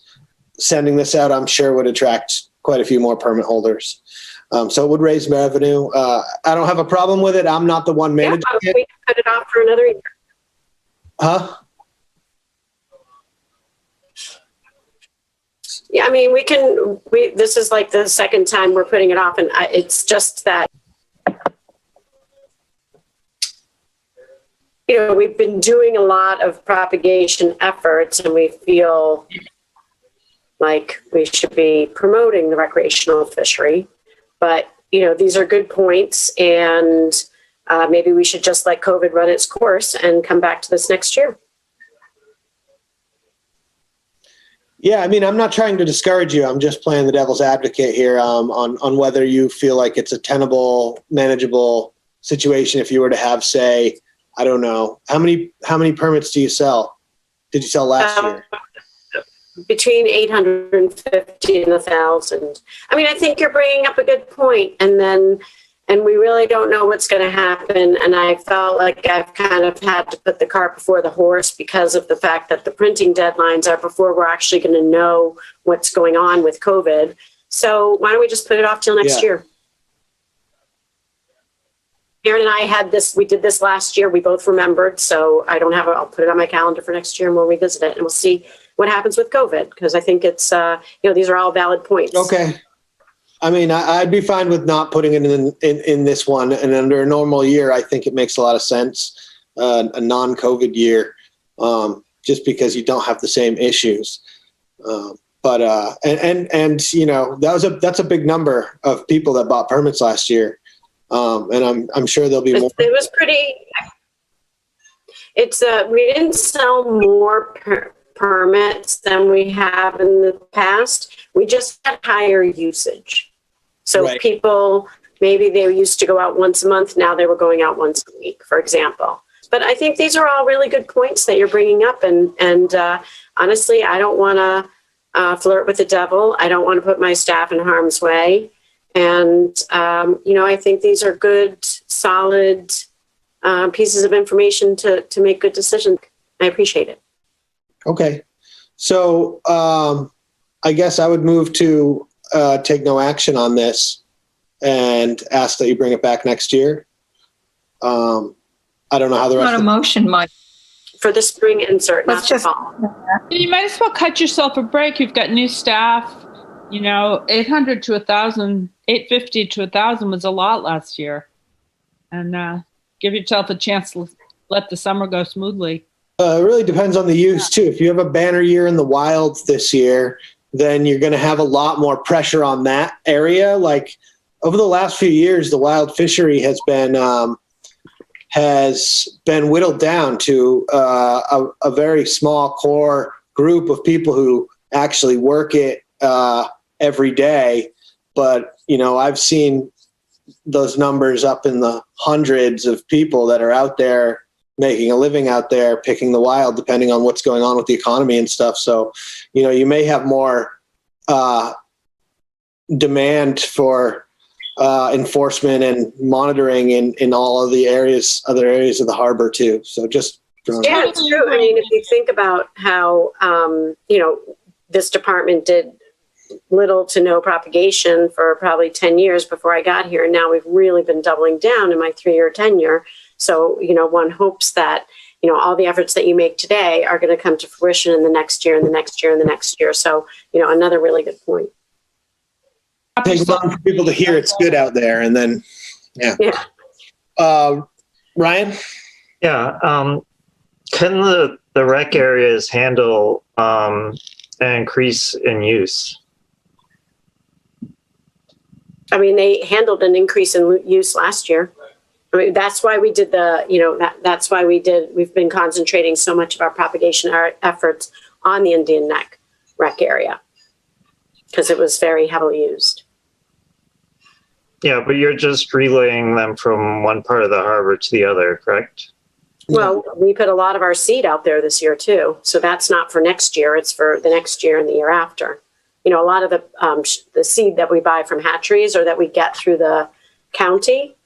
Sending this out, I'm sure, would attract quite a few more permit holders. So it would raise revenue. I don't have a problem with it. I'm not the one managing it. We can put it off for another year. Huh? Yeah, I mean, this is like the second time we're putting it off, and it's just that, we've been doing a lot of propagation efforts, and we feel like we should be promoting the recreational fishery. But, these are good points, and maybe we should just let COVID run its course and come back to this next year. Yeah, I mean, I'm not trying to discourage you. I'm just playing the devil's advocate here on whether you feel like it's a tenable, manageable situation if you were to have, say, I don't know, how many permits do you sell? Did you sell last year? Between 850 and 1,000. I mean, I think you're bringing up a good point. And then and we really don't know what's going to happen. And I felt like I've kind of had to put the cart before the horse because of the fact that the printing deadlines are before we're actually going to know what's going on with COVID. So why don't we just put it off till next year? Aaron and I had this, we did this last year. We both remembered. So I don't have it. I'll put it on my calendar for next year and we'll revisit it and we'll see what happens with COVID. Because I think it's, these are all valid points. Okay. I mean, I'd be fine with not putting it in this one. And under a normal year, I think it makes a lot of sense. A non-COVID year, just because you don't have the same issues. That's a big number of people that bought permits last year. And I'm sure there'll be more. It was pretty. We didn't sell more permits than we have in the past. We just had higher usage. So Right. People, maybe they used to go out once a month. Now they were going out once a week, for example. But I think these are all really good points that you're bringing up. And honestly, I don't want to flirt with the devil. I don't want to put my staff in harm's way. And, I think these are good, solid pieces of information to make good decisions. I appreciate it. Okay. So I guess I would move to take no action on this and ask that you bring it back next year. I don't know how the rest Not a motion, Mike. For the spring insert, not the fall. You might as well cut yourself a break. You've got new staff. 800 to 1,000, 850 to 1,000 was a lot last year. And give yourself a chance to let the summer go smoothly. It really depends on the use too. If you have a banner year in the wild this year, then you're going to have a lot more pressure on that area. Like over the last few years, the wild fishery has been whittled down to a very small core group of people who actually work it every day. But, I've seen those numbers up in the hundreds of people that are out there making a living out there, picking the wild, depending on what's going on with the economy and stuff. So, you may have more demand for enforcement and monitoring in all of the other areas of the harbor too. So just yeah, it's true. I mean, if you think about how this department did little to no propagation for probably 10 years before I got here, and now we've really been doubling down in my 3-year tenure. So one hopes that all the efforts that you make today are going to come to fruition in the next year and the next year and the next year. So another really good point. It takes long for people to hear it's good out there, and then yeah. Ryan? Yeah. Can the rec areas handle an increase in use? I mean, they handled an increase in use last year. I mean, that's why we did we've been concentrating so much of our propagation efforts on the Indian Neck rec area because it was very heavily used. Yeah, but you're just relaying them from one part of the harbor to the other, correct? Well, we put a lot of our seed out there this year too. So that's not for next year. It's for the next year and the year after. A lot of the seed that we buy from hatcheries or that we get through the county,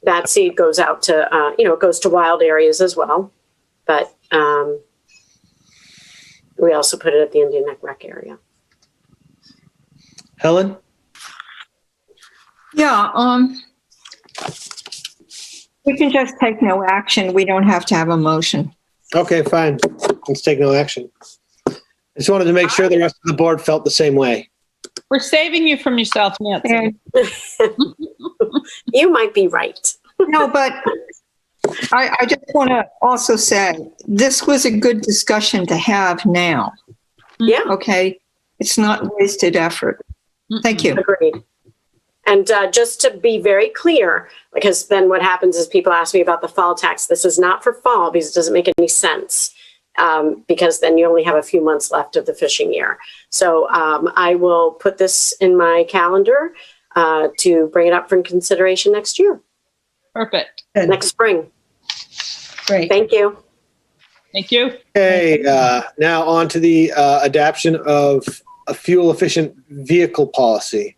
that seed goes out to, it goes to wild areas as well. But we also put it at the Indian Neck Rec area. Helen? Yeah, we can just take no action. We don't have to have a motion. Okay, fine. Let's take no action. I just wanted to make sure the rest of the board felt the same way. We're saving you from yourself, Nancy. You might be right. No, but I just want to also say this was a good discussion to have now. Yeah. Okay. It's not wasted effort. Thank you. Agreed. And just to be very clear, because then what happens is people ask me about the fall tax. This is not for fall because it doesn't make any sense. Because then you only have a few months left of the fishing year. So I will put this in my calendar to bring it up for consideration next year. Perfect. Next spring. Great. Thank you. Thank you. Okay, now on to the adoption of a fuel-efficient vehicle policy.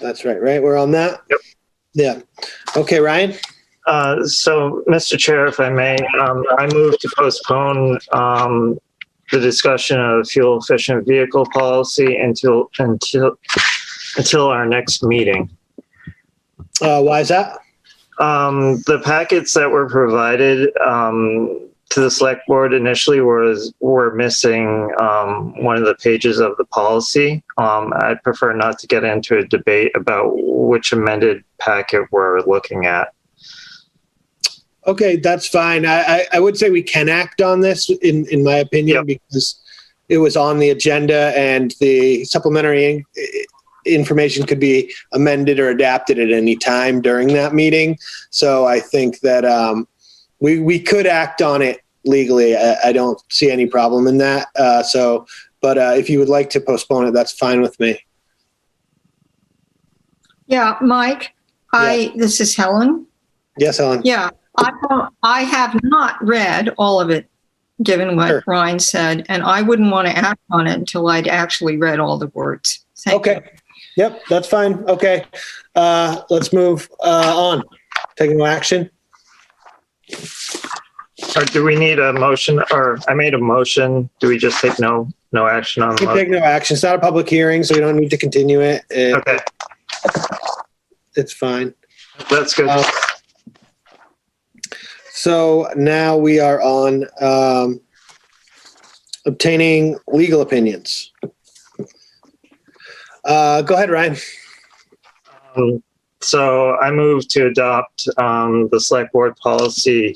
That's right, right? We're on that? Yep. Yeah. Okay, Ryan? So, Mr. Chair, if I may, I move to postpone the discussion of fuel efficient vehicle policy until our next meeting. Why is that? The packets that were provided to the select board initially were missing one of the pages of the policy. I'd prefer not to get into a debate about which amended packet we're looking at. Okay, that's fine. I would say we can act on this, in my opinion, because it was on the agenda and the supplementary information could be amended or adapted at any time during that meeting. So I think that we could act on it legally. I don't see any problem in that. But if you would like to postpone it, that's fine with me. Yeah, Mike, this is Helen. Yes, Helen. Yeah, I have not read all of it, given what Ryan said, and I wouldn't want to act on it until I'd actually read all the words. Thank you. Yep, that's fine. Okay. Let's move on. Taking no action. Or do we need a motion? Or I made a motion. Do we just take no action on the We motion? take no action. It's not a public hearing, so we don't need to continue it. Okay. It's fine. That's good. So now we are on obtaining legal opinions. Go ahead, Ryan. So I move to adopt the select board policy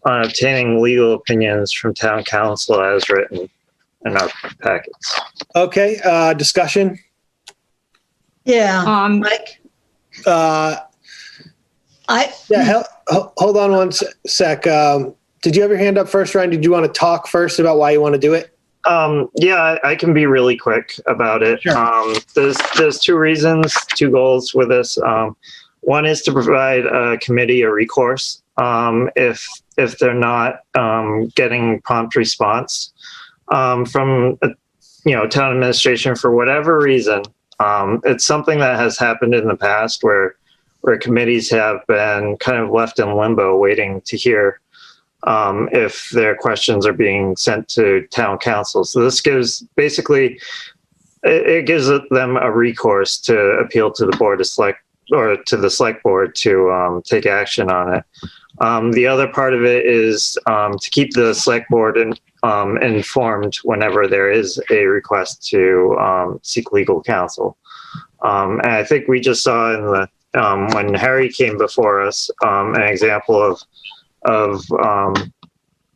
on obtaining legal opinions from town council as written in our packets. Okay, discussion. Yeah, Mike. Hold on one sec. Did you have your hand up first, Ryan? Did you want to talk first about why you want to do it? Yeah, I can be really quick about it. Sure. There's two reasons, two goals with this. One is to provide a committee a recourse if they're not getting prompt response from town administration for whatever reason. It's something that has happened in the past where committees have been kind of left in limbo waiting to hear if their questions are being sent to town council. So this gives basically, it gives them a recourse to appeal to the board of select or to the select board to take action on it. The other part of it is to keep the select board informed whenever there is a request to seek legal counsel. And I think we just saw in the when Harry came before us, an example of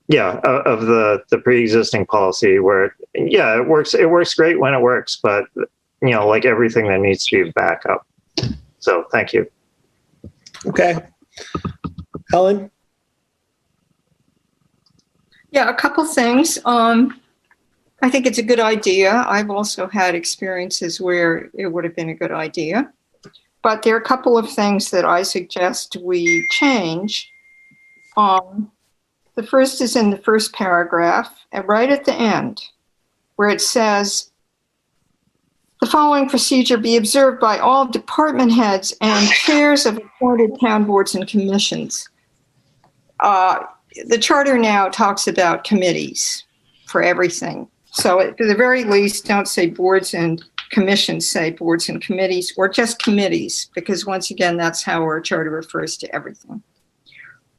the pre-existing policy where, it works great when it works, but like everything, there needs to be a backup. So thank you. Okay. Helen? Yeah, a couple things. I think it's a good idea. I've also had experiences where it would have been a good idea. But there are a couple of things that I suggest we change. The first is in the first paragraph, and right at the end, where it says, the following procedure be observed by all department heads and chairs of appointed town boards and commissions. The charter now talks about committees for everything. So at the very least, don't say boards and commissions, say boards and committees, or just committees, because once again, that's how our charter refers to everything.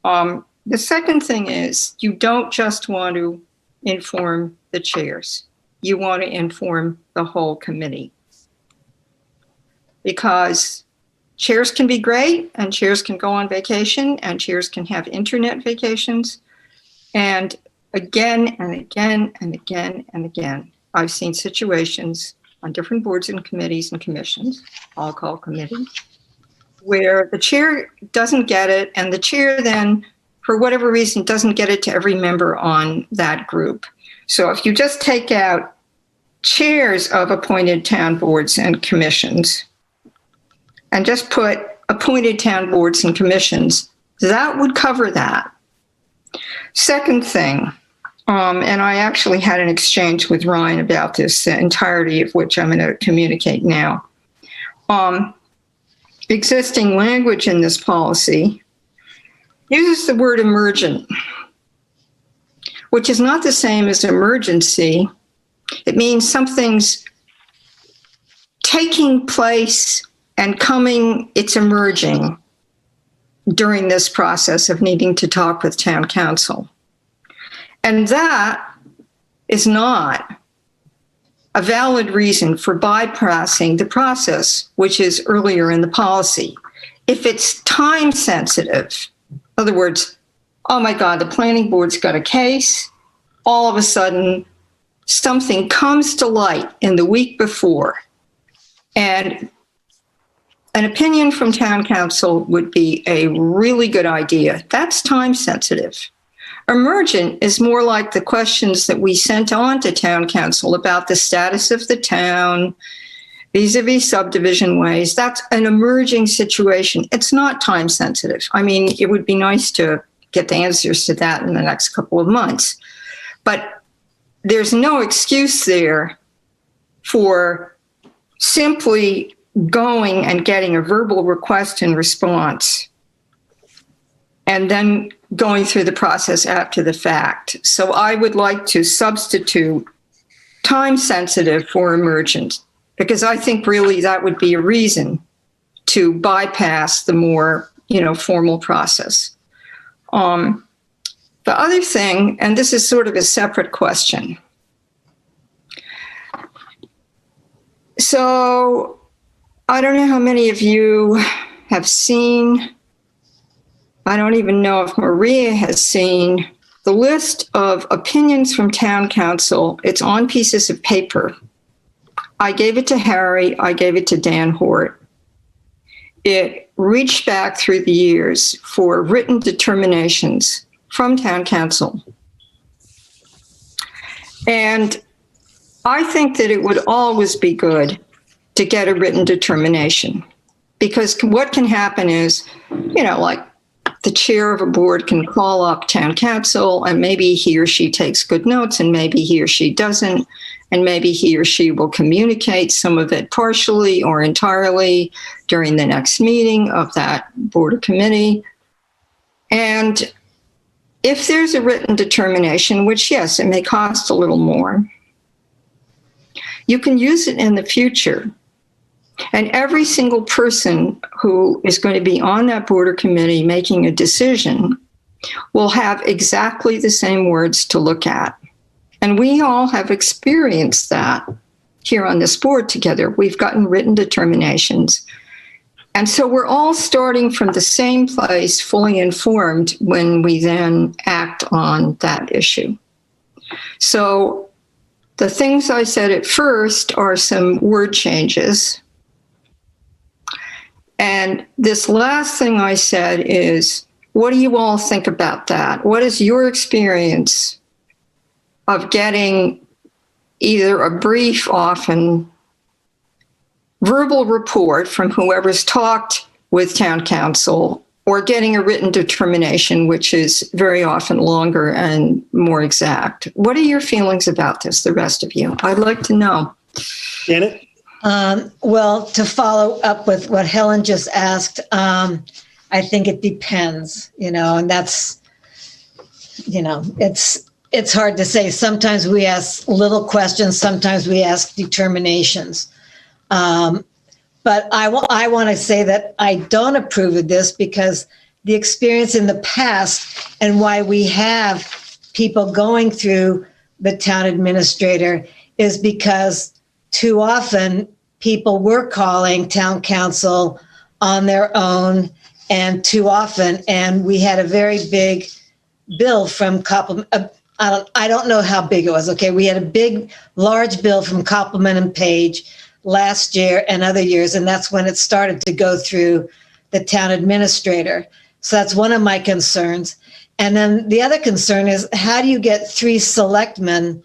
The second thing is you don't just want to inform the chairs. You want to inform the whole committee. Because chairs can be great, and chairs can go on vacation, and chairs can have internet vacations. And again and again and again and again, I've seen situations on different boards and committees and commissions, I'll call committees, where the chair doesn't get it, and the chair then, for whatever reason, doesn't get it to every member on that group. So if you just take out chairs of appointed town boards and commissions, and just put appointed town boards and commissions, that would cover that. Second thing, and I actually had an exchange with Ryan about this, the entirety of which I'm going to communicate now. existing language in this policy uses the word emergent, which is not the same as emergency. It means something's taking place and coming, it's emerging during this process of needing to talk with town council. And that is not a valid reason for bypassing the process, which is earlier in the policy. If it's time sensitive, in other words, oh my God, the planning board's got a case, all of a sudden something comes to light in the week before, and an opinion from town council would be a really good idea. That's time sensitive. Emergent is more like the questions that we sent on to town council about the status of the town, vis-a-vis subdivision ways. That's an emerging situation. It's not time sensitive. I mean, it would be nice to get the answers to that in the next couple of months. But there's no excuse there for simply going and getting a verbal request and response and then going through the process after the fact. So I would like to substitute time sensitive for emergent, because I think really that would be a reason to bypass the more, formal process. The other thing, and this is sort of a separate question. So I don't know how many of you have seen, I don't even know if Maria has seen the list of opinions from town council. It's on pieces of paper. I gave it to Harry. I gave it to Dan Hort. It reached back through the years for written determinations from town council. And I think that it would always be good to get a written determination, because what can happen is, like the chair of a board can call up town council, and maybe he or she takes good notes, and maybe he or she doesn't, and maybe he or she will communicate some of it partially or entirely during the next meeting of that board or committee. And if there's a written determination, which yes, it may cost a little more, you can use it in the future. And every single person who is going to be on that board or committee making a decision will have exactly the same words to look at. And we all have experienced that here on this board together. We've gotten written determinations. And so we're all starting from the same place, fully informed, when we then act on that issue. So the things I said at first are some word changes. And this last thing I said is, what do you all think about that? What is your experience of getting either a brief, often verbal report from whoever's talked with town council, or getting a written determination, which is very often longer and more exact? What are your feelings about this, the rest of you? I'd like to know. Janet? Well, to follow up with what Helen just asked, I think it depends, and that's, it's hard to say. Sometimes we ask little questions, sometimes we ask determinations. But I want to say that I don't approve of this, because the experience in the past and why we have people going through the town administrator is because too often people were calling town council on their own, and too often, and we had a very big bill from Copeland. I don't know how big it was. Okay, we had a large bill from Copeland and Page last year and other years, and that's when it started to go through the town administrator. So that's one of my concerns. And then the other concern is, how do you get 3 selectmen,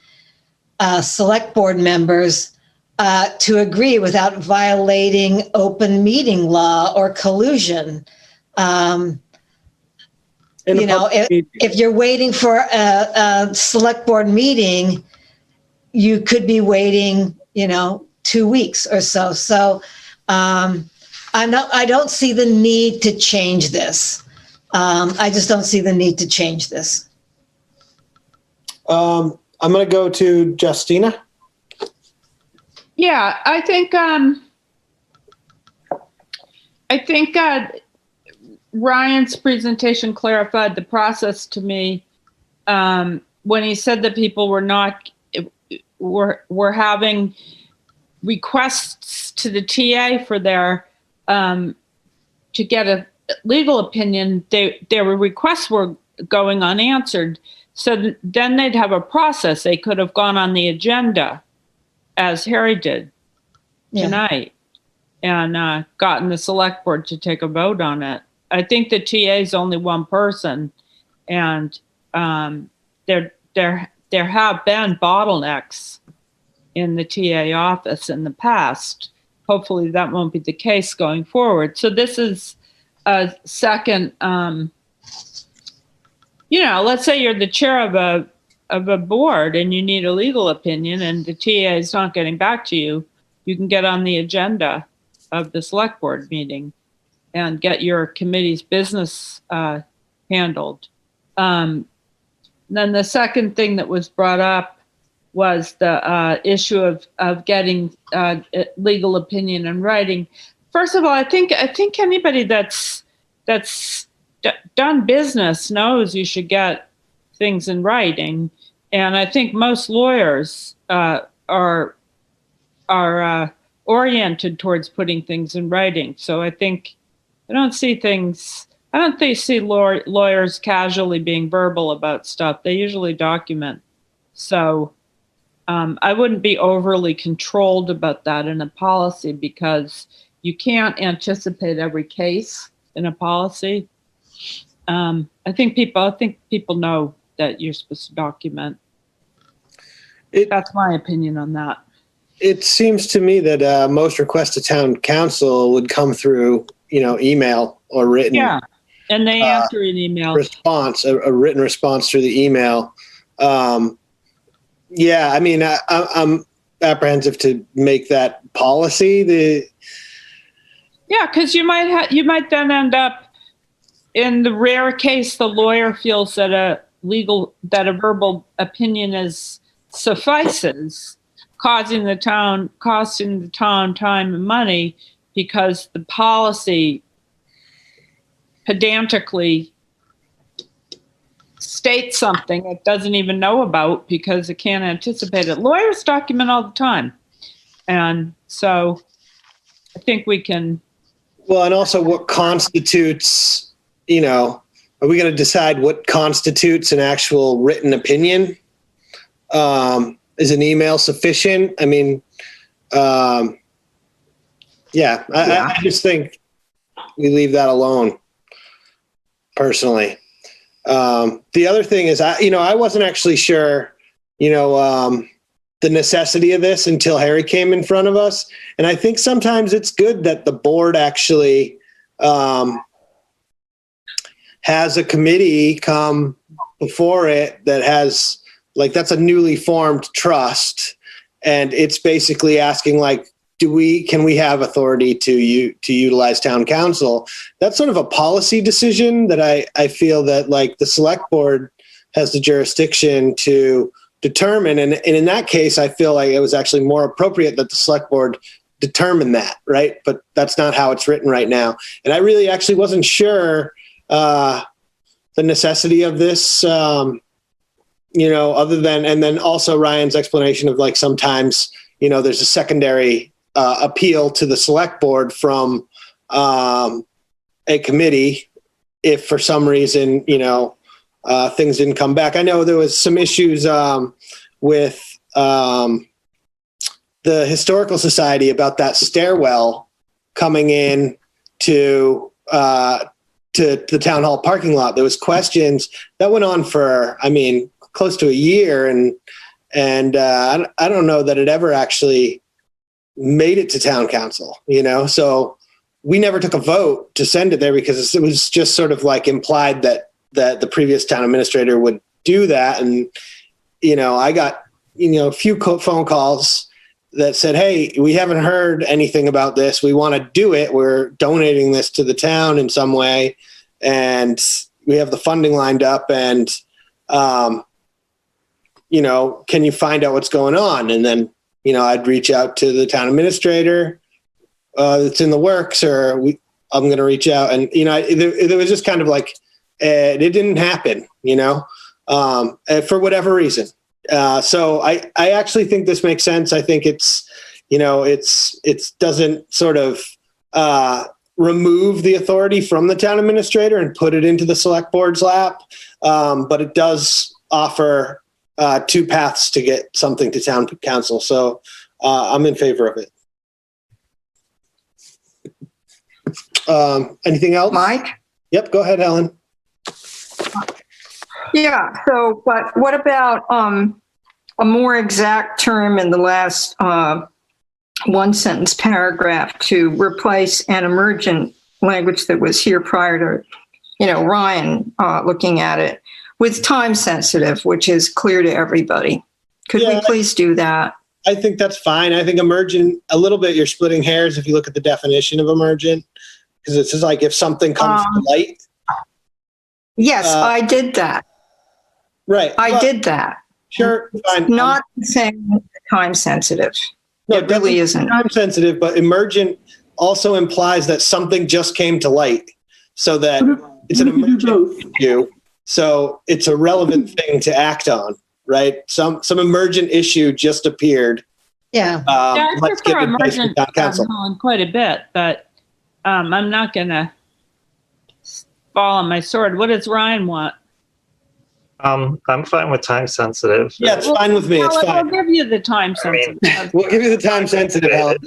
select board members, to agree without violating open meeting law or collusion? If you're waiting for a select board meeting, you could be waiting, 2 weeks or so. So I I don't see the need to change this. I just don't see the need to change this. I'm going to go to Justina. Yeah, I think Ryan's presentation clarified the process to me when he said that people were having requests to the TA for their to get a legal opinion. Their requests were going unanswered. So then they'd have a process. They could have gone on the agenda, as Harry did tonight, and gotten the select board to take a vote on it. I think the TA is only one person, and there have been bottlenecks in the TA office in the past. Hopefully that won't be the case going forward. So this is a second, let's say you're the chair of a board and you need a legal opinion and the TA is not getting back to you, you can get on the agenda of the select board meeting and get your committee's business handled. Then the second thing that was brought up was the issue of getting legal opinion in writing. First of all, I think anybody that's done business knows you should get things in writing, and I think most lawyers are oriented towards putting things in writing. So I don't see lawyers casually being verbal about stuff. They usually document. So I wouldn't be overly controlled about that in a policy, because you can't anticipate every case in a policy. I think people know that you're supposed to document. That's my opinion on that. It seems to me that most requests to town council would come through, email or written. Yeah, and they answer an email response, a written response through the email. Yeah, I mean, I'm apprehensive to make that policy. Yeah, because you might then end up, in the rare case the lawyer feels that a verbal opinion suffices, costing the town time and money, because the policy pedantically states something it doesn't even know about because it can't anticipate it. Lawyers document all the time. And so I think we can. Well, and also what constitutes, are we going to decide what constitutes an actual written opinion? Is an email sufficient? I mean, I just think we leave that alone, personally. The other thing is, I wasn't actually sure, the necessity of this until Harry came in front of us. And I think sometimes it's good that the board actually has a committee come before it that has, that's a newly formed trust. And it's basically asking, can we have authority to utilize town council? That's sort of a policy decision that I feel that the select board has the jurisdiction to determine. And in that case, I feel like it was actually more appropriate that the select board determine that, right? But that's not how it's written right now. And I really actually wasn't sure the necessity of this, other than, and then also Ryan's explanation of sometimes, there's a secondary appeal to the select board from a committee if for some reason, things didn't come back. I know there was some issues with the Historical Society about that stairwell coming in to the town hall parking lot. There was questions that went on for, close to a year. And I don't know that it ever actually made it to town council, so we never took a vote to send it there because it was just sort of implied that the previous town administrator would do that. And, I got, a few phone calls that said, hey, we haven't heard anything about this. We want to do it. We're donating this to the town in some way. And we have the funding lined up. And, you know, can you find out what's going on? And then, you know, I'd reach out to the town administrator that's in the works, or I'm going to reach out. And, you know, it was just kind of like, it didn't happen, you know, for whatever reason. So I actually think this makes sense. I think it's, you know, it doesn't sort of remove the authority from the town administrator and put it into the select board's lap. But it does offer two paths to get something to town council. So I'm in favor of it. Anything else? Mike? Yep, go ahead, Helen. Yeah, so, but what about a more exact term in the last one sentence paragraph to replace an emergent language that was here prior to, you know, Ryan looking at it with time sensitive, which is clear to everybody. Could we please do that? I think that's fine. I think emergent, a little bit, you're splitting hairs if you look at the definition of emergent, because it's just like if something comes to light. Yes, I did that. Right. I did that. Sure, fine. Not saying time sensitive. No, it really isn't. Time sensitive, but emergent also implies that something just came to light, so that it's an emergent issue. So it's a relevant thing to act on, right? Some emergent issue just appeared. Yeah. I Let's prefer give advice to emergent town council. Helen, quite a bit, but I'm not going to fall on my sword. What does Ryan want? I'm fine with time sensitive. Yeah, it's fine with me. It's Well, fine. We'll give you the time sensitive. We'll give you the time sensitive, Helen.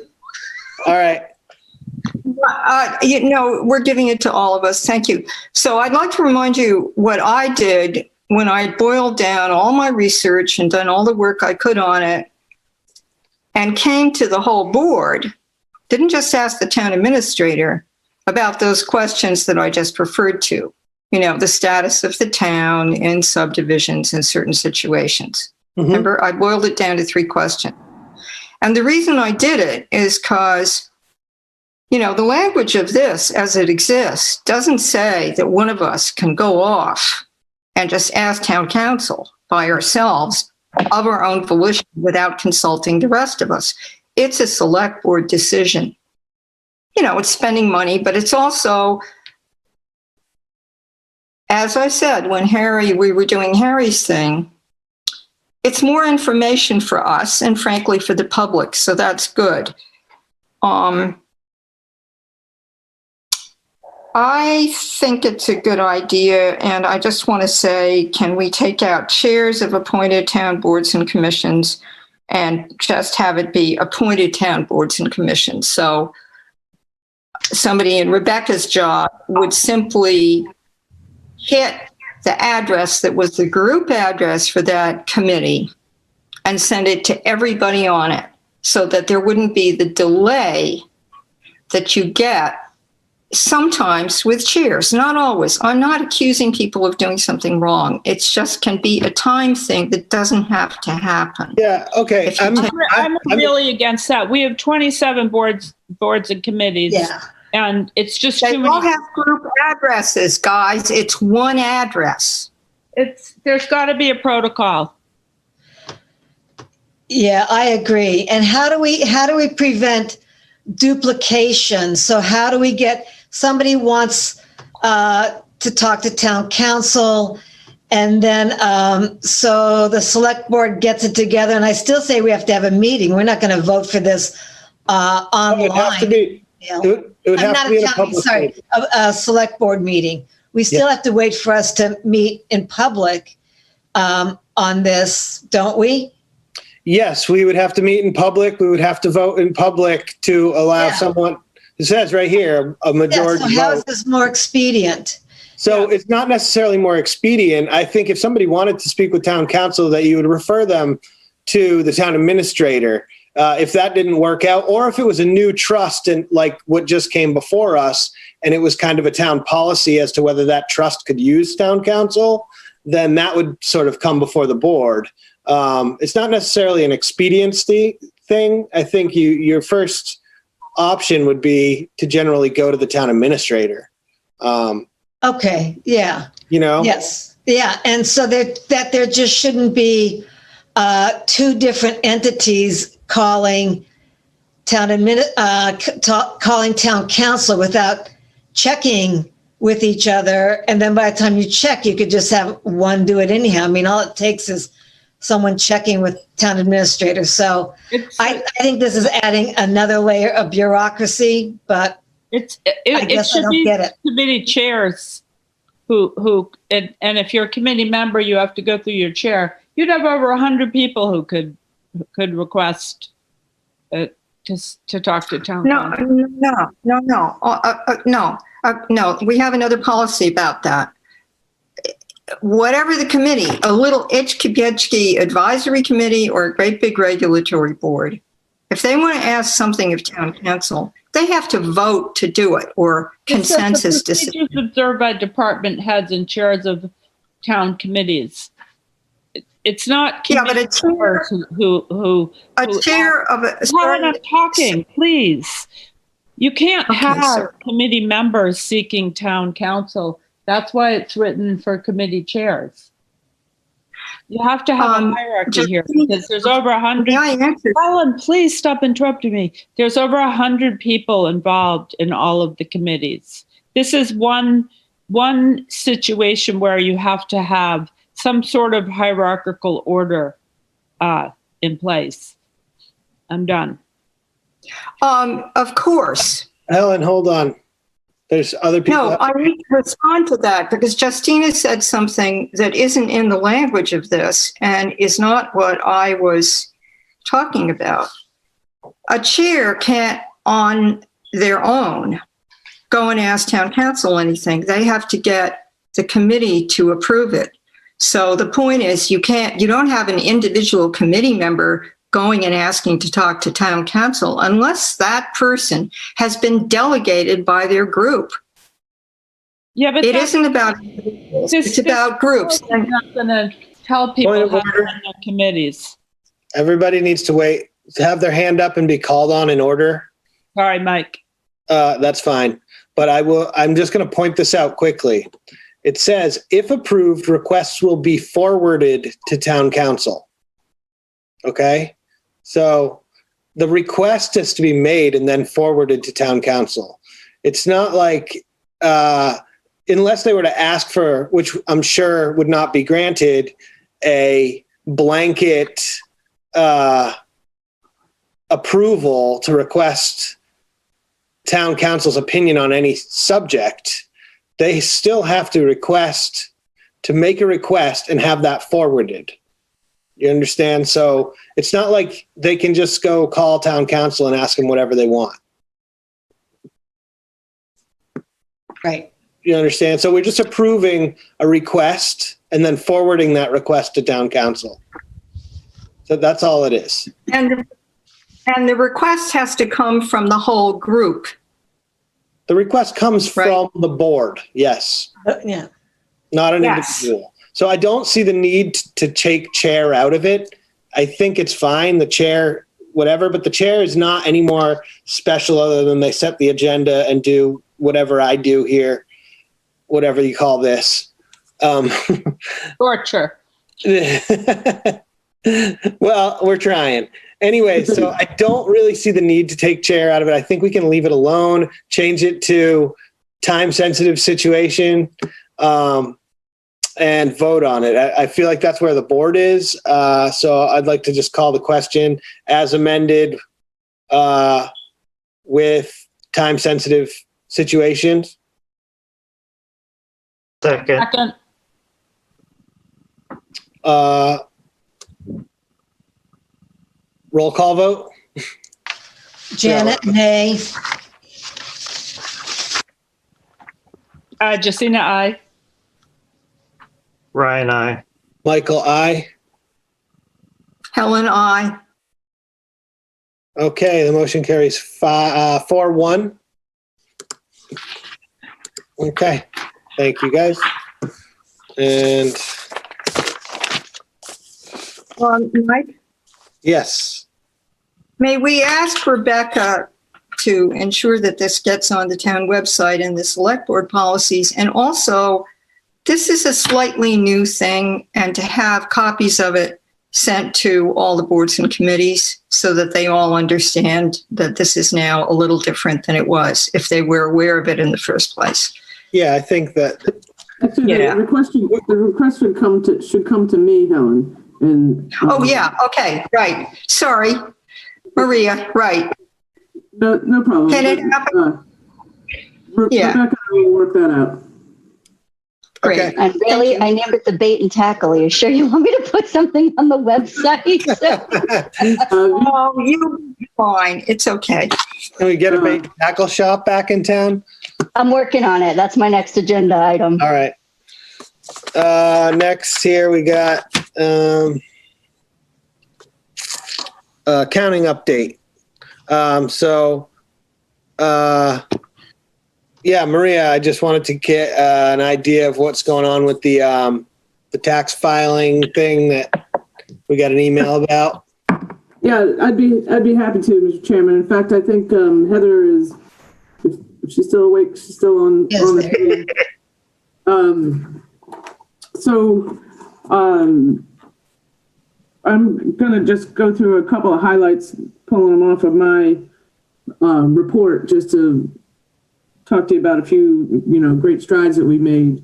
All right. You know, we're giving it to all of us. Thank you. So I'd like to remind you what I did when I boiled down all my research and done all the work I could on it and came to the whole board. Didn't just ask the town administrator about those questions that I just referred to. You know, the status of the town in subdivisions in certain situations. Remember, I boiled it down to 3 questions. And the reason I did it is because, you know, the language of this as it exists doesn't say that one of us can go off and just ask town council by ourselves of our own volition without consulting the rest of us. It's a select board decision. You know, it's spending money, but it's also, as I said, when we were doing Harry's thing, it's more information for us and frankly for the public. So that's good. I think it's a good idea. And I just want to say, can we take out chairs of appointed town boards and commissions and just have it be appointed town boards and commissions? So somebody in Rebecca's job would simply hit the address that was the group address for that committee and send it to everybody on it so that there wouldn't be the delay that you get sometimes with chairs, not always. I'm not accusing people of doing something wrong. It just can be a time thing that doesn't have to happen. Yeah, okay. I'm really against that. We have 27 boards and committees. Yeah. And it's just They too many. all have group addresses, guys. It's one address. There's got to be a protocol. Yeah, I agree. And how do we prevent duplication? So how do we get, somebody wants to talk to town council, and then so the select board gets it together, and I still say we have to have a meeting. We're not going to vote for this online. It would have to be, it would have to be in a public meeting. A select board meeting. We still have to wait for us to meet in public on this, don't we? Yes, we would have to meet in public. We would have to vote in public to allow someone, it says right here, a majority so how vote. is this more expedient? So it's not necessarily more expedient. I think if somebody wanted to speak with town council, that you would refer them to the town administrator. If that didn't work out, or if it was a new trust and like what just came before us, and it was kind of a town policy as to whether that trust could use town council, then that would sort of come before the board. It's not necessarily an expediency thing, I think your first option would be to generally go to the town administrator. Okay, yeah. You know? Yes, yeah, and so there just shouldn't be two different entities calling calling town council without checking with each other, and then by the time you check, you could just have one do it anyhow. I mean, all it takes is someone checking with town administrator. So I think this is adding another layer of bureaucracy, but I guess I don't get it. Committee chairs who and if you're a committee member, you have to go through your chair. You'd have over 100 people who could request to talk to town council. No. We have another policy about that. Whatever the committee, a little itchy advisory committee or a great big regulatory board, if they want to ask something of town council, they have to vote to do it or consensus decision. Procedures observed by department heads and chairs of town committees. It's not. Yeah, but a chair who chair of a. Helen, I'm talking, please. You can't have committee members seeking town council. That's why it's written for committee chairs. You have to have a hierarchy here because there's over 100. Helen, please stop interrupting me. There's over 100 people involved in all of the committees. This is one situation where you have to have some sort of hierarchical order in place. I'm done. Of course. Helen, hold on. There's other people. No, I need to respond to that because Justina said something that isn't in the language of this and is not what I was talking about. A chair can't on their own go and ask town council anything. They have to get the committee to approve it. So the point is you don't have an individual committee member going and asking to talk to town council unless that person has been delegated by their group. Yeah, but it isn't about it's about groups. I'm not going to tell people how to run their committees. Everybody needs to wait to have their hand up and be called on in order. Sorry, Mike. That's fine. But I'm just going to point this out quickly. It says, if approved, requests will be forwarded to town council. Okay? So the request is to be made and then forwarded to town council. It's not like, unless they were to ask for, which I'm sure would not be granted, a blanket approval to request town council's opinion on any subject, they still have to make a request and have that forwarded. You understand? So it's not like they can just go call town council and ask them whatever they want. Right. You understand? So we're just approving a request and then forwarding that request to town council. So that's all it is. And the request has to come from the whole group. The request comes from the board. Yes. Yeah. Not an individual. So I don't see the need to take chair out of it. I think it's fine, the chair, whatever, but the chair is not any more special other than they set the agenda and do whatever I do here, whatever you call this. Torture. Well, we're trying. Anyway, so I don't really see the need to take chair out of it. I think we can leave it alone, change it to time-sensitive situation. And vote on it. I feel like that's where the board is. So I'd like to just call the question as amended with time-sensitive situations. Second. Roll call vote. Janet, nay. Justina, aye. Ryan, aye. Michael, aye. Helen, aye. Okay, the motion carries 4-1. Okay, thank you guys. And Mike, yes. May we ask Rebecca to ensure that this gets on the town website and the select board policies? And also, this is a slightly new thing, and to have copies of it sent to all the boards and committees so that they all understand that this is now a little different than it was if they were aware of it in the first place. Yeah, I think that. Actually, Yeah. the request should come to me, Helen. And Oh, yeah. Okay. Right. Sorry. Maria. Right. no problem. Can it happen? Yeah. Rebecca will work that out. Great. Okay. And really, I named it the bait and tackle. Are you sure you want me to put something on the website? Oh, you'll be fine. It's okay. Can we get a bait and tackle shop back in town? I'm working on it. That's my next agenda item. All right. Next here we got accounting update. Yeah, Maria, I just wanted to get an idea of what's going on with the tax filing thing that we got an email about. Yeah, I'd be happy to, Mr. Chairman. In fact, I think Heather is, if she's still awake, she's still on the meeting. I'm gonna just go through a couple of highlights, pulling them off of my report, just to talk to you about a few, great strides that we made.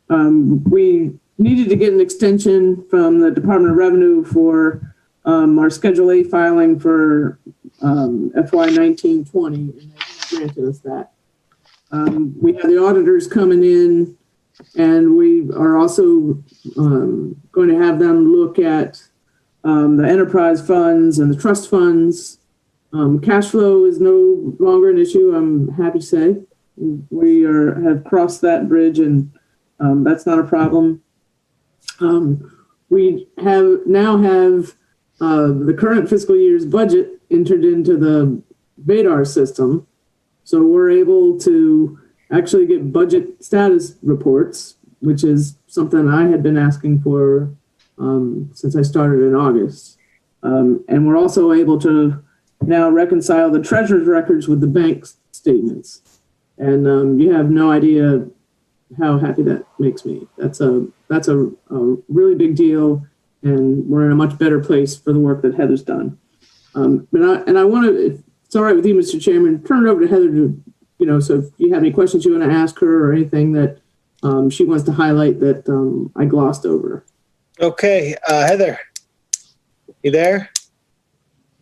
We needed to get an extension from the Department of Revenue for our Schedule A filing for FY 19-20, and they granted us that. We have the auditors coming in, and we are also going to have them look at the enterprise funds and the trust funds. Cash flow is no longer an issue, I'm happy to say. We have crossed that bridge, and that's not a problem. We now have the current fiscal year's budget entered into the VADAR system, so we're able to actually get budget status reports, which is something I had been asking for since I started in August. And we're also able to now reconcile the treasurer's records with the bank statements. And you have no idea how happy that makes me. That's a really big deal, and we're in a much better place for the work that Heather's done. But I want to, if it's all right with you, Mr. Chairman, turn it over to Heather to, so if you have any questions you want to ask her or anything that she wants to highlight that I glossed over. Okay, Heather, you there?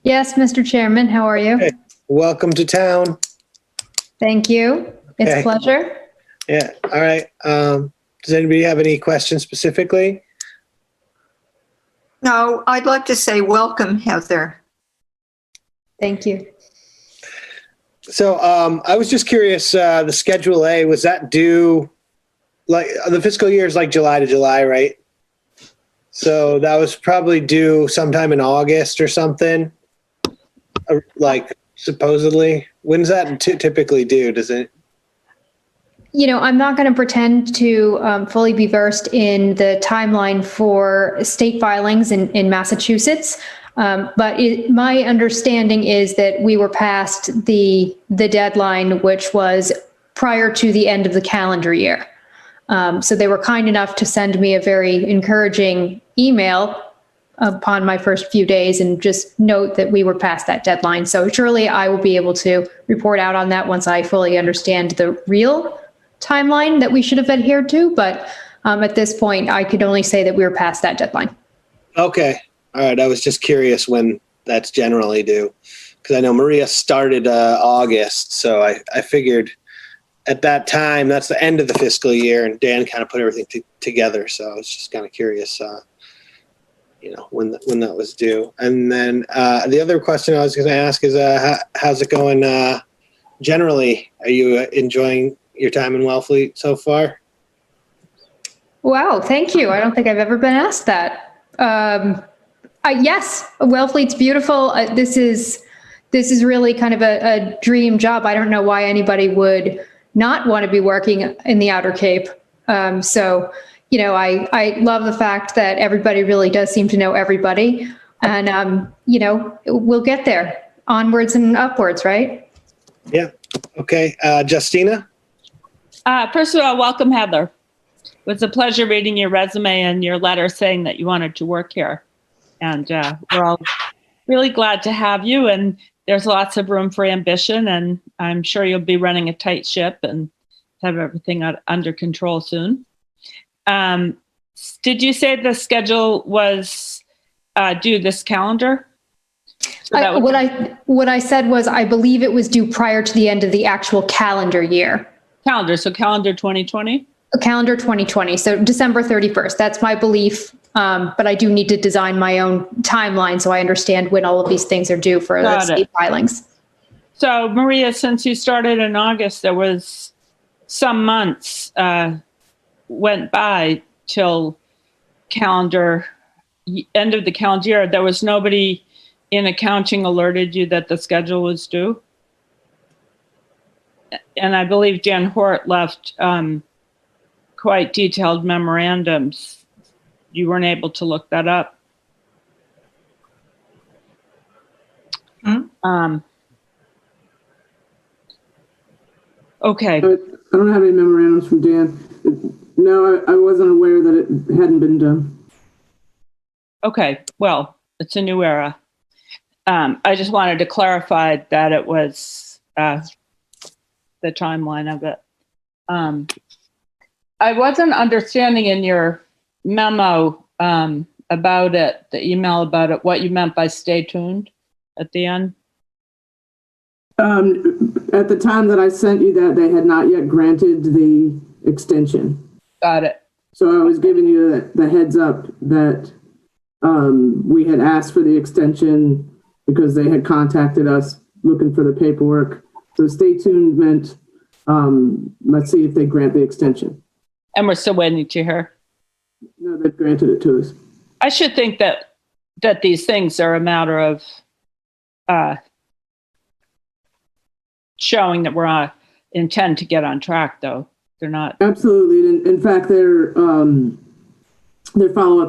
Yes, Mr. Chairman, how are you? Okay. Welcome to town. Thank you. It's a pleasure. Yeah, all right. Does anybody have any questions specifically? No, I'd like to say welcome, Heather. Thank you. So I was just curious, the Schedule A, was that due, like the fiscal year is like July to July, right? So that was probably due sometime in August or something, like supposedly. When's that typically due? Does it? I'm not going to pretend to fully be versed in the timeline for state filings in Massachusetts. But my understanding is that we were past the deadline, which was prior to the end of the calendar year. So they were kind enough to send me a very encouraging email upon my first few days and just note that we were past that deadline. So surely I will be able to report out on that once I fully understand the real timeline that we should have adhered to. But at this point, I could only say that we were past that deadline. Okay. All right. I was just curious when that's generally due, because I know Maria started August. So I figured at that time, that's the end of the fiscal year, and Dan kind of put everything together. So I was just kind of curious, when that was due. And then the other question I was going to ask is, how's it going generally? Are you enjoying your time in Wellfleet so far? Wow, thank you. I don't think I've ever been asked that. Yes, Wellfleet's beautiful. This is really kind of a dream job. I don't know why anybody would not want to be working in the Outer Cape. So, I love the fact that everybody really does seem to know everybody, and we'll get there. onwards and upwards, right? Yeah. Okay. Justina? First of all, welcome, Heather. It was a pleasure reading your resume and your letter saying that you wanted to work here. And we're all really glad to have you. And there's lots of room for ambition. And I'm sure you'll be running a tight ship and have everything under control soon. Did you say the schedule was due this calendar? So what I said was, I believe it was due prior to the end of the actual calendar year. So calendar 2020? Calendar 2020, so December 31st. That's my belief, but I do need to design my own timeline so I understand when all of these things are due for the state filings. So Maria, since you started in August, there was some months went by till end of the calendar year. There was nobody in accounting alerted you that the schedule was due? And I believe Dan Hort left quite detailed memorandums. You weren't able to look that up. Okay. I don't have any memorandums from Dan. No, I wasn't aware that it hadn't been done. Okay, well, it's a new era. I just wanted to clarify that it was the timeline of it. I wasn't understanding in your memo about it, the email about it, what you meant by stay tuned at the end. At the time that I sent you that, they had not yet granted the extension. Got it. So I was giving you the heads up that we had asked for the extension because they had contacted us looking for the paperwork. So stay tuned meant, let's see if they grant the extension. And we're still waiting to hear. No, they've granted it to us. I should think that these things are a matter of showing that we're intend to get on track, though. They're not. Absolutely. In fact, their follow-up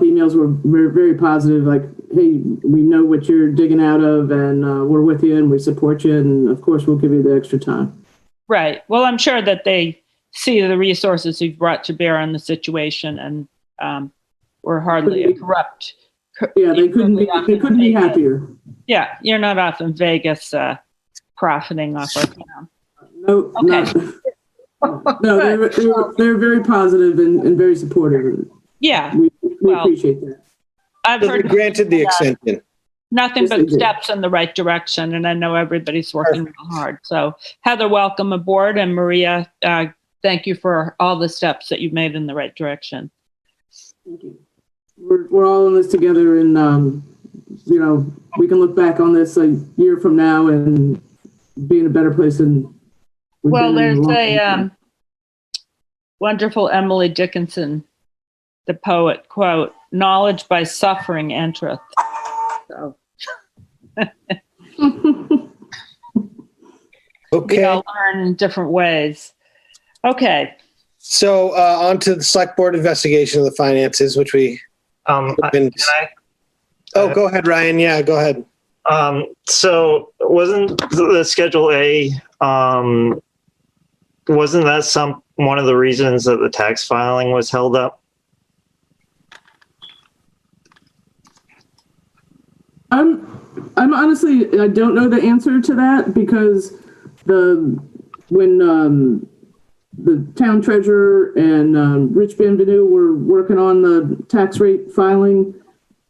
emails were very, very positive. Like, hey, we know what you're digging out of, and we're with you, and we support you, and of course, we'll give you the extra time. Right. Well, I'm sure that they see the resources you've brought to bear on the situation, and we're hardly a corrupt. Yeah, they couldn't be happier. Yeah, you're not off in Vegas profiting off our town. No, okay. No, they're very positive and very supportive. Yeah, we appreciate that. I've heard granted the extension. Nothing but steps in the right direction, and I know everybody's working real hard. So, Heather, welcome aboard, and Maria, thank you for all the steps that you've made in the right direction. Thank you. We're all in this together, and we can look back on this a year from now and be in a better place than. Well, there's a wonderful Emily Dickinson, the poet, quote, "Knowledge by suffering entereth." So. Okay. We all learn in different ways. Okay. So on to the select board investigation of the finances, which we Can I? go ahead, Ryan. Yeah, go ahead. So wasn't the Schedule A, wasn't that one of the reasons that the tax filing was held up? I'm honestly, I don't know the answer to that because when the town treasurer and Rich Bienvenu were working on the tax rate filing,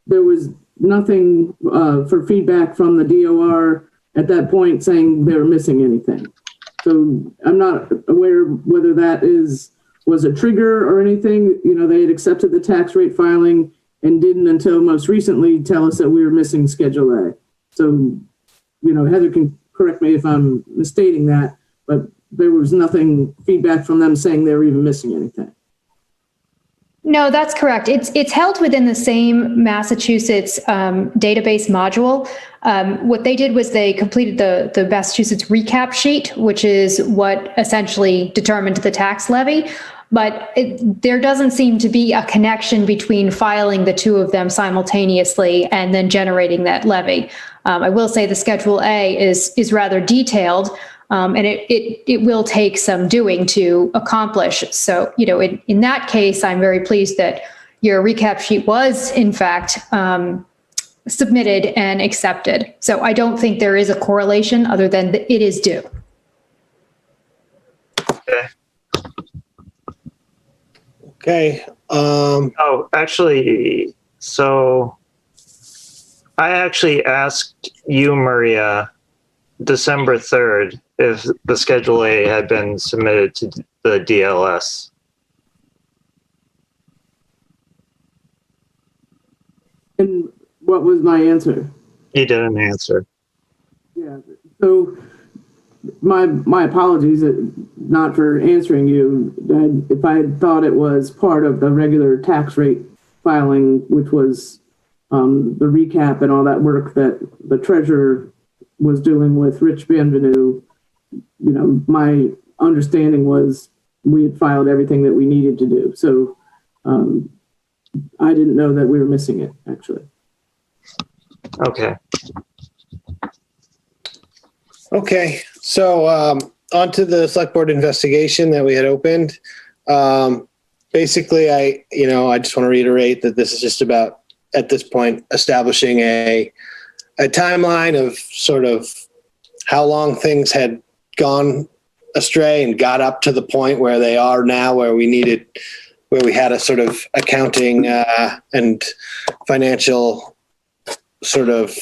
there was nothing for feedback from the DOR at that point saying they were missing anything. So I'm not aware whether that was a trigger or anything. They had accepted the tax rate filing and didn't until most recently tell us that we were missing Schedule A. So, Heather can correct me if I'm misstating that, but there was nothing feedback from them saying they were even missing anything. No, that's correct. It's held within the same Massachusetts database module. What they did was they completed the Massachusetts recap sheet, which is what essentially determined the tax levy. But there doesn't seem to be a connection between filing the two of them simultaneously and then generating that levy. I will say the Schedule A is rather detailed, and it will take some doing to accomplish. So, in that case, I'm very pleased that your recap sheet was, in fact, submitted and accepted. So I don't think there is a correlation other than that it is due. Okay. Oh, actually, so I actually asked you, Maria, December 3rd, if the Schedule A had been submitted to the DLS. And what was my answer? You didn't answer. Yeah. So my apologies, not for answering you. If I had thought it was part of the regular tax rate filing, which was the recap and all that work that the treasurer was doing with Rich Bienvenu, my understanding was we had filed everything that we needed to do. So I didn't know that we were missing it, actually. Okay. Okay, so on to the select board investigation that we had opened. Basically, I just want to reiterate that this is just about, at this point, establishing a timeline of sort of how long things had gone astray and got up to the point where they are now, where we had a sort of accounting and financial sort of,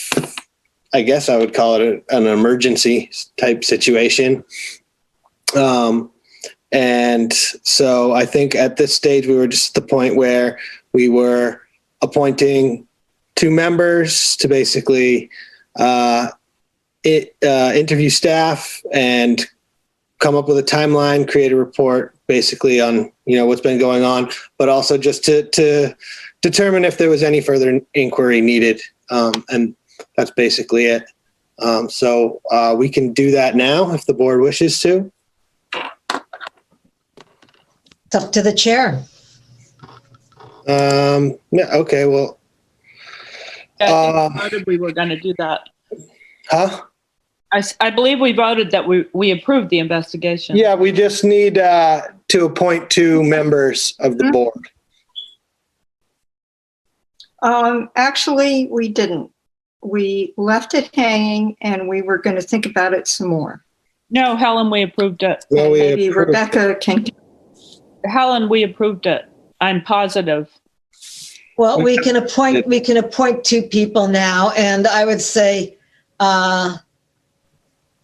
I guess I would call it an emergency type situation. And so I think at this stage, we were just at the point where we were appointing 2 members to basically interview staff and come up with a timeline, create a report basically on, what's been going on, but also just to determine if there was any further inquiry needed. And that's basically it. So we can do that now if the board wishes to. It's up to the chair. Yeah, okay, well. I think we voted we were going to do that. Huh? I believe we voted that we approved the investigation. Yeah, we just need to appoint 2 members of the board. Actually, we didn't. We left it hanging and we were going to think about it some more. No, Helen, we approved it. No, we Maybe approved Rebecca can. Helen, we approved it. I'm positive. Well, we can appoint 2 people now, and I would say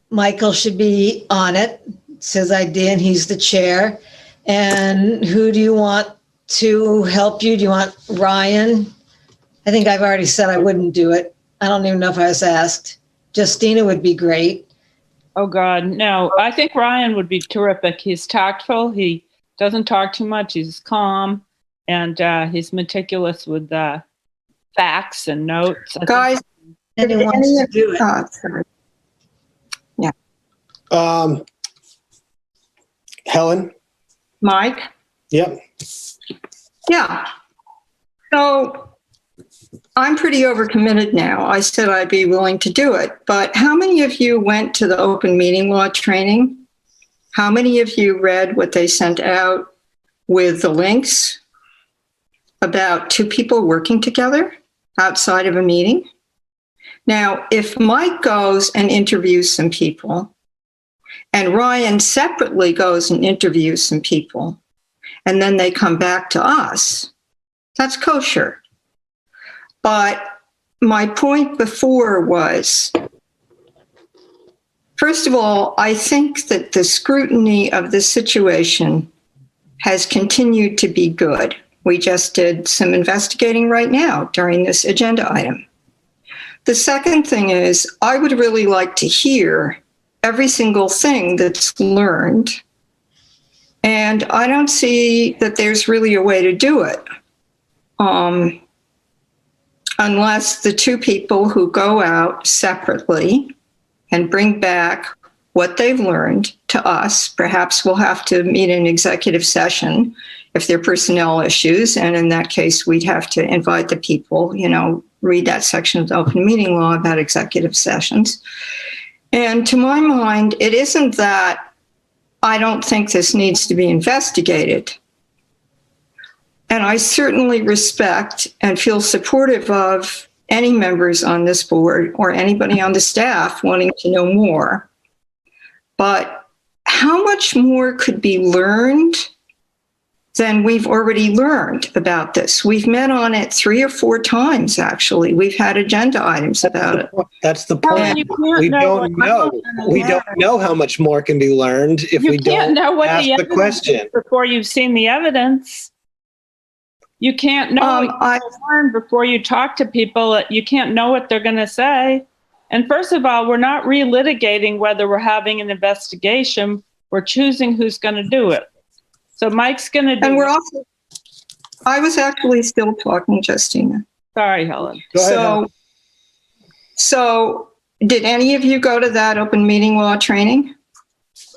Michael should be on it. It's his idea, and he's the chair. And who do you want to help you? Do you want Ryan? I think I've already said I wouldn't do it. I don't even know if I was asked. Justina would be great. Oh, God, no. I think Ryan would be terrific. He's tactful. He doesn't talk too much. He's calm, and he's meticulous with facts and notes. Guys, And he wants to do it. Yeah. Helen? Mike? Yep. Yeah. So I'm pretty overcommitted now. I said I'd be willing to do it, but how many of you went to the open meeting law training? How many of you read what they sent out with the links about 2 people working together outside of a meeting? Now, if Mike goes and interviews some people, and Ryan separately goes and interviews some people, and then they come back to us, that's kosher. But my point before was, first of all, I think that the scrutiny of this situation has continued to be good. We just did some investigating right now during this agenda item. The second thing is, I would really like to hear every single thing that's learned. And I don't see that there's really a way to do it. Unless the 2 people who go out separately and bring back what they've learned to us, perhaps we'll have to meet in executive session if there are personnel issues. And in that case, we'd have to invite the people, read that section of the open meeting law about executive sessions. And to my mind, it isn't that I don't think this needs to be investigated. And I certainly respect and feel supportive of any members on this board or anybody on the staff wanting to know more. But how much more could be learned than we've already learned about this? We've met on it 3 or 4 times, actually. We've had agenda items about it. That's the point. We don't know. We don't know how much more can be learned if we don't ask the question before you've seen the evidence. You can't know what you learn before you talk to people. You can't know what they're going to say. And first of all, we're not relitigating whether we're having an investigation. We're choosing who's going to do it. So Mike's going to do and we're it. also, I was actually still talking, Justina. Sorry, Helen. Go ahead, Helen. So did any of you go to that open meeting law training?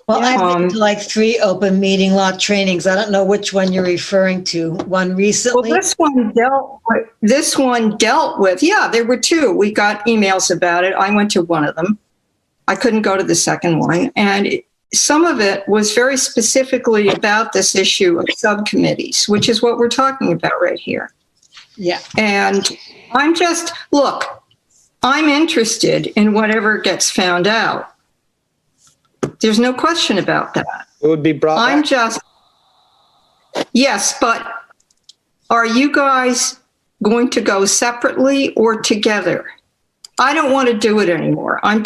Well, I've been to like 3 open meeting law trainings. I don't know which one you're referring to. One recently? Well, this one dealt with, yeah, there were 2. We got emails about it. I went to one of them. I couldn't go to the second one. And some of it was very specifically about this issue of subcommittees, which is what we're talking about right here. Yeah. And I'm interested in whatever gets found out. There's no question about that. It would be brought back. Yes, but are you guys going to go separately or together? I don't want to do it anymore. I've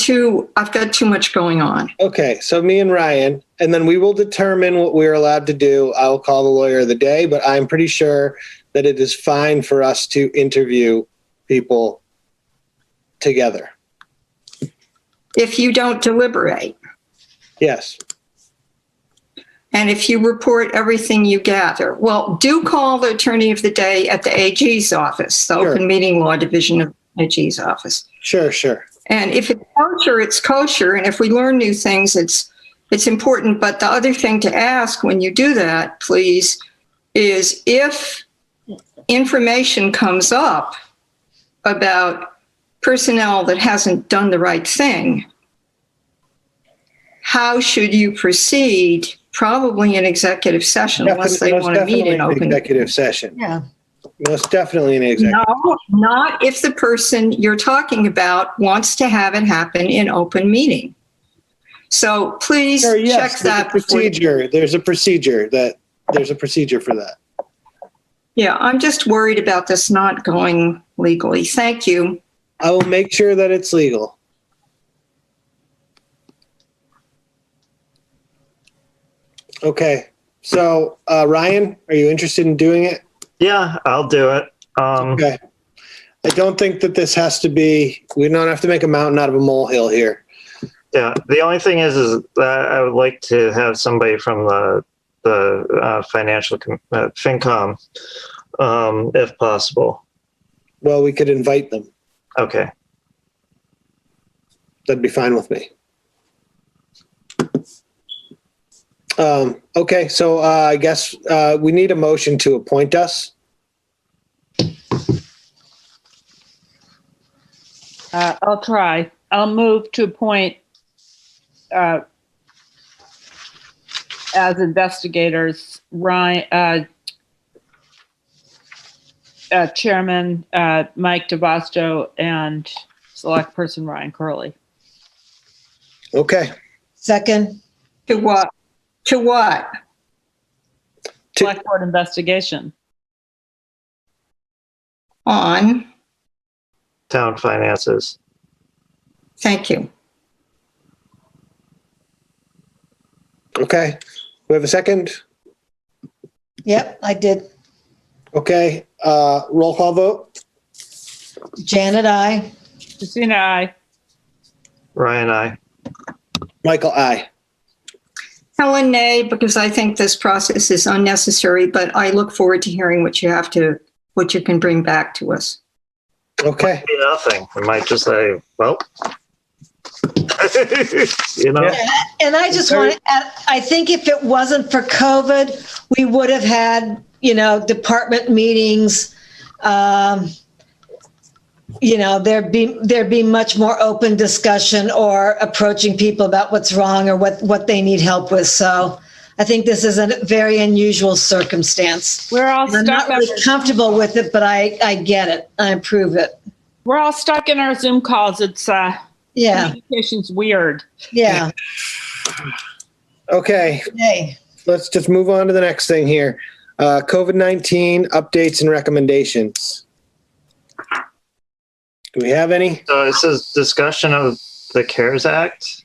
got too much going on. Okay, so me and Ryan, and then we will determine what we're allowed to do. I'll call the lawyer of the day, but I'm pretty sure that it is fine for us to interview people together. If you don't deliberate. Yes. And if you report everything you gather, well, do call the attorney of the day at the AG's office, the Open Meeting Law Division of the AG's office. Sure. And if it's kosher, it's kosher. And if we learn new things, it's important. But the other thing to ask when you do that, please, is if information comes up about personnel that hasn't done the right thing, how should you proceed? Probably in executive session, unless they want to meet in open executive session. Yeah. Most definitely an executive. No, not if the person you're talking about wants to have it happen in open meeting. So please check that. Procedure. There's a procedure for that. Yeah, I'm just worried about this not going legally. Thank you. I will make sure that it's legal. Okay. So, Ryan, are you interested in doing it? Yeah, I'll do it. Okay. I don't think that this has to be, we don't have to make a mountain out of a molehill here. Yeah, the only thing is that I would like to have somebody from the financial FinCom, if possible. Well, we could invite them. Okay. That'd be fine with me. Okay, so I guess we need a motion to appoint us. I'll try. I'll move to appoint as investigators, Ryan, Chairman Mike DeVasto, and Select Person Ryan Curley. Okay. Second. To what? To what? Select Board investigation. On. Town finances. Thank you. Okay. We have a second? Yep, I did. Okay. Roll call vote. Janet, I. Christina, aye. Ryan, aye. Michael, aye. Helen, nay, because I think this process is unnecessary, but I look forward to hearing what you can bring back to us. Okay. Might be nothing. We might just say, well, you know. Yeah, and I just want to add, I think if it wasn't for COVID, we would have had, department meetings, there'd be much more open discussion or approaching people about what's wrong or what they need help with. So I think this is a very unusual circumstance. We're all I'm stuck. not really comfortable with it, but I get it. I approve it. We're all stuck in our Zoom calls. It's communication's weird. Yeah. Okay. Hey. Let's just move on to the next thing here. COVID-19 updates and recommendations. Do we have any? So this is discussion of the CARES Act.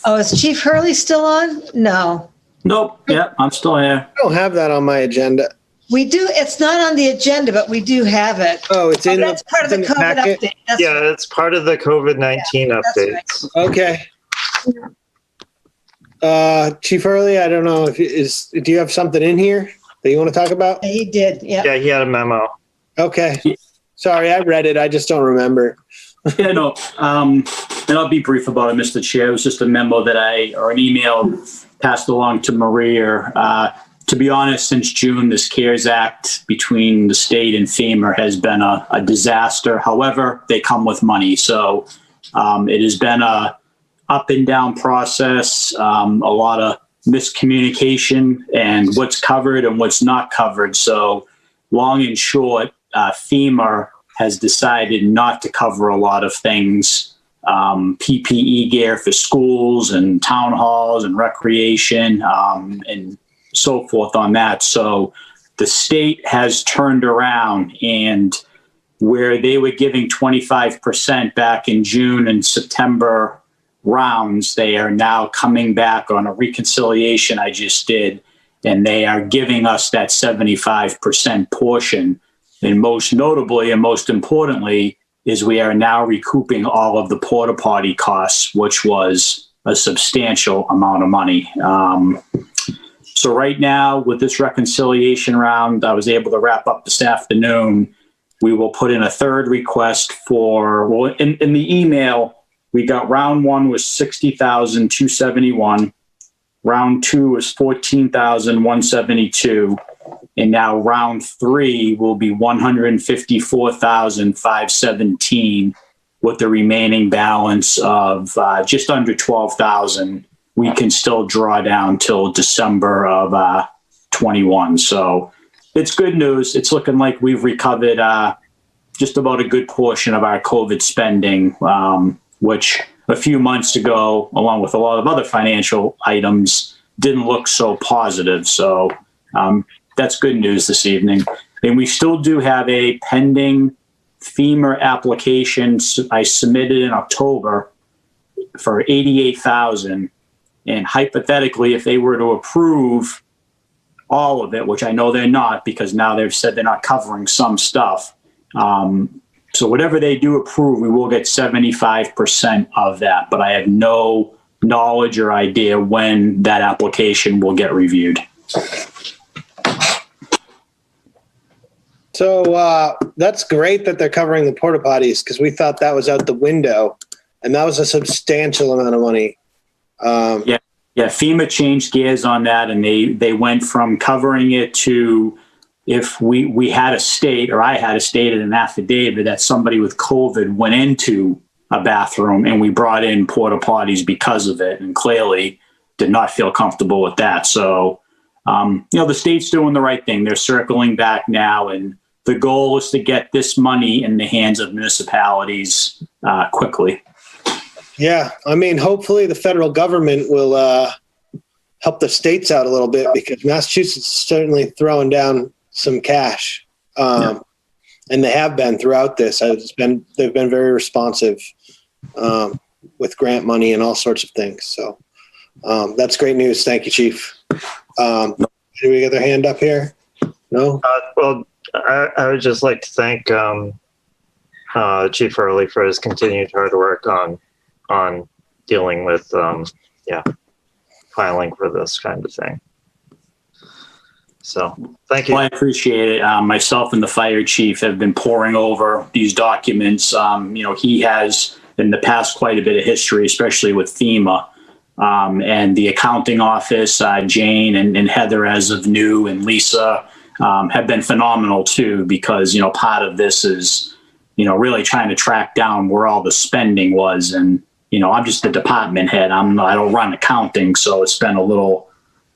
Oh, is Chief Hurley still on? No. Nope. Yeah, I'm still here. I don't have that on my agenda. We do. It's not on the agenda, but we do have it. Oh, it's in that's part of the COVID packet? update. That's Yeah, right. it's part of the COVID-19 That's updates. Okay. Chief Hurley, I don't know if do you have something in here that you want to talk about? He did. Yeah. Yeah, he had a memo. Okay. Sorry, I read it. I just don't remember. Yeah, no. And I'll be brief about it, Mr. Chair. It was just a memo or an email passed along to Maria. To be honest, since June, this CARES Act between the state and FEMA has been a disaster. However, they come with money. So it has been a up and down process, a lot of miscommunication and what's covered and what's not covered. So long and short, FEMA has decided not to cover a lot of things, PPE gear for schools and town halls and recreation and so forth on that. So the state has turned around, and where they were giving 25% back in June and September rounds, they are now coming back on a reconciliation I just did, and they are giving us that 75% portion. And most notably and most importantly is we are now recouping all of the porta potty costs, which was a substantial amount of money. So right now with this reconciliation round, I was able to wrap up this afternoon. We will put in a third request in the email, we got round one was 60,271. Round two was 14,172. And now round three will be 154,517 with the remaining balance of just under 12,000. We can still draw down till December of 21. So it's good news. It's looking like we've recovered just about a good portion of our COVID spending, which a few months ago, along with a lot of other financial items, didn't look so positive. So that's good news this evening. And we still do have a pending FEMA application I submitted in October for $88,000. And hypothetically, if they were to approve all of it, which I know they're not, because now they've said they're not covering some stuff. So whatever they do approve, we will get 75% of that. But I have no knowledge or idea when that application will get reviewed. So that's great that they're covering the porta potties, because we thought that was out the window, and that was a substantial amount of money. Yeah, FEMA changed gears on that, and they went from covering it to if we had a state, or I had to state in an affidavit that somebody with COVID went into a bathroom and we brought in porta potties because of it, and clearly did not feel comfortable with that. So, the state's doing the right thing. They're circling back now, and the goal is to get this money in the hands of municipalities quickly. Yeah, I mean, hopefully the federal government will help the states out a little bit, because Massachusetts is certainly throwing down some cash, and they have been throughout this. They've been very responsive with grant money and all sorts of things. So that's great news. Thank you, Chief. Do we get their hand up here? No. Well, I would just like to thank Chief Hurley for his continued hard work on dealing with filing for this kind of thing. So thank you. Well, I appreciate it. Myself and the fire chief have been poring over these documents. He has in the past quite a bit of history, especially with FEMA, and the accounting office, Jane and Heather as of new, and Lisa have been phenomenal too, because, you know, part of this is, you know, really trying to track down where all the spending was. And, you know, I'm just the department head. I don't run accounting. So it's been a little,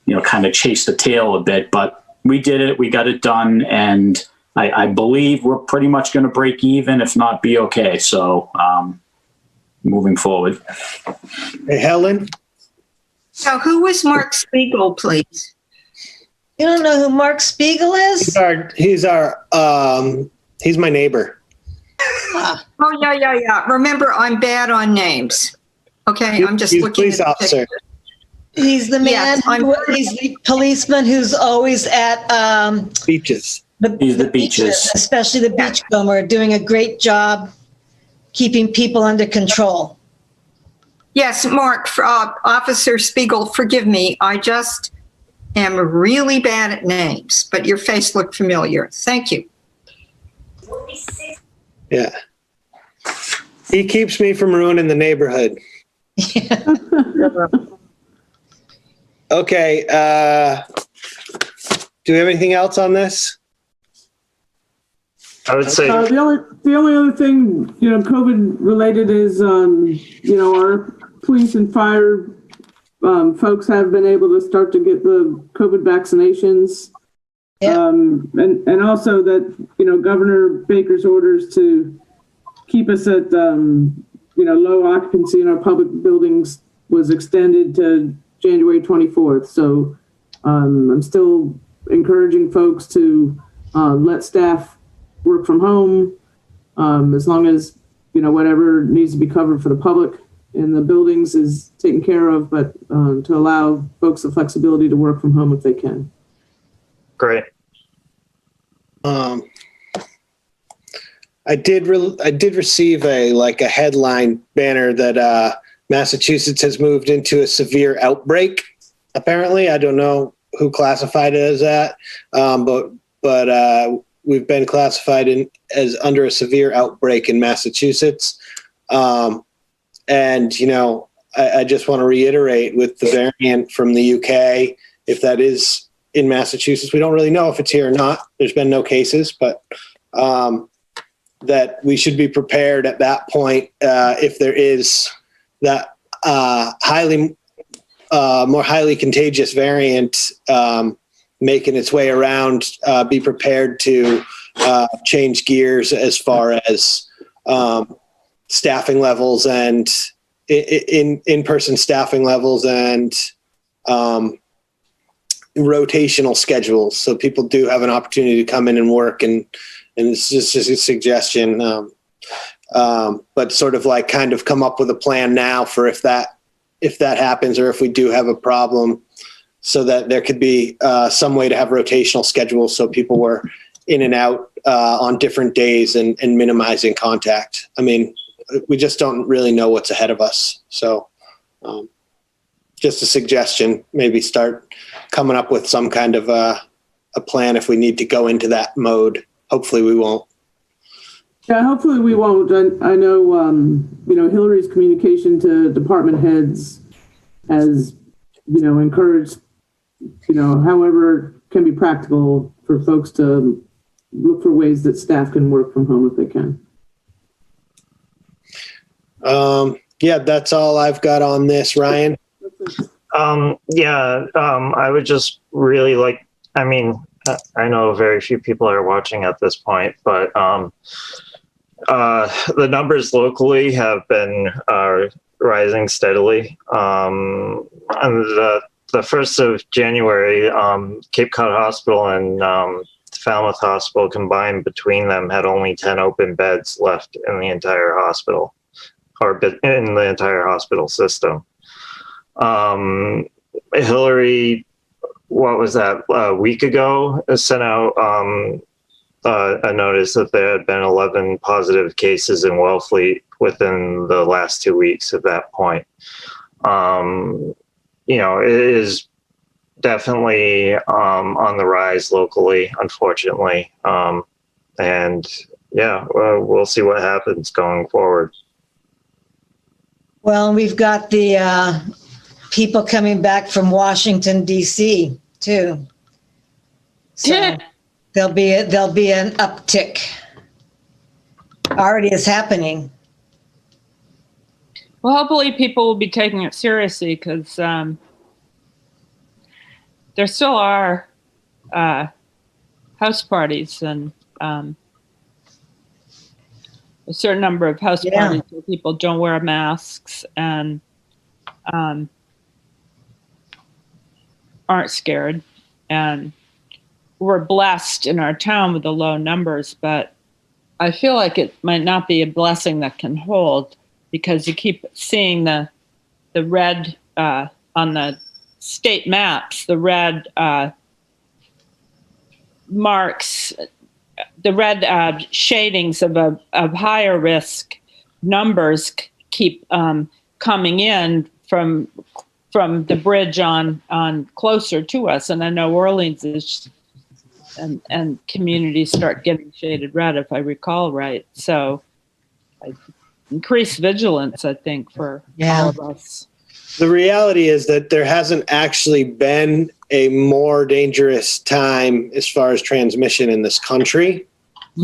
you know, kind of chase the tail a bit, but we did it. We got it done. And I believe we're pretty much going to break even, if not be okay. So moving forward. Hey, Helen? So who was Mark Spiegel, please? You don't know who Mark Spiegel is? He's my neighbor. Oh, yeah. Remember, I'm bad on names. Okay, I'm just He's looking police at the officer. picture. He's the man, he's the policeman who's always at Beaches. He's the beaches. especially the beachcomber, doing a great job keeping people under control. Yes, Mark, Officer Spiegel, forgive me. I just am really bad at names, but your face looked familiar. Thank you. Yeah. He keeps me from ruining the neighborhood. Okay. Do we have anything else on this? I would say the only other thing, COVID related is, our police and fire folks have been able to start to get the COVID vaccinations. Yeah. And also that, Governor Baker's orders to keep us at, low occupancy in our public buildings was extended to January 24th. So I'm still encouraging folks to let staff work from home as long as, whatever needs to be covered for the public in the buildings is taken care of, but to allow folks the flexibility to work from home if they can. great. I did receive a headline banner that Massachusetts has moved into a severe outbreak. Apparently, I don't know who classified it as that, but we've been classified as under a severe outbreak in Massachusetts. And I just want to reiterate with the variant from the UK, if that is in Massachusetts, we don't really know if it's here or not. There's been no cases, but that we should be prepared at that point if there is that more highly contagious variant making its way around. Be prepared to change gears as far as staffing levels and in-person staffing levels and rotational schedules. So people do have an opportunity to come in and work, and it's just a suggestion. But sort of kind of come up with a plan now for if that happens, or if we do have a problem, so that there could be some way to have rotational schedules so people were in and out on different days and minimizing contact. I mean, we just don't really know what's ahead of us. So just a suggestion, maybe start coming up with some kind of a plan if we need to go into that mode. Hopefully we won't. Yeah, hopefully we won't. I know, Hillary's communication to department heads has, encouraged, however can be practical for folks to look for ways that staff can work from home if they can. Yeah, that's all I've got on this, Ryan. I would just really I know very few people are watching at this point, but the numbers locally have been rising steadily. On the 1st of January, Cape Cod Hospital and Falmouth Hospital combined between them had only 10 open beds left in the entire hospital, or in the entire hospital system. Hillary, what was that, a week ago, sent out a notice that there had been 11 positive cases in Wellfleet within the last 2 weeks at that point. It is definitely on the rise locally, unfortunately. We'll see what happens going forward. Well, we've got the people coming back from Washington, D.C. too. So There'll be an uptick. Already is happening. Well, hopefully people will be taking it seriously because there still are house parties and a certain number of house parties where people don't wear masks and aren't scared. And we're blessed in our town with the low numbers, but I feel like it might not be a blessing that can hold because you keep seeing the red on the state maps, the red marks, the red shadings of higher risk numbers keep coming in from the bridge on closer to us. And I know Orleans is, and communities start getting shaded red, if I recall right. So increased vigilance, I think, for all of us. The reality is that there hasn't actually been a more dangerous time as far as transmission in this country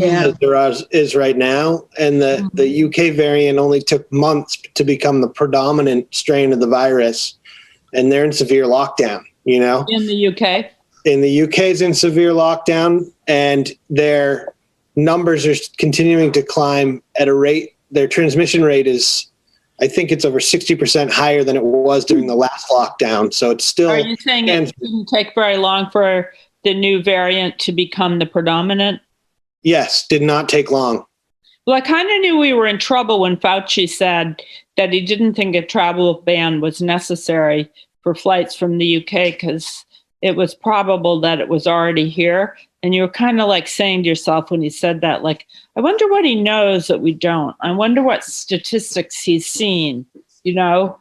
as there is right now. And the UK variant only took months to become the predominant strain of the virus. And they're in severe lockdown, you know? In the UK? In the UK is in severe lockdown, and their numbers are continuing to climb at a rate. Their transmission rate is, I think it's over 60% higher than it was during the last lockdown. So it's still. Are you saying it didn't take very long for the new variant to become the predominant? Yes, did not take long. Well, I kind of knew we were in trouble when Fauci said that he didn't think a travel ban was necessary for flights from the UK because it was probable that it was already here. And you were kind of like saying to yourself when he said that, like, I wonder what he knows that we don't. I wonder what statistics he's seen, you know?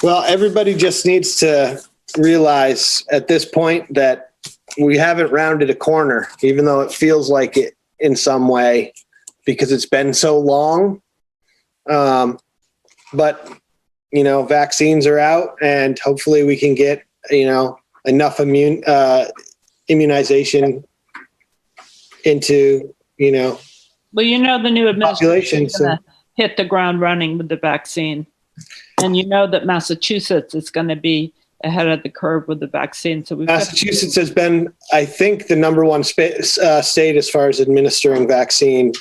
Well, everybody just needs to realize at this point that we haven't rounded a corner, even though it feels like it in some way because it's been so long. But, you know, vaccines are out and hopefully we can get, you know, enough immunization into, you know, well, you know, the new administration is population. going to hit the ground running with the vaccine. And you know that Massachusetts is going to be ahead of the curve with the vaccine. So Massachusetts has been, I think, the number one state as far as administering vaccine.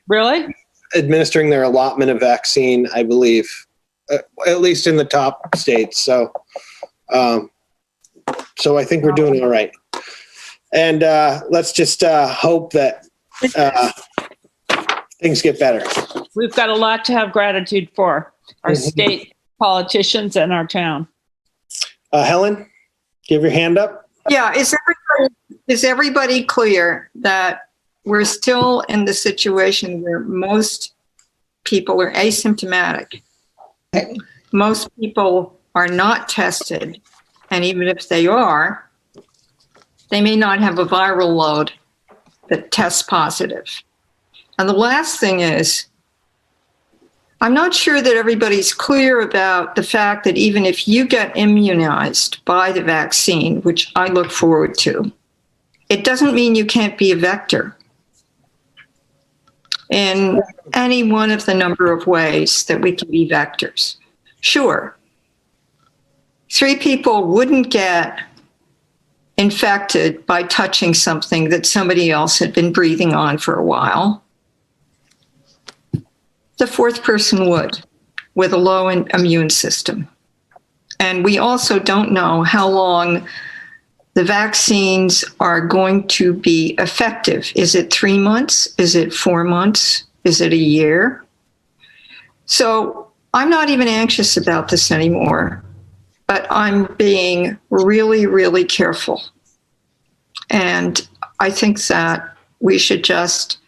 Really? Administering their allotment of vaccine, I believe, at least in the top states. So, so I think we're doing all right. And let's just hope that things get better. We've got a lot to have gratitude for, our state politicians and our town. Helen, give your hand up. Yeah, is everybody clear that we're still in the situation where most people are asymptomatic? Most people are not tested, and even if they are, they may not have a viral load that tests positive. And the last thing is, I'm not sure that everybody's clear about the fact that even if you get immunized by the vaccine, which I look forward to, it doesn't mean you can't be a vector in any one of the number of ways that we can be vectors. Sure, 3 people wouldn't get infected by touching something that somebody else had been breathing on for a while. The 4th person would, with a low immune system. And we also don't know how long the vaccines are going to be effective. Is it 3 months? Is it 4 months? Is it a year? So I'm not even anxious about this anymore, but I'm being really, really careful. And I think that we should just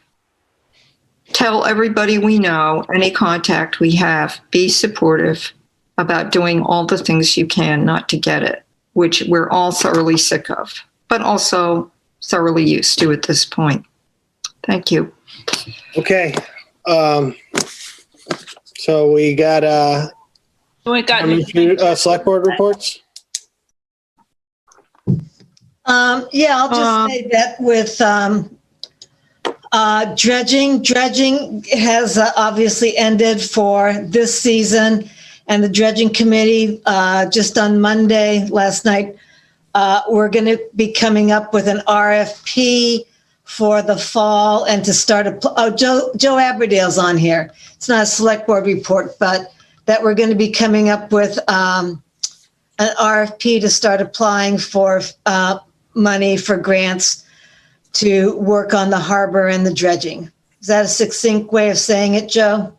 tell everybody we know, any contact we have, be supportive about doing all the things you can not to get it, which we're all thoroughly sick of, but also thoroughly used to at this point. Thank you. Okay. So we got Select board reports. Yeah, I'll just say that with dredging has obviously ended for this season. And the dredging committee, just on Monday, last night, we're going to be coming up with an RFP for the fall and to start Joe Aberdale's on here. It's not a select board report, but that we're going to be coming up with an RFP to start applying for money for grants to work on the harbor and the dredging. Is that a succinct way of saying it, Joe?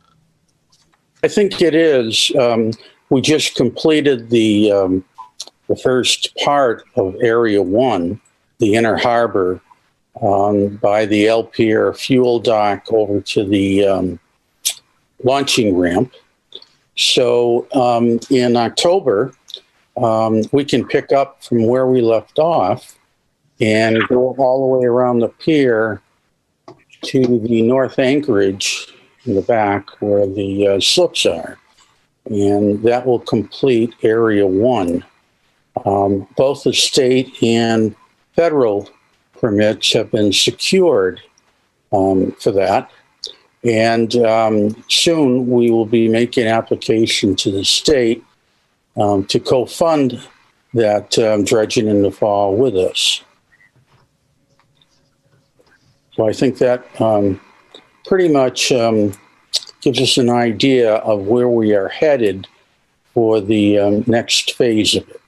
I think it is. We just completed the first part of Area 1, the Inner Harbor, by the El Pier fuel dock over to the launching ramp. So in October, we can pick up from where we left off and go all the way around the pier to the North Anchorage in the back where the slips are. And that will complete Area 1. Both the state and federal permits have been secured for that. And soon we will be making application to the state to co-fund that dredging in the fall with us. So I think that pretty much gives us an idea of where we are headed for the next phase of it.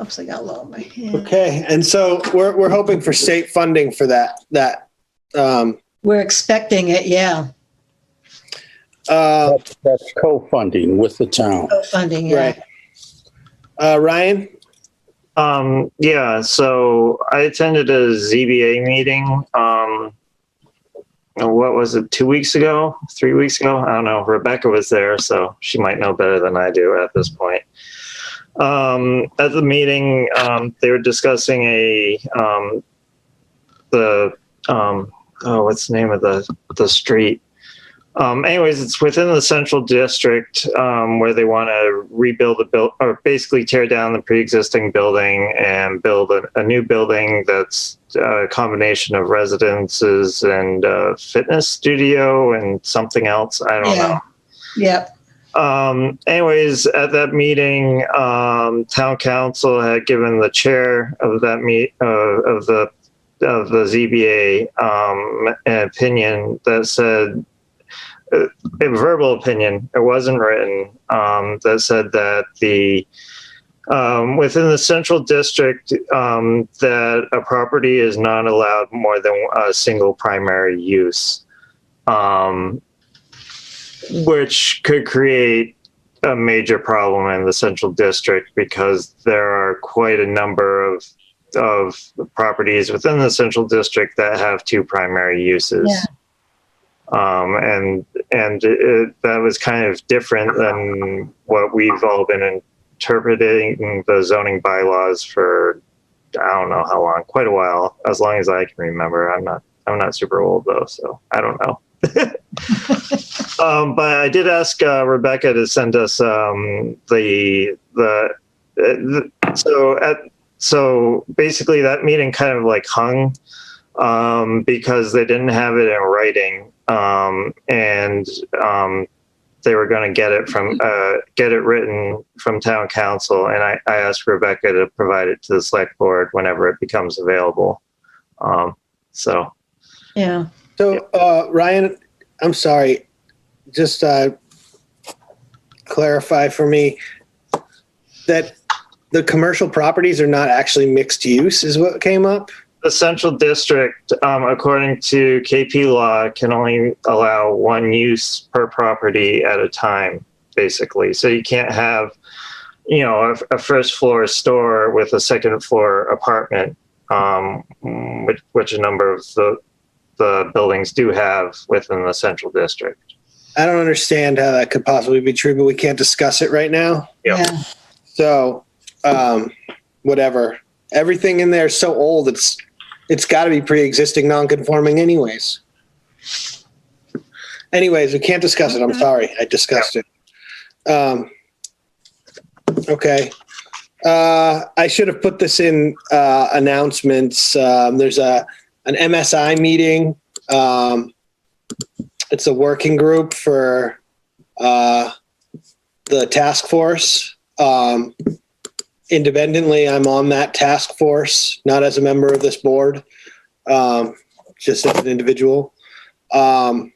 Oops, I got low on my hand. Okay, and so we're hoping for state funding for that. We're expecting it, yeah. That's co-funding with the town. Co-funding, yeah. Right. Ryan? Yeah, so I attended a ZBA meeting, what was it, 2 weeks ago, 3 weeks ago? I don't know. Rebecca was there, so she might know better than I do at this point. At the meeting, they were discussing what's the name of the street? Anyways, it's within the central district where they want to rebuild or basically tear down the pre-existing building and build a new building that's a combination of residences and fitness studio and something else. I don't know. Yep. Anyways, at that meeting, town council had given the chair of that of the ZBA an opinion that said, a verbal opinion, it wasn't written, that said that the within the central district that a property is not allowed more than a single primary use, which could create a major problem in the central district because there are quite a number of properties within the central district that have two primary uses. Yeah. That was kind of different than what we've all been interpreting the zoning bylaws for, I don't know how long, quite a while, as long as I can remember. I'm not super old though, so I don't know. But I did ask Rebecca to send us so basically that meeting kind of like hung because they didn't have it in writing. And they were going to get it written from town council. And I asked Rebecca to provide it to the select board whenever it becomes available. Yeah. So, Ryan, I'm sorry, just clarify for me that the commercial properties are not actually mixed use is what came up? The central district, according to KP law, can only allow one use per property at a time, basically. So you can't have, a first floor store with a second floor apartment, which a number of the buildings do have within the central district. I don't understand how that could possibly be true, but we can't discuss it right now. Yep. Yeah. So, whatever. Everything in there is so old, it's got to be pre-existing non-conforming anyways. Anyways, we can't discuss it. I'm sorry. I discussed it. Okay. I should have put this in announcements. There's an MSI meeting. It's a working group for the task force. Independently, I'm on that task force, not as a member of this board, just as an individual. And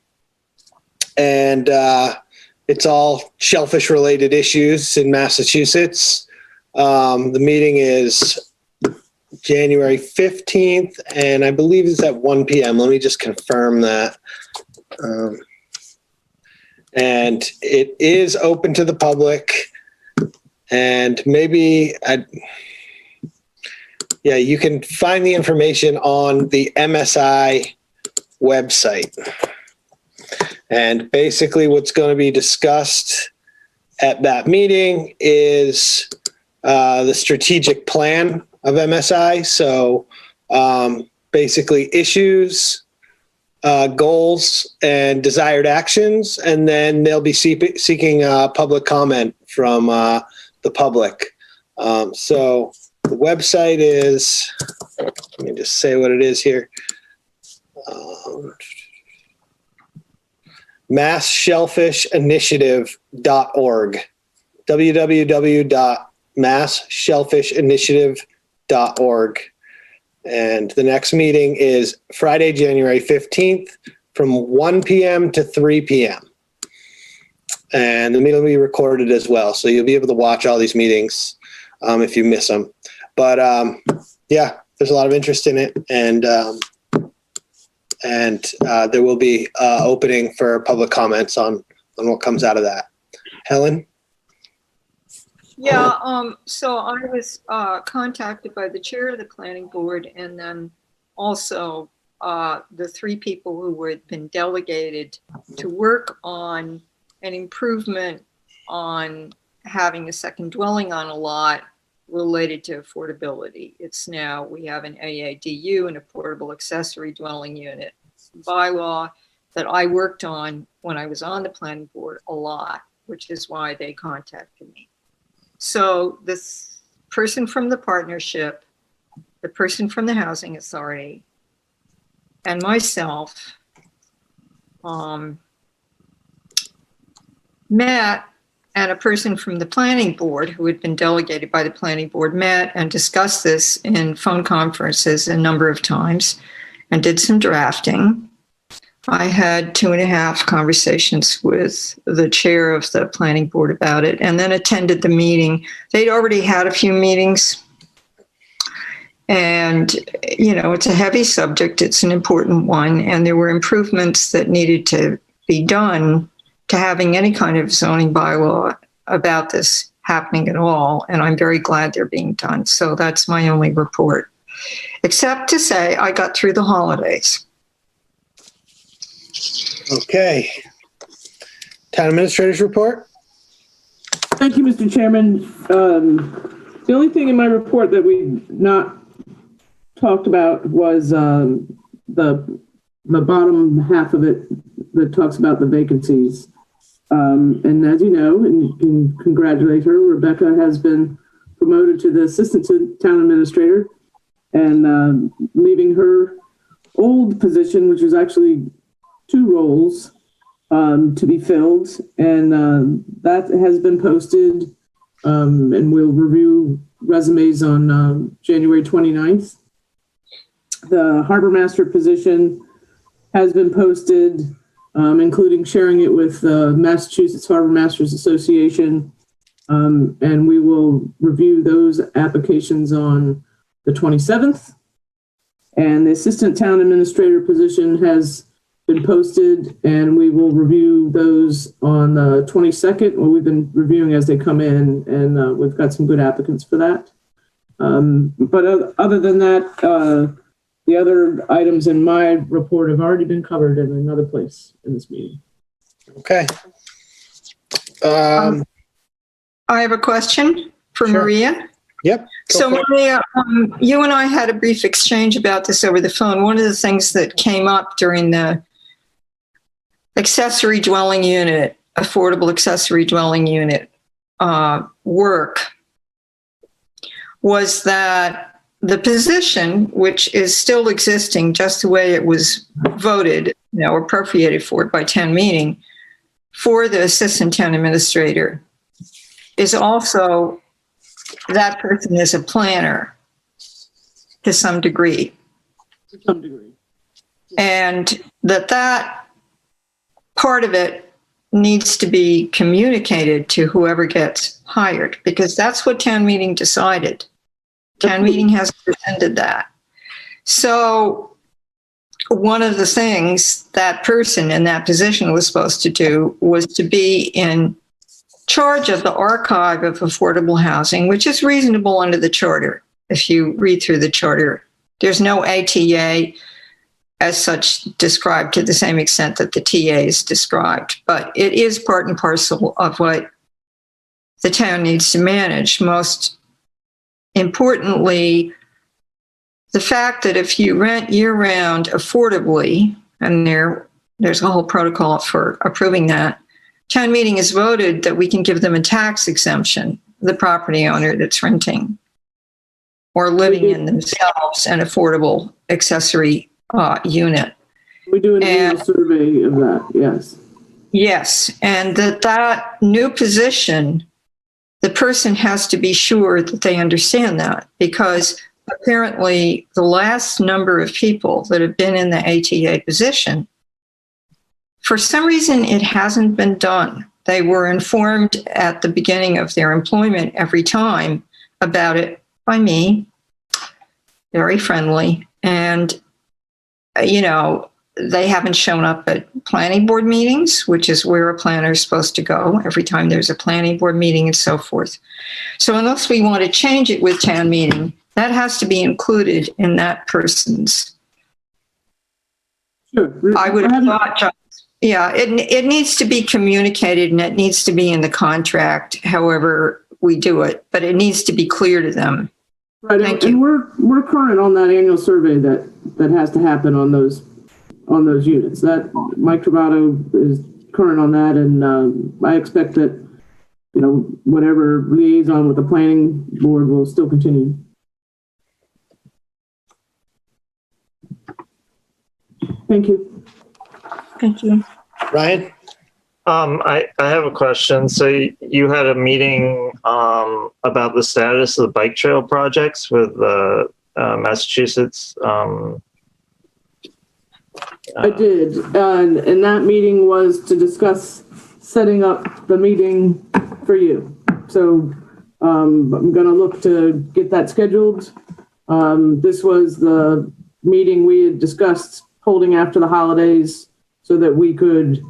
it's all shellfish related issues in Massachusetts. The meeting is January 15th, and I believe it's at 1 p.m. Let me just confirm that. And it is open to the public, and maybe you can find the information on the MSI website. And basically what's going to be discussed at that meeting is the strategic plan of MSI. So basically issues, goals, and desired actions. And then they'll be seeking public comment from the public. So the website is, let me just say what it is here. MassShellfishInitiative.org. www.massshellfishinitiative.org. And the next meeting is Friday, January 15th from 1 p.m. to 3 p.m. And the meeting will be recorded as well. So you'll be able to watch all these meetings if you miss them. But yeah, there's a lot of interest in it. And there will be opening for public comments on what comes out of that. Helen? Yeah, so I was contacted by the chair of the planning board, and then also the three people who had been delegated to work on an improvement on having a second dwelling on a lot related to affordability. It's now, we have an AADU, an affordable accessory dwelling unit bylaw that I worked on when I was on the planning board a lot, which is why they contacted me. So this person from the partnership, the person from the housing authority, and myself met, and a person from the planning board who had been delegated by the planning board met and discussed this in phone conferences a number of times and did some drafting. I had 2.5 conversations with the chair of the planning board about it, and then attended the meeting. They'd already had a few meetings, and, you know, it's a heavy subject. It's an important one, and there were improvements that needed to be done to having any kind of zoning bylaw about this happening at all. And I'm very glad they're being done. So that's my only report, except to say I got through the holidays. Okay. Town administrator's report. Thank you, Mr. Chairman. The only thing in my report that we not talked about was the bottom half of it that talks about the vacancies. And as you know, and you can congratulate her, Rebecca has been promoted to the assistant to town administrator, and leaving her old position, which was actually 2 roles to be filled. And that has been posted, and we'll review resumes on January 29th. The harbor master position has been posted, including sharing it with the Massachusetts Harbor Masters Association. And we will review those applications on the 27th. And the assistant town administrator position has been posted, and we will review those on the 22nd. Well, we've been reviewing as they come in, and we've got some good applicants for that. But other than that, the other items in my report have already been covered in another place in this meeting. Okay. I have a question for Sure. Maria. Yep. So Maria, you and I had a brief exchange about this over the phone. One of the things that came up during the accessory dwelling unit, affordable accessory dwelling unit work was that the position, which is still existing just the way it was voted, or appropriated for by town meeting, for the assistant town administrator, is also, that person is a planner to some degree. To some degree. And that part of it needs to be communicated to whoever gets hired, because that's what town meeting decided. Town meeting has presented that. So one of the things that person in that position was supposed to do was to be in charge of the archive of affordable housing, which is reasonable under the charter. If you read through the charter, there's no ATA as such described to the same extent that the TA is described, but it is part and parcel of what the town needs to manage. Most importantly, the fact that if you rent year-round affordably, and there's a whole protocol for approving that, town meeting has voted that we can give them a tax exemption, the property owner that's renting or living in themselves an affordable accessory unit. We do an annual survey of that, yes. Yes, and that new position, the person has to be sure that they understand that, because apparently the last number of people that have been in the ATA position, for some reason it hasn't been done. They were informed at the beginning of their employment every time about it by me, very friendly, and they haven't shown up at planning board meetings, which is where a planner is supposed to go every time there's a planning board meeting and so forth. So unless we want to change it with town meeting, that has to be included in that person's. Sure. I would have thought, yeah, it needs to be communicated and it needs to be in the contract, however we do it, but it needs to be clear to them. Right, Thank and you. we're current on that annual survey that has to happen on those units. That Mike Travato is current on that, and I expect that whatever liaison with the planning board will still continue. Thank you. Thank you. Ryan? I have a question. So you had a meeting about the status of the bike trail projects with Massachusetts. I did, and that meeting was to discuss setting up the meeting for you. So I'm going to look to get that scheduled. This was the meeting we had discussed holding after the holidays so that we could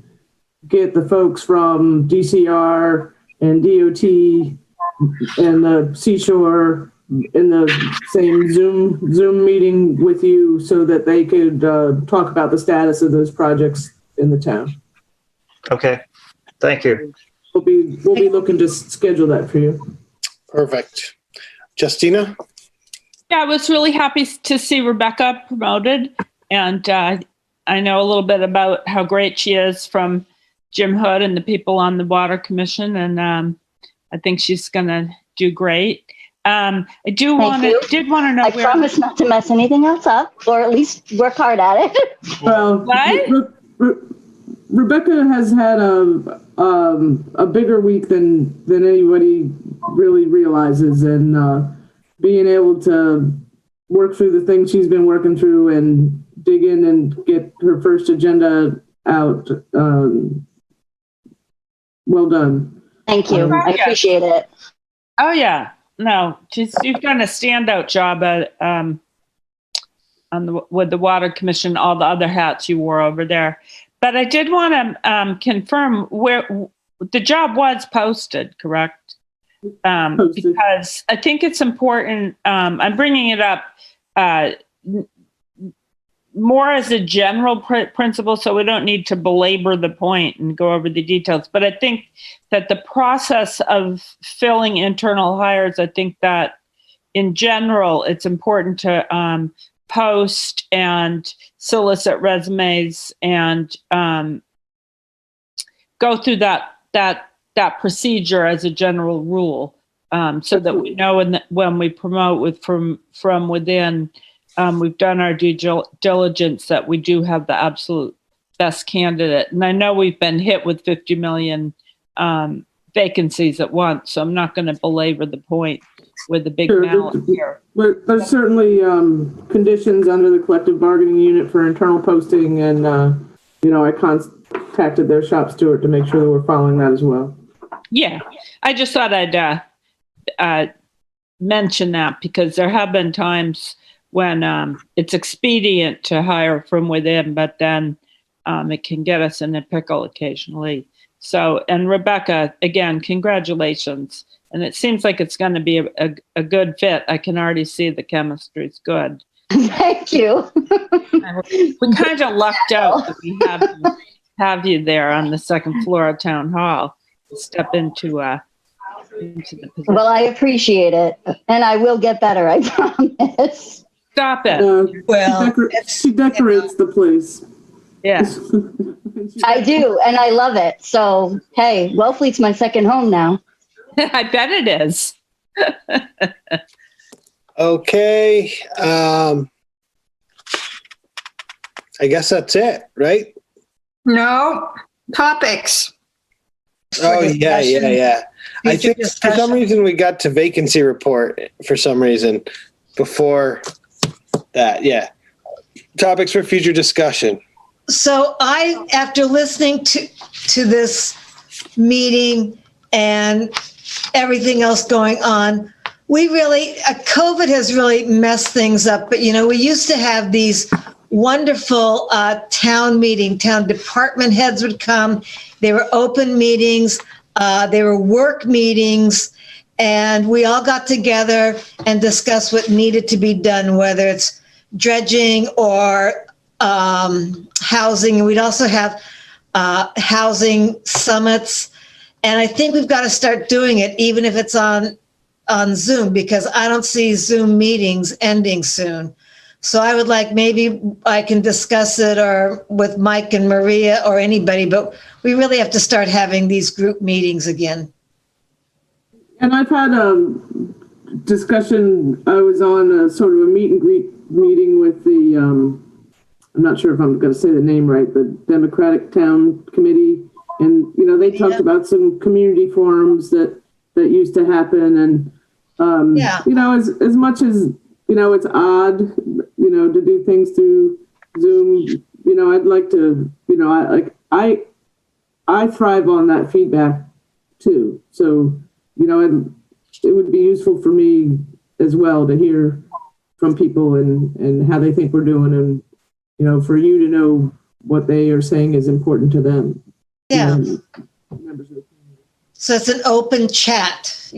get the folks from DCR and DOT and the Seashore in the same Zoom meeting with you so that they could talk about the status of those projects in the town. Okay, thank you. We'll be looking to schedule that for you. Perfect. Justina? Yeah, I was really happy to see Rebecca promoted, and I know a little bit about how great she is from Jim Hood and the people on the Water Commission, and I think she's going to do great. I did want to know. I promise not to mess anything else up, or at least work hard at it. Well, what? Rebecca has had a bigger week than anybody really realizes, and being able to work through the things she's been working through and dig in and get her first agenda out. Well done. Thank you. I appreciate it. Oh yeah, no, you've done a standout job at with the Water Commission, all the other hats you wore over there. But I did want to confirm where the job was posted, correct? Because I think it's important. I'm bringing it up more as a general principle, so we don't need to belabor the point and go over the details. But I think that the process of filling internal hires, I think that in general, it's important to post and solicit resumes and go through that procedure as a general rule. so that we know when we promote from within, we've done our due diligence that we do have the absolute best candidate. And I know we've been hit with 50 million vacancies at once, so I'm not going to belabor the point with the big mallet here. But there's certainly conditions under the collective bargaining unit for internal posting, and I contacted their shop steward to make sure that we're following that as well. Yeah, I just thought I'd mention that because there have been times when it's expedient to hire from within, but then it can get us in a pickle occasionally. So, and Rebecca, again, congratulations. And it seems like it's going to be a good fit. I can already see the chemistry is good. Thank you. We kind of lucked out that we have you there on the second floor of Town Hall to step into the position. Well, I appreciate it. And I will get better, I promise. Stop it. She decorates the place. Yeah. I do, and I love it. So, hey, Wellfleet's my second home now. I bet it is. Okay. I guess that's it, right? No, topics. Oh, yeah. I think for some reason we got to vacancy report for some reason before that. Yeah. Topics for future discussion. So after listening to this meeting and everything else going on, COVID has really messed things up. But, we used to have these wonderful town department heads would come. They were open meetings. They were work meetings. And we all got together and discussed what needed to be done, whether it's dredging or housing. And we'd also have housing summits. And I think we've got to start doing it, even if it's on Zoom, because I don't see Zoom meetings ending soon. So I would like, maybe I can discuss it or with Mike and Maria or anybody, but we really have to start having these group meetings again. And I've had a discussion. I was on a sort of a meet and greet meeting with the, I'm not sure if I'm going to say the name right, the Democratic Town Committee. And, they talked about some community forums that used to happen. And, as much as, it's odd, to do things through Zoom, I'd like to, I thrive on that feedback too. So, it would be useful for me as well to hear from people and how they think we're doing, and, for you to know what they are saying is important to them. Yeah. So it's an open chat,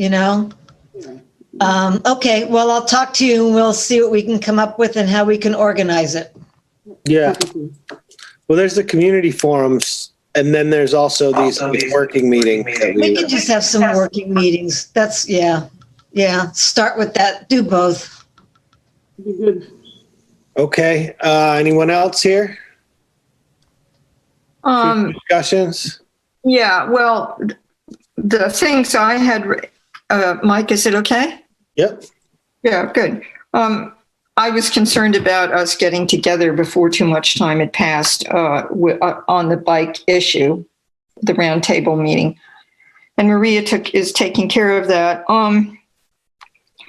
Okay, well, I'll talk to you and we'll see what we can come up with and how we can organize it. Yeah. Well, there's the community forums, and then there's also these working meetings. We can just have some working meetings. That's, yeah. Start with that. Do both. Be good. Okay. Anyone else here? Discussions? Yeah, well, the things I had, Mike, is it okay? Yep. Yeah, good. I was concerned about us getting together before too much time had passed on the bike issue, the roundtable meeting. And Maria is taking care of that.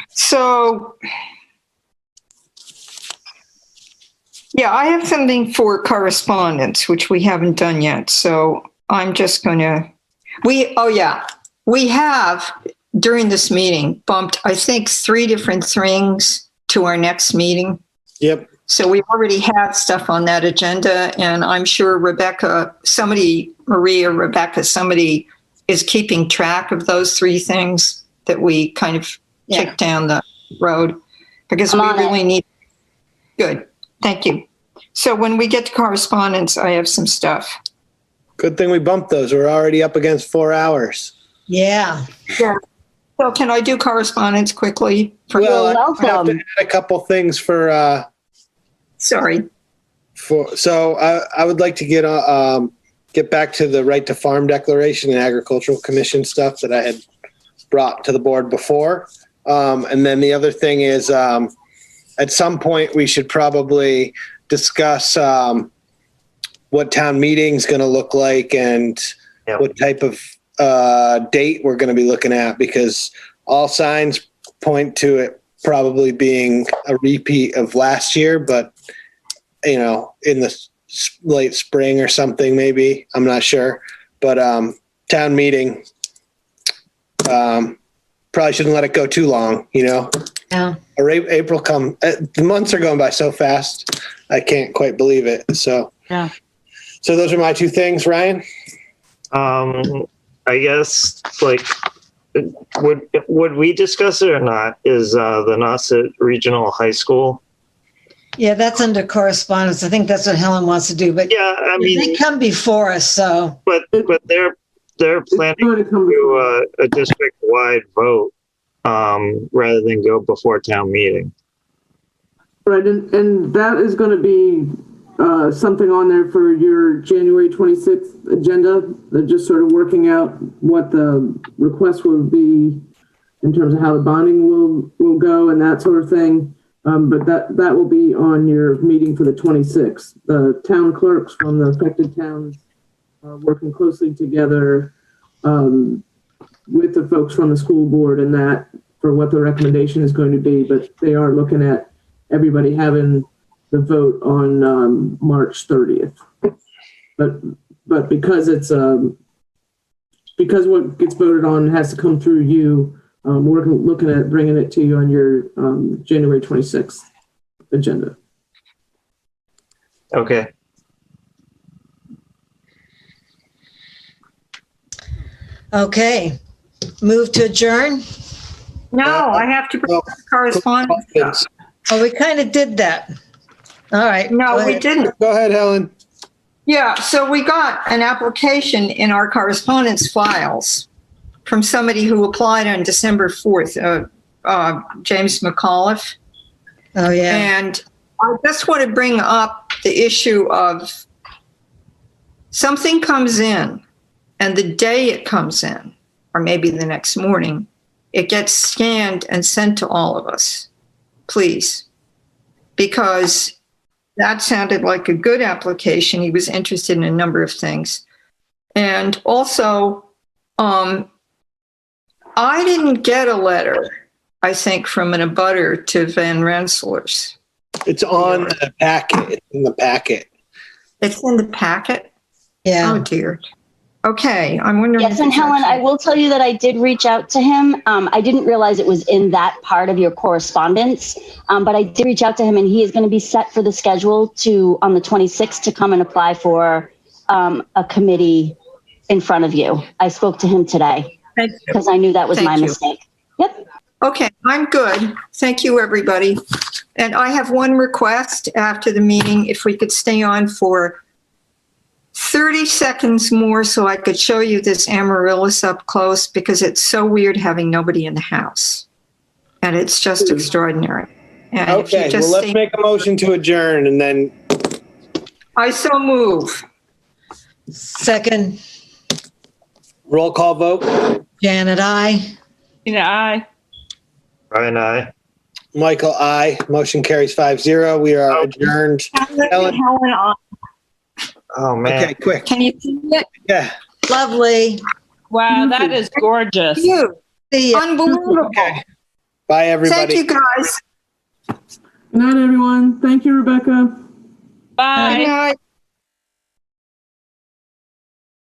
So, yeah, I have something for correspondence, which we haven't done yet. So I'm just going to, we have during this meeting bumped, I think, 3 different things to our next meeting. Yep. So we already have stuff on that agenda, and I'm sure Rebecca, somebody is keeping track of those 3 things that we kind of kicked down the road, because we really need. Good. Thank you. So when we get to correspondence, I have some stuff. Good thing we bumped those. We're already up against 4 hours. Yeah. So can I do correspondence quickly? Well, I have to add a couple things for. Sorry. So I would like to get back to the right to farm declaration and agricultural commission stuff that I had brought to the board before. And then the other thing is, at some point, we should probably discuss what town meeting's going to look like and what type of date we're going to be looking at, because all signs point to it probably being a repeat of last year, but in the late spring or something, maybe. I'm not sure. But town meeting, probably shouldn't let it go too long, Yeah. Or April the months are going by so fast. I can't quite believe it. So, Yeah. So those are my two things, Ryan. I guess would we discuss it or not? Is the Nauset Regional High School? Yeah, that's under correspondence. I think that's what Helen wants to do, but Yeah, I mean, they come before us, so. but they're planning to do a district-wide vote rather than go before town meeting. Right, and that is going to be something on there for your January 26th agenda. They're just sort of working out what the request will be in terms of how the bonding will go and that sort of thing. But that will be on your meeting for the 26th. The town clerks from the affected towns are working closely together with the folks from the school board and that for what the recommendation is going to be. But they are looking at everybody having the vote on March 30th. But because it's because what gets voted on has to come through you, we're looking at bringing it to you on your January 26th agenda. Okay. Okay. Move to adjourn? No, I have to bring correspondence. Oh, we kind of did that. All right. No, we didn't. Go ahead, Helen. Yeah, so we got an application in our correspondence files from somebody who applied on December 4th, James McAuliffe. Oh, yeah. And I just want to bring up the issue of something comes in, and the day it comes in, or maybe the next morning, it gets scanned and sent to all of us, please. Because that sounded like a good application. He was interested in a number of things. And also, I didn't get a letter, I think, from an abutter to Van Rensselaer's. It's on the packet. It's in the packet. It's in the packet? Yeah. Oh, dear. Okay, I'm wondering. Yes, and Helen, I will tell you that I did reach out to him. I didn't realize it was in that part of your correspondence, but I did reach out to him, and he is going to be set for the schedule on the 26th to come and apply for a committee in front of you. I spoke to him today because I knew that was my mistake. Yep. Okay, I'm good. Thank you, everybody. And I have one request after the meeting, if we could stay on for 30 seconds more so I could show you this amaryllis up close, because it's so weird having nobody in the house. And it's just extraordinary. And if you Okay, just well, let's make a motion to adjourn and then. I so move. Second. Roll call vote. Janet, aye. Tina, aye. Ryan, aye. Michael, aye. Motion carries 5-0. We are adjourned. Helen, aye. Oh, man. okay, quick. Can you see it? Yeah. Lovely. Wow, that is gorgeous. You. See ya. Unbelievable. Okay. Bye, everybody. Thank you, guys. Good night, everyone. Thank you, Rebecca. Bye. Good night.